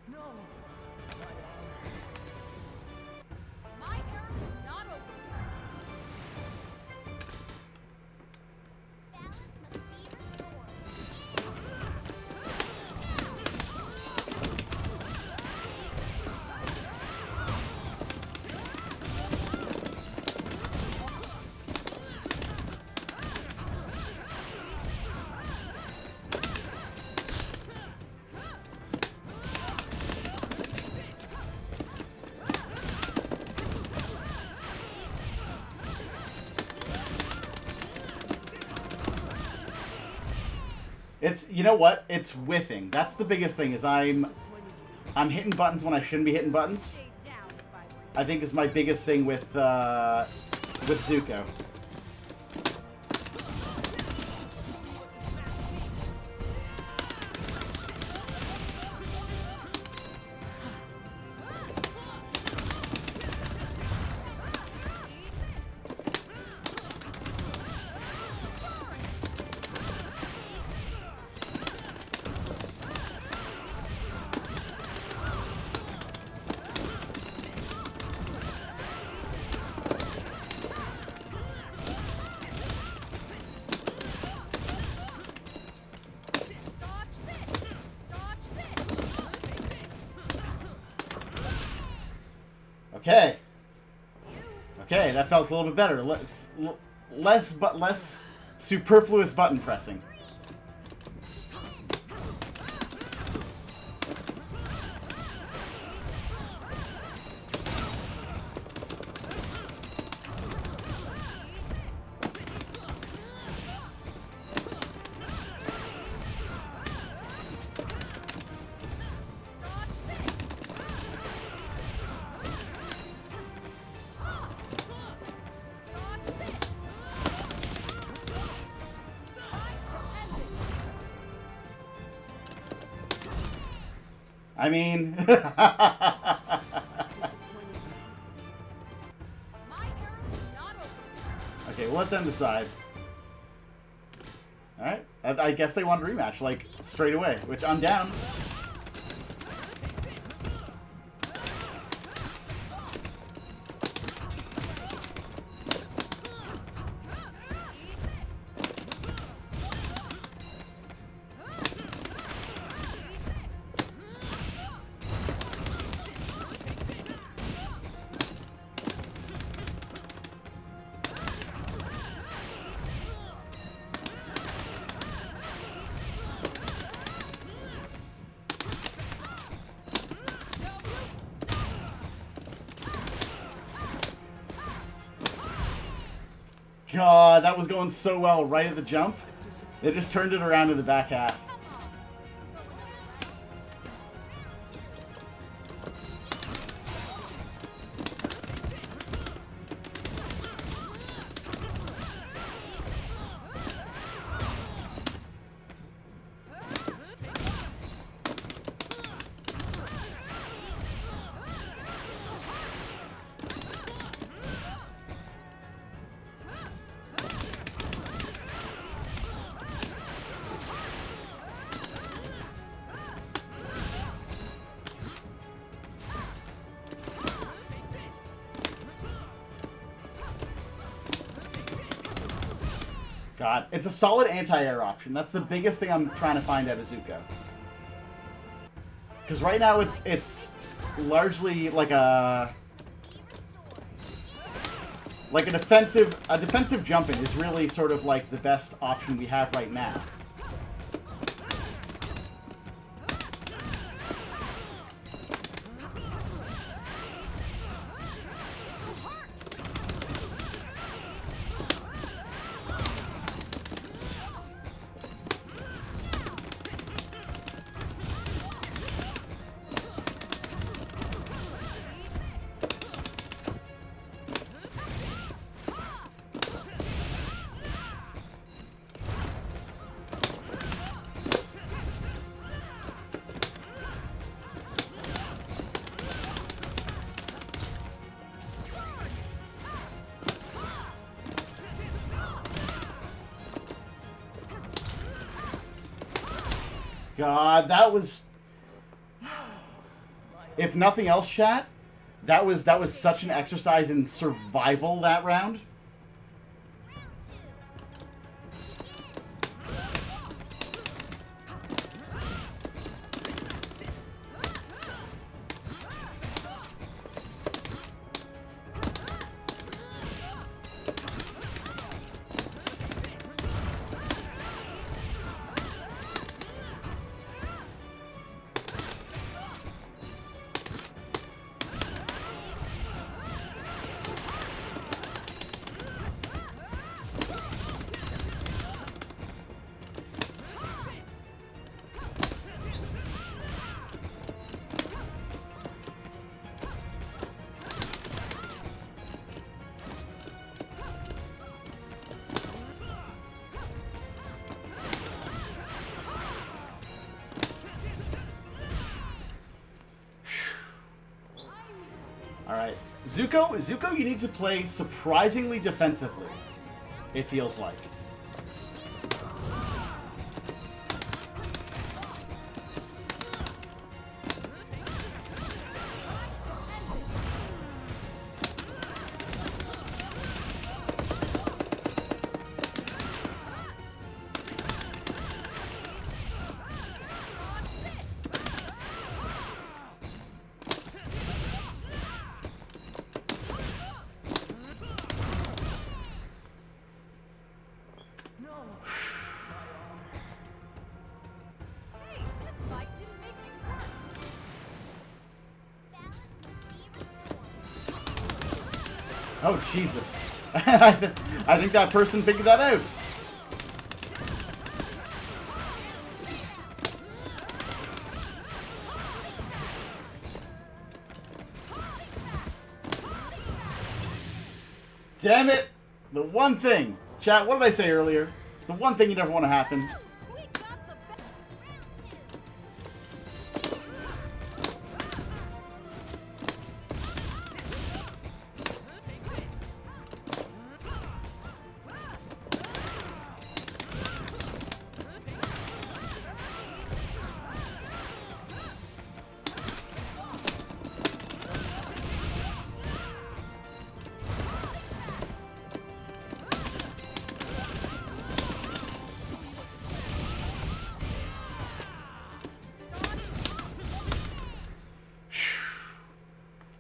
Speaker 3: No.
Speaker 4: My era is not over.
Speaker 5: Balance must be restored.
Speaker 2: It's, you know what? It's whiffing. That's the biggest thing. Is I'm hitting buttons when I shouldn't be hitting buttons.
Speaker 4: Stay down if I were
Speaker 2: I think is my biggest thing with Zuko.
Speaker 4: Dodge this! Dodge this!
Speaker 2: Okay. Okay, that felt a little bit better. Less superfluous button pressing.
Speaker 4: Dodge this! Dodge this!
Speaker 2: I mean,
Speaker 3: Disappointed.
Speaker 4: My era is not over.
Speaker 2: okay, we'll let them decide. All right, I guess they want a rematch, like straight away, which I'm down. God, that was going so well right at the jump. They just turned it around in the back half. God, it's a solid anti-air option. That's the biggest thing I'm trying to find out of Zuko. Because right now it's largely like a defensive jumping is really sort of like the best option we have right now. God, that was... If nothing else, chat, that was such an exercise in survival that round. Alright. Zuko, you need to play surprisingly defensively, it feels like.
Speaker 4: Hey, this fight didn't make things worse.
Speaker 5: Balance must be restored.
Speaker 2: Oh, Jesus. I think that person figured that out. Damn it! The one thing. Chat, what did I say earlier? The one thing you never want to happen.
Speaker 4: We got the best.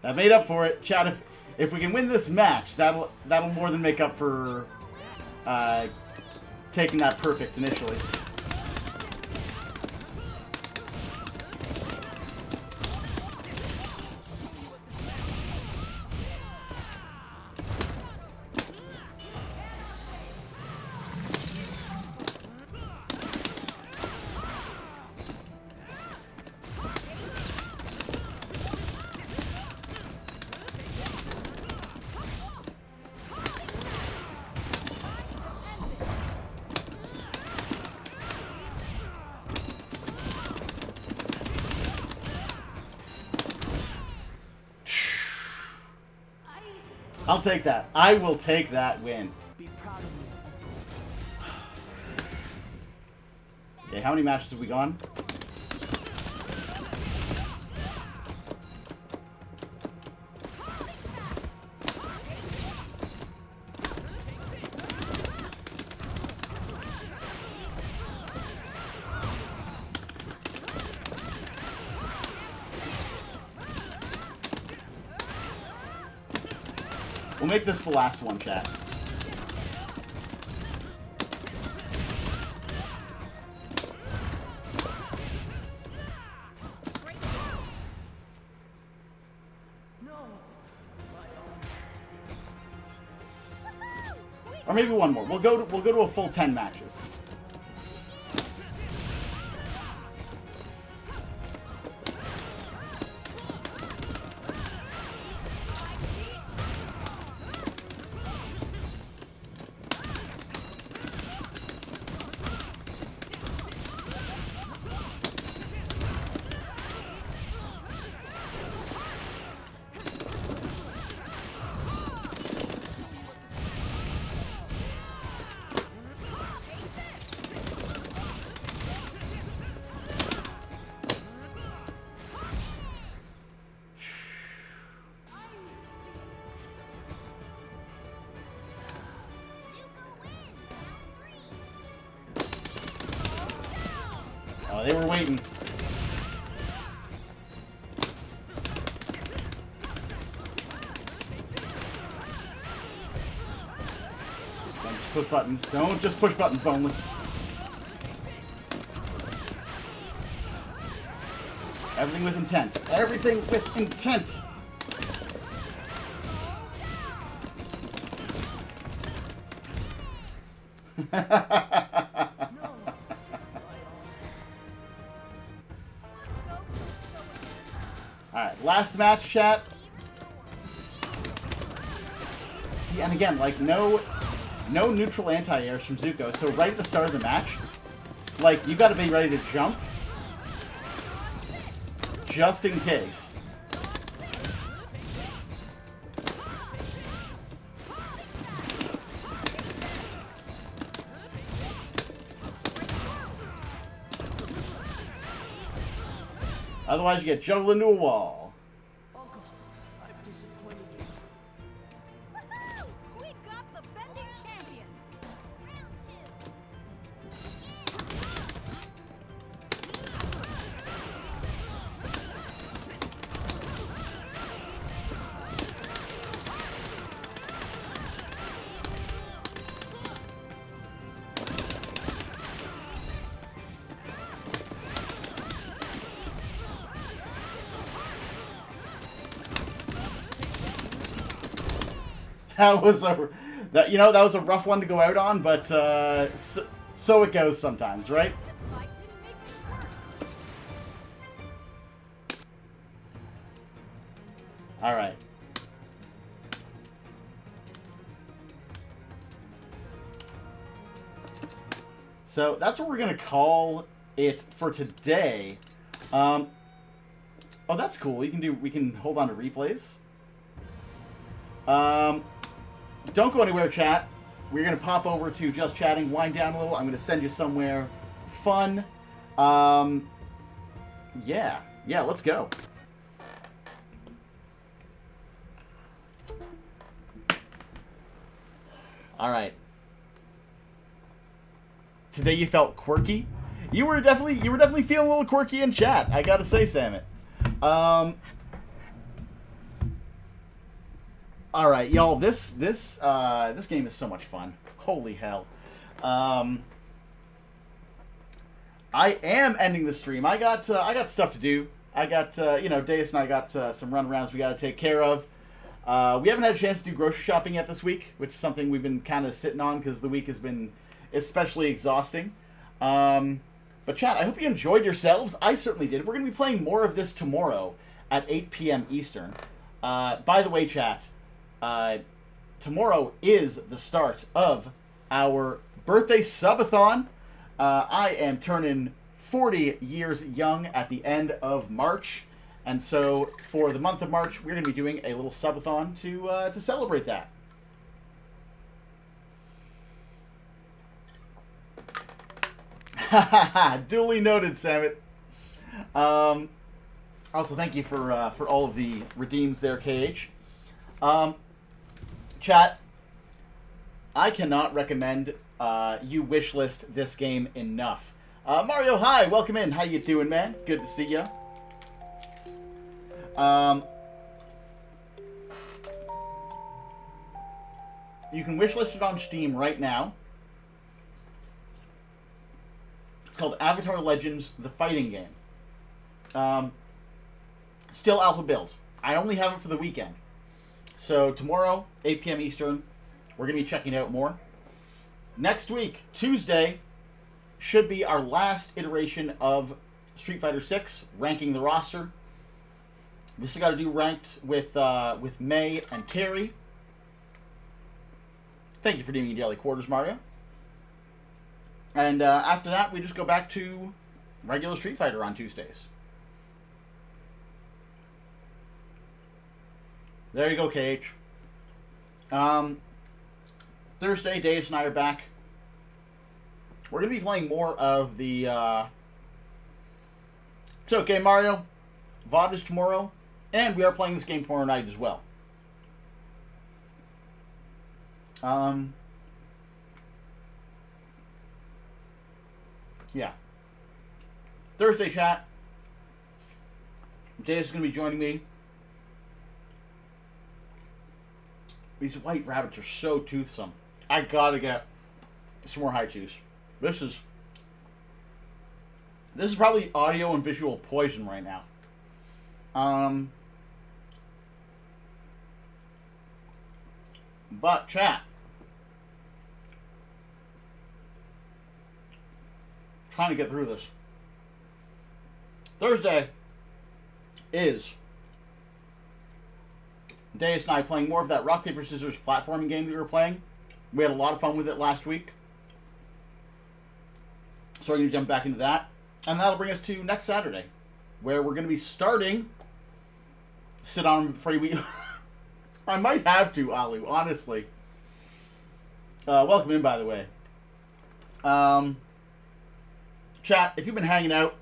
Speaker 2: That made up for it. Chat, if we can win this match, that'll more than make up for taking that perfect initially. I'll take that. I will take that win.
Speaker 3: Be proud of me, Uncle.
Speaker 2: Okay, how many matches have we gone? We'll make this the last one, chat. Or maybe one more. We'll go to a full 10 matches. Oh, they were waiting. Don't just push buttons. Don't just push buttons, Boneless. Everything with intent. Everything with intent. Alright, last match, chat. See, and again, like, no neutral anti-airs from Zuko, so right at the start of the match, like, you gotta be ready to jump, just in case. Otherwise, you get juggled into a wall.
Speaker 3: Uncle, I've disappointed you.
Speaker 4: Woohoo! We got the bending champion.
Speaker 5: Round two.
Speaker 2: That was that was a rough one to go out on, but so it goes sometimes, right?
Speaker 4: This fight didn't make this work.
Speaker 2: All right. So that's what we're gonna call it for today. Oh, that's cool. We can hold on to replays. Don't go anywhere, chat. We're gonna pop over to Just Chatting, wind down a little. I'm gonna send you somewhere fun. Yeah, let's go. All right. Today you felt quirky. You were definitely feeling a little quirky in chat. I gotta say, Samet. All right, y'all. This game is so much fun. Holy hell. I am ending the stream. I got stuff to do. I got Deus and I got some runarounds we got to take care of. We haven't had a chance to do grocery shopping yet this week, which is something we've been kind of sitting on because the week has been especially exhausting. But chat, I hope you enjoyed yourselves. I certainly did. We're going to be playing more of this tomorrow at 8 p.m. Eastern. By the way, chat, tomorrow is the start of our birthday subathon. I am turning 40 years young at the end of March. And so for the month of March, we're going to be doing a little subathon to celebrate that. Duly noted, Samet. Also, thank you for all of the redeems there, KH. Chat, I cannot recommend you wishlist this game enough. Mario, hi, welcome in. How you doing, man? Good to see you. You can wishlist it on Steam right now. It's called Avatar Legends: The Fighting Game. Still alpha build. I only have it for the weekend. So tomorrow, 8 p.m. Eastern, we're going to be checking it out more. Next week, Tuesday, should be our last iteration of Street Fighter 6, ranking the roster. We still got to do ranked with May and Terry. Thank you for doing your daily quarters, Mario. And after that, we just go back to regular Street Fighter on Tuesdays. There you go, KH. Thursday, Deus and I are back. We're going to be playing more of the... It's okay, Mario. VOD is tomorrow. And we are playing this game tomorrow night as well. Yeah. Thursday chat. Deus is going to be joining me. These white rabbits are so toothsome. I gotta get some more high chews. This is probably audio and visual poison right now. But chat. Trying to get through this. Thursday is Deus and I playing more of that rock, paper, scissors platforming game that we were playing. We had a lot of fun with it last week. So we're going to jump back into that. And that'll bring us to next Saturday, where we're going to be starting Sit On Free Week. I might have to, Alu, honestly. Welcome in, by the way. Chat, if you've been hanging out,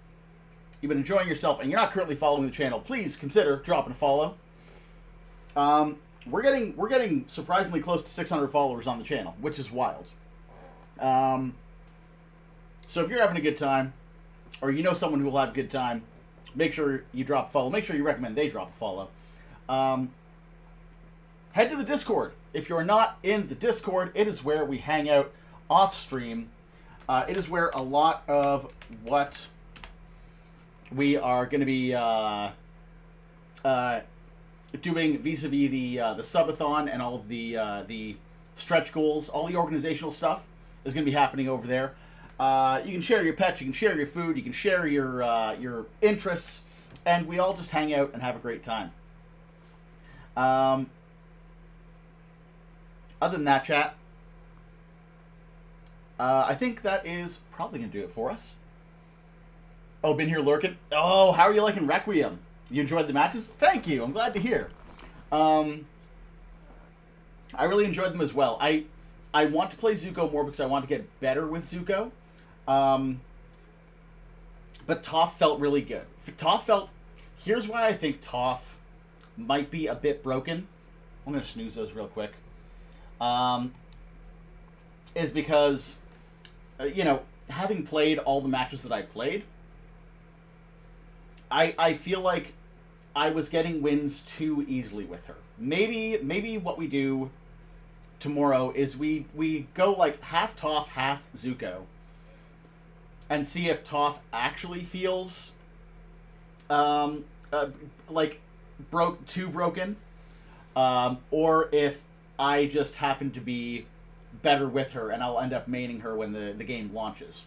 Speaker 2: you've been enjoying yourself, and you're not currently following the channel, please consider dropping a follow. We're getting surprisingly close to 600 followers on the channel, which is wild. So if you're having a good time, or you know someone who will have a good time, make sure you drop a follow. Make sure you recommend they drop a follow. Head to the Discord. If you're not in the Discord, it is where we hang out off stream. It is where a lot of what we are going to be doing vis-a-vis the subathon and all of the stretch goals, all the organizational stuff is going to be happening over there. You can share your pets, you can share your food, you can share your interests, and we all just hang out and have a great time. Other than that, chat, I think that is probably going to do it for us. Oh, been here lurking? Oh, how are you liking Requiem? You enjoyed the matches? Thank you. I'm glad to hear. I really enjoyed them as well. I want to play Zuko more because I want to get better with Zuko. But Toph felt really good. Here's why I think Toph might be a bit broken. I'm going to snooze those real quick. Is because, having played all the matches that I played, I feel like I was getting wins too easily with her. Maybe what we do tomorrow is we go like half Toph, half Zuko, and see if Toph actually feels like too broken, or if I just happen to be better with her and I'll end up maining her when the game launches.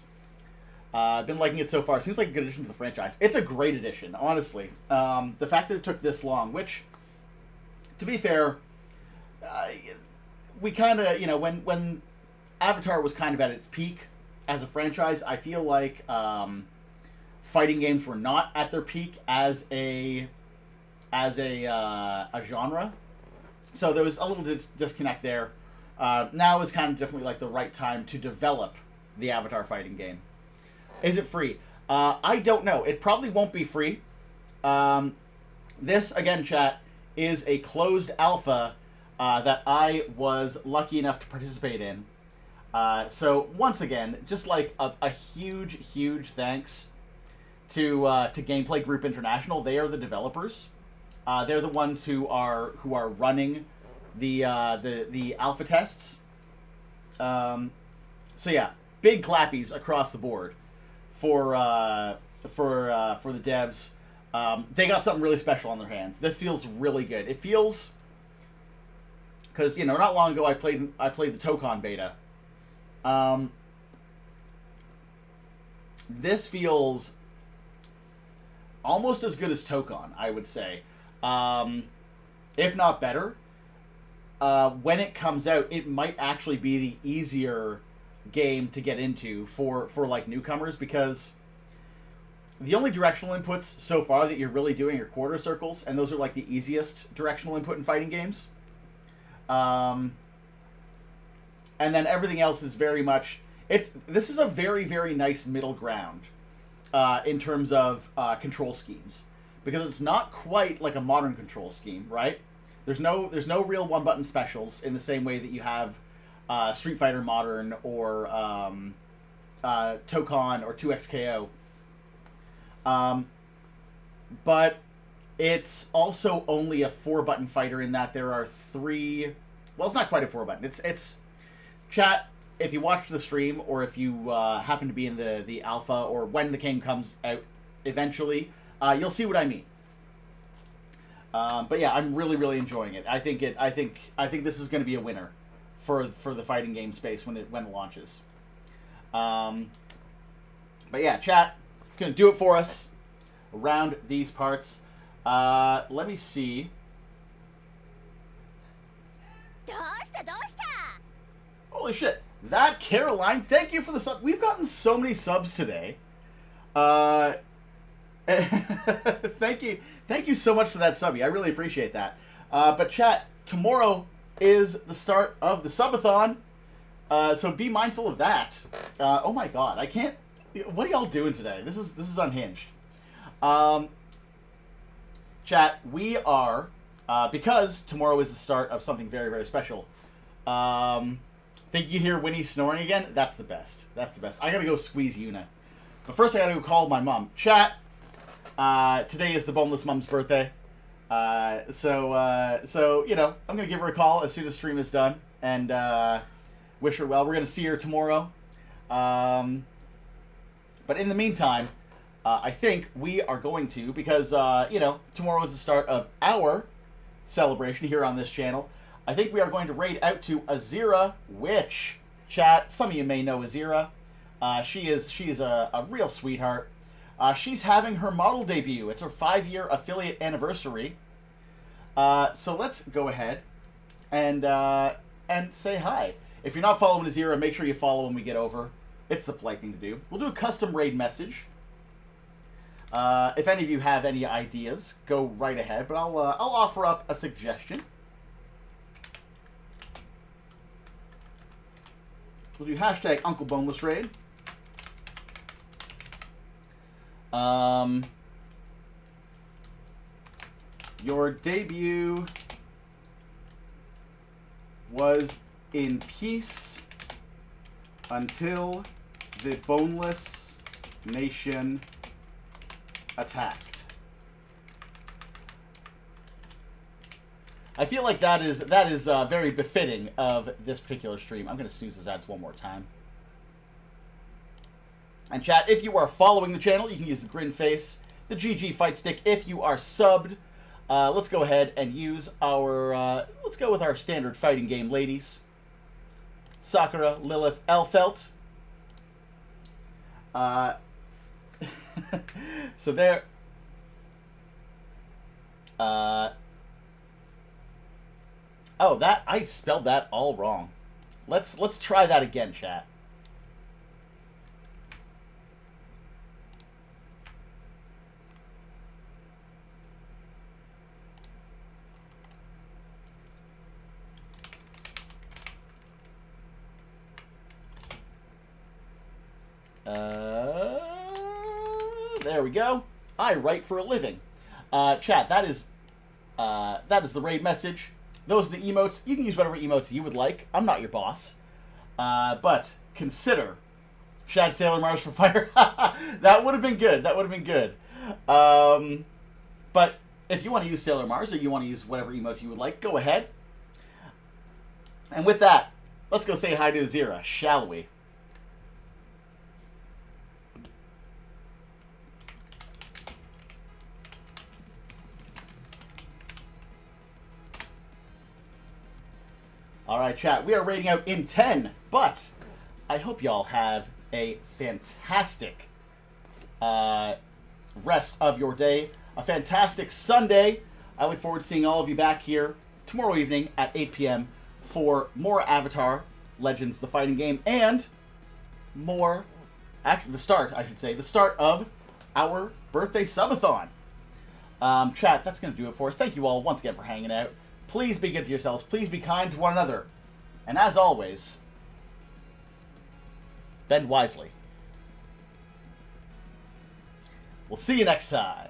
Speaker 2: I've been liking it so far. Seems like a good addition to the franchise. It's a great addition, honestly. The fact that it took this long, which, to be fair, we kind of, when Avatar was kind of at its peak as a franchise, I feel like fighting games were not at their peak as a genre. So there was a little disconnect there. Now is kind of definitely like the right time to develop the Avatar fighting game. Is it free? I don't know. It probably won't be free. This, again, chat, is a closed alpha that I was lucky enough to participate in. So, once again, just like a huge, huge thanks to Gameplay Group International. They are the developers. They're the ones who are running the alpha tests. So yeah, big clappies across the board for the devs. They got something really special on their hands. This feels really good. It feels, because not long ago I played the Tokon beta. This feels almost as good as Tokon, I would say, if not better. When it comes out, it might actually be the easier game to get into for like newcomers, because the only directional inputs so far that you're really doing are quarter circles, and those are like the easiest directional input in fighting games. And then everything else is very much this is a very, very nice middle ground in terms of control schemes, because it's not quite like a modern control scheme, right? There's no real one-button specials in the same way that you have Street Fighter Modern or Tokon or 2XKO. But it's also only a 4-button fighter in that there are 3. Well, it's not quite a 4-button. It's chat. If you watch the stream, or if you happen to be in the alpha, or when the game comes out eventually, you'll see what I mean. But yeah, I'm really enjoying it. I think this is going to be a winner for the fighting game space when it launches. But yeah, chat, it's going to do it for us around these parts. Let me see.
Speaker 5: どうしたどうした
Speaker 2: Holy shit. That Caroline, thank you for the sub. We've gotten so many subs today. Thank you so much for that subby. I really appreciate that. But chat, tomorrow is the start of the subathon, so be mindful of that. Oh my god, I can't. What are y'all doing today? This is unhinged. Chat, we are because tomorrow is the start of something very special. Think you hear Winnie snoring again? That's the best. That's the best. I gotta go squeeze Yuna. But first I gotta go call my mom. Chat, today is the Boneless Mom's birthday. So you know, I'm gonna give her a call as soon as stream is done and wish her well. We're gonna see her tomorrow. But in the meantime, I think we are going to, because you know, tomorrow is the start of our celebration here on this channel. I think we are going to raid out to Azira, which, chat, some of you may know Azira. She is a real sweetheart. She's having her model debut. It's her 5-year affiliate anniversary. So let's go ahead and say hi. If you're not following Azira, make sure you follow when we get over. It's the polite thing to do. We'll do a custom raid message. If any of you have any ideas, go right ahead. But I'll offer up a suggestion. We'll do hashtag Uncle Boneless Raid. Your debut was in peace until the Boneless Nation attacked. I feel like that is very befitting of this particular stream. I'm going to snooze those ads one more time. And chat, if you are following the channel, you can use the grin face, the GG fight stick. If you are subbed, let's go ahead and use our, let's go with our standard fighting game ladies. Sakura, Lilith, Elfelt. So there. Oh, that I spelled that all wrong. Let's try that again, chat. There we go. I write for a living. Chat, that is the raid message. Those are the emotes. You can use whatever emotes you would like. I'm not your boss. But consider Shad Sailor Mars for fire. That would have been good. That would have been good. But if you want to use Sailor Mars, or you want to use whatever emotes you would like, go ahead. And with that, let's go say hi to Azira, shall we? Alright, chat, we are rating out in 10, but I hope y'all have a fantastic rest of your day, a fantastic Sunday. I look forward to seeing all of you back here tomorrow evening at 8 p.m. for more Avatar Legends, the fighting game, and more, actually the start of our birthday subathon. Chat, that's going to do it for us. Thank you all once again for hanging out. Please be good to yourselves. Please be kind to one another. And as always, bend wisely. We'll see you next time.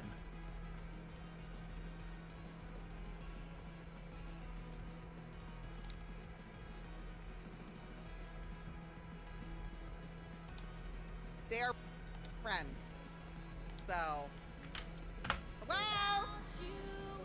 Speaker 6: They're friends. So. Ah!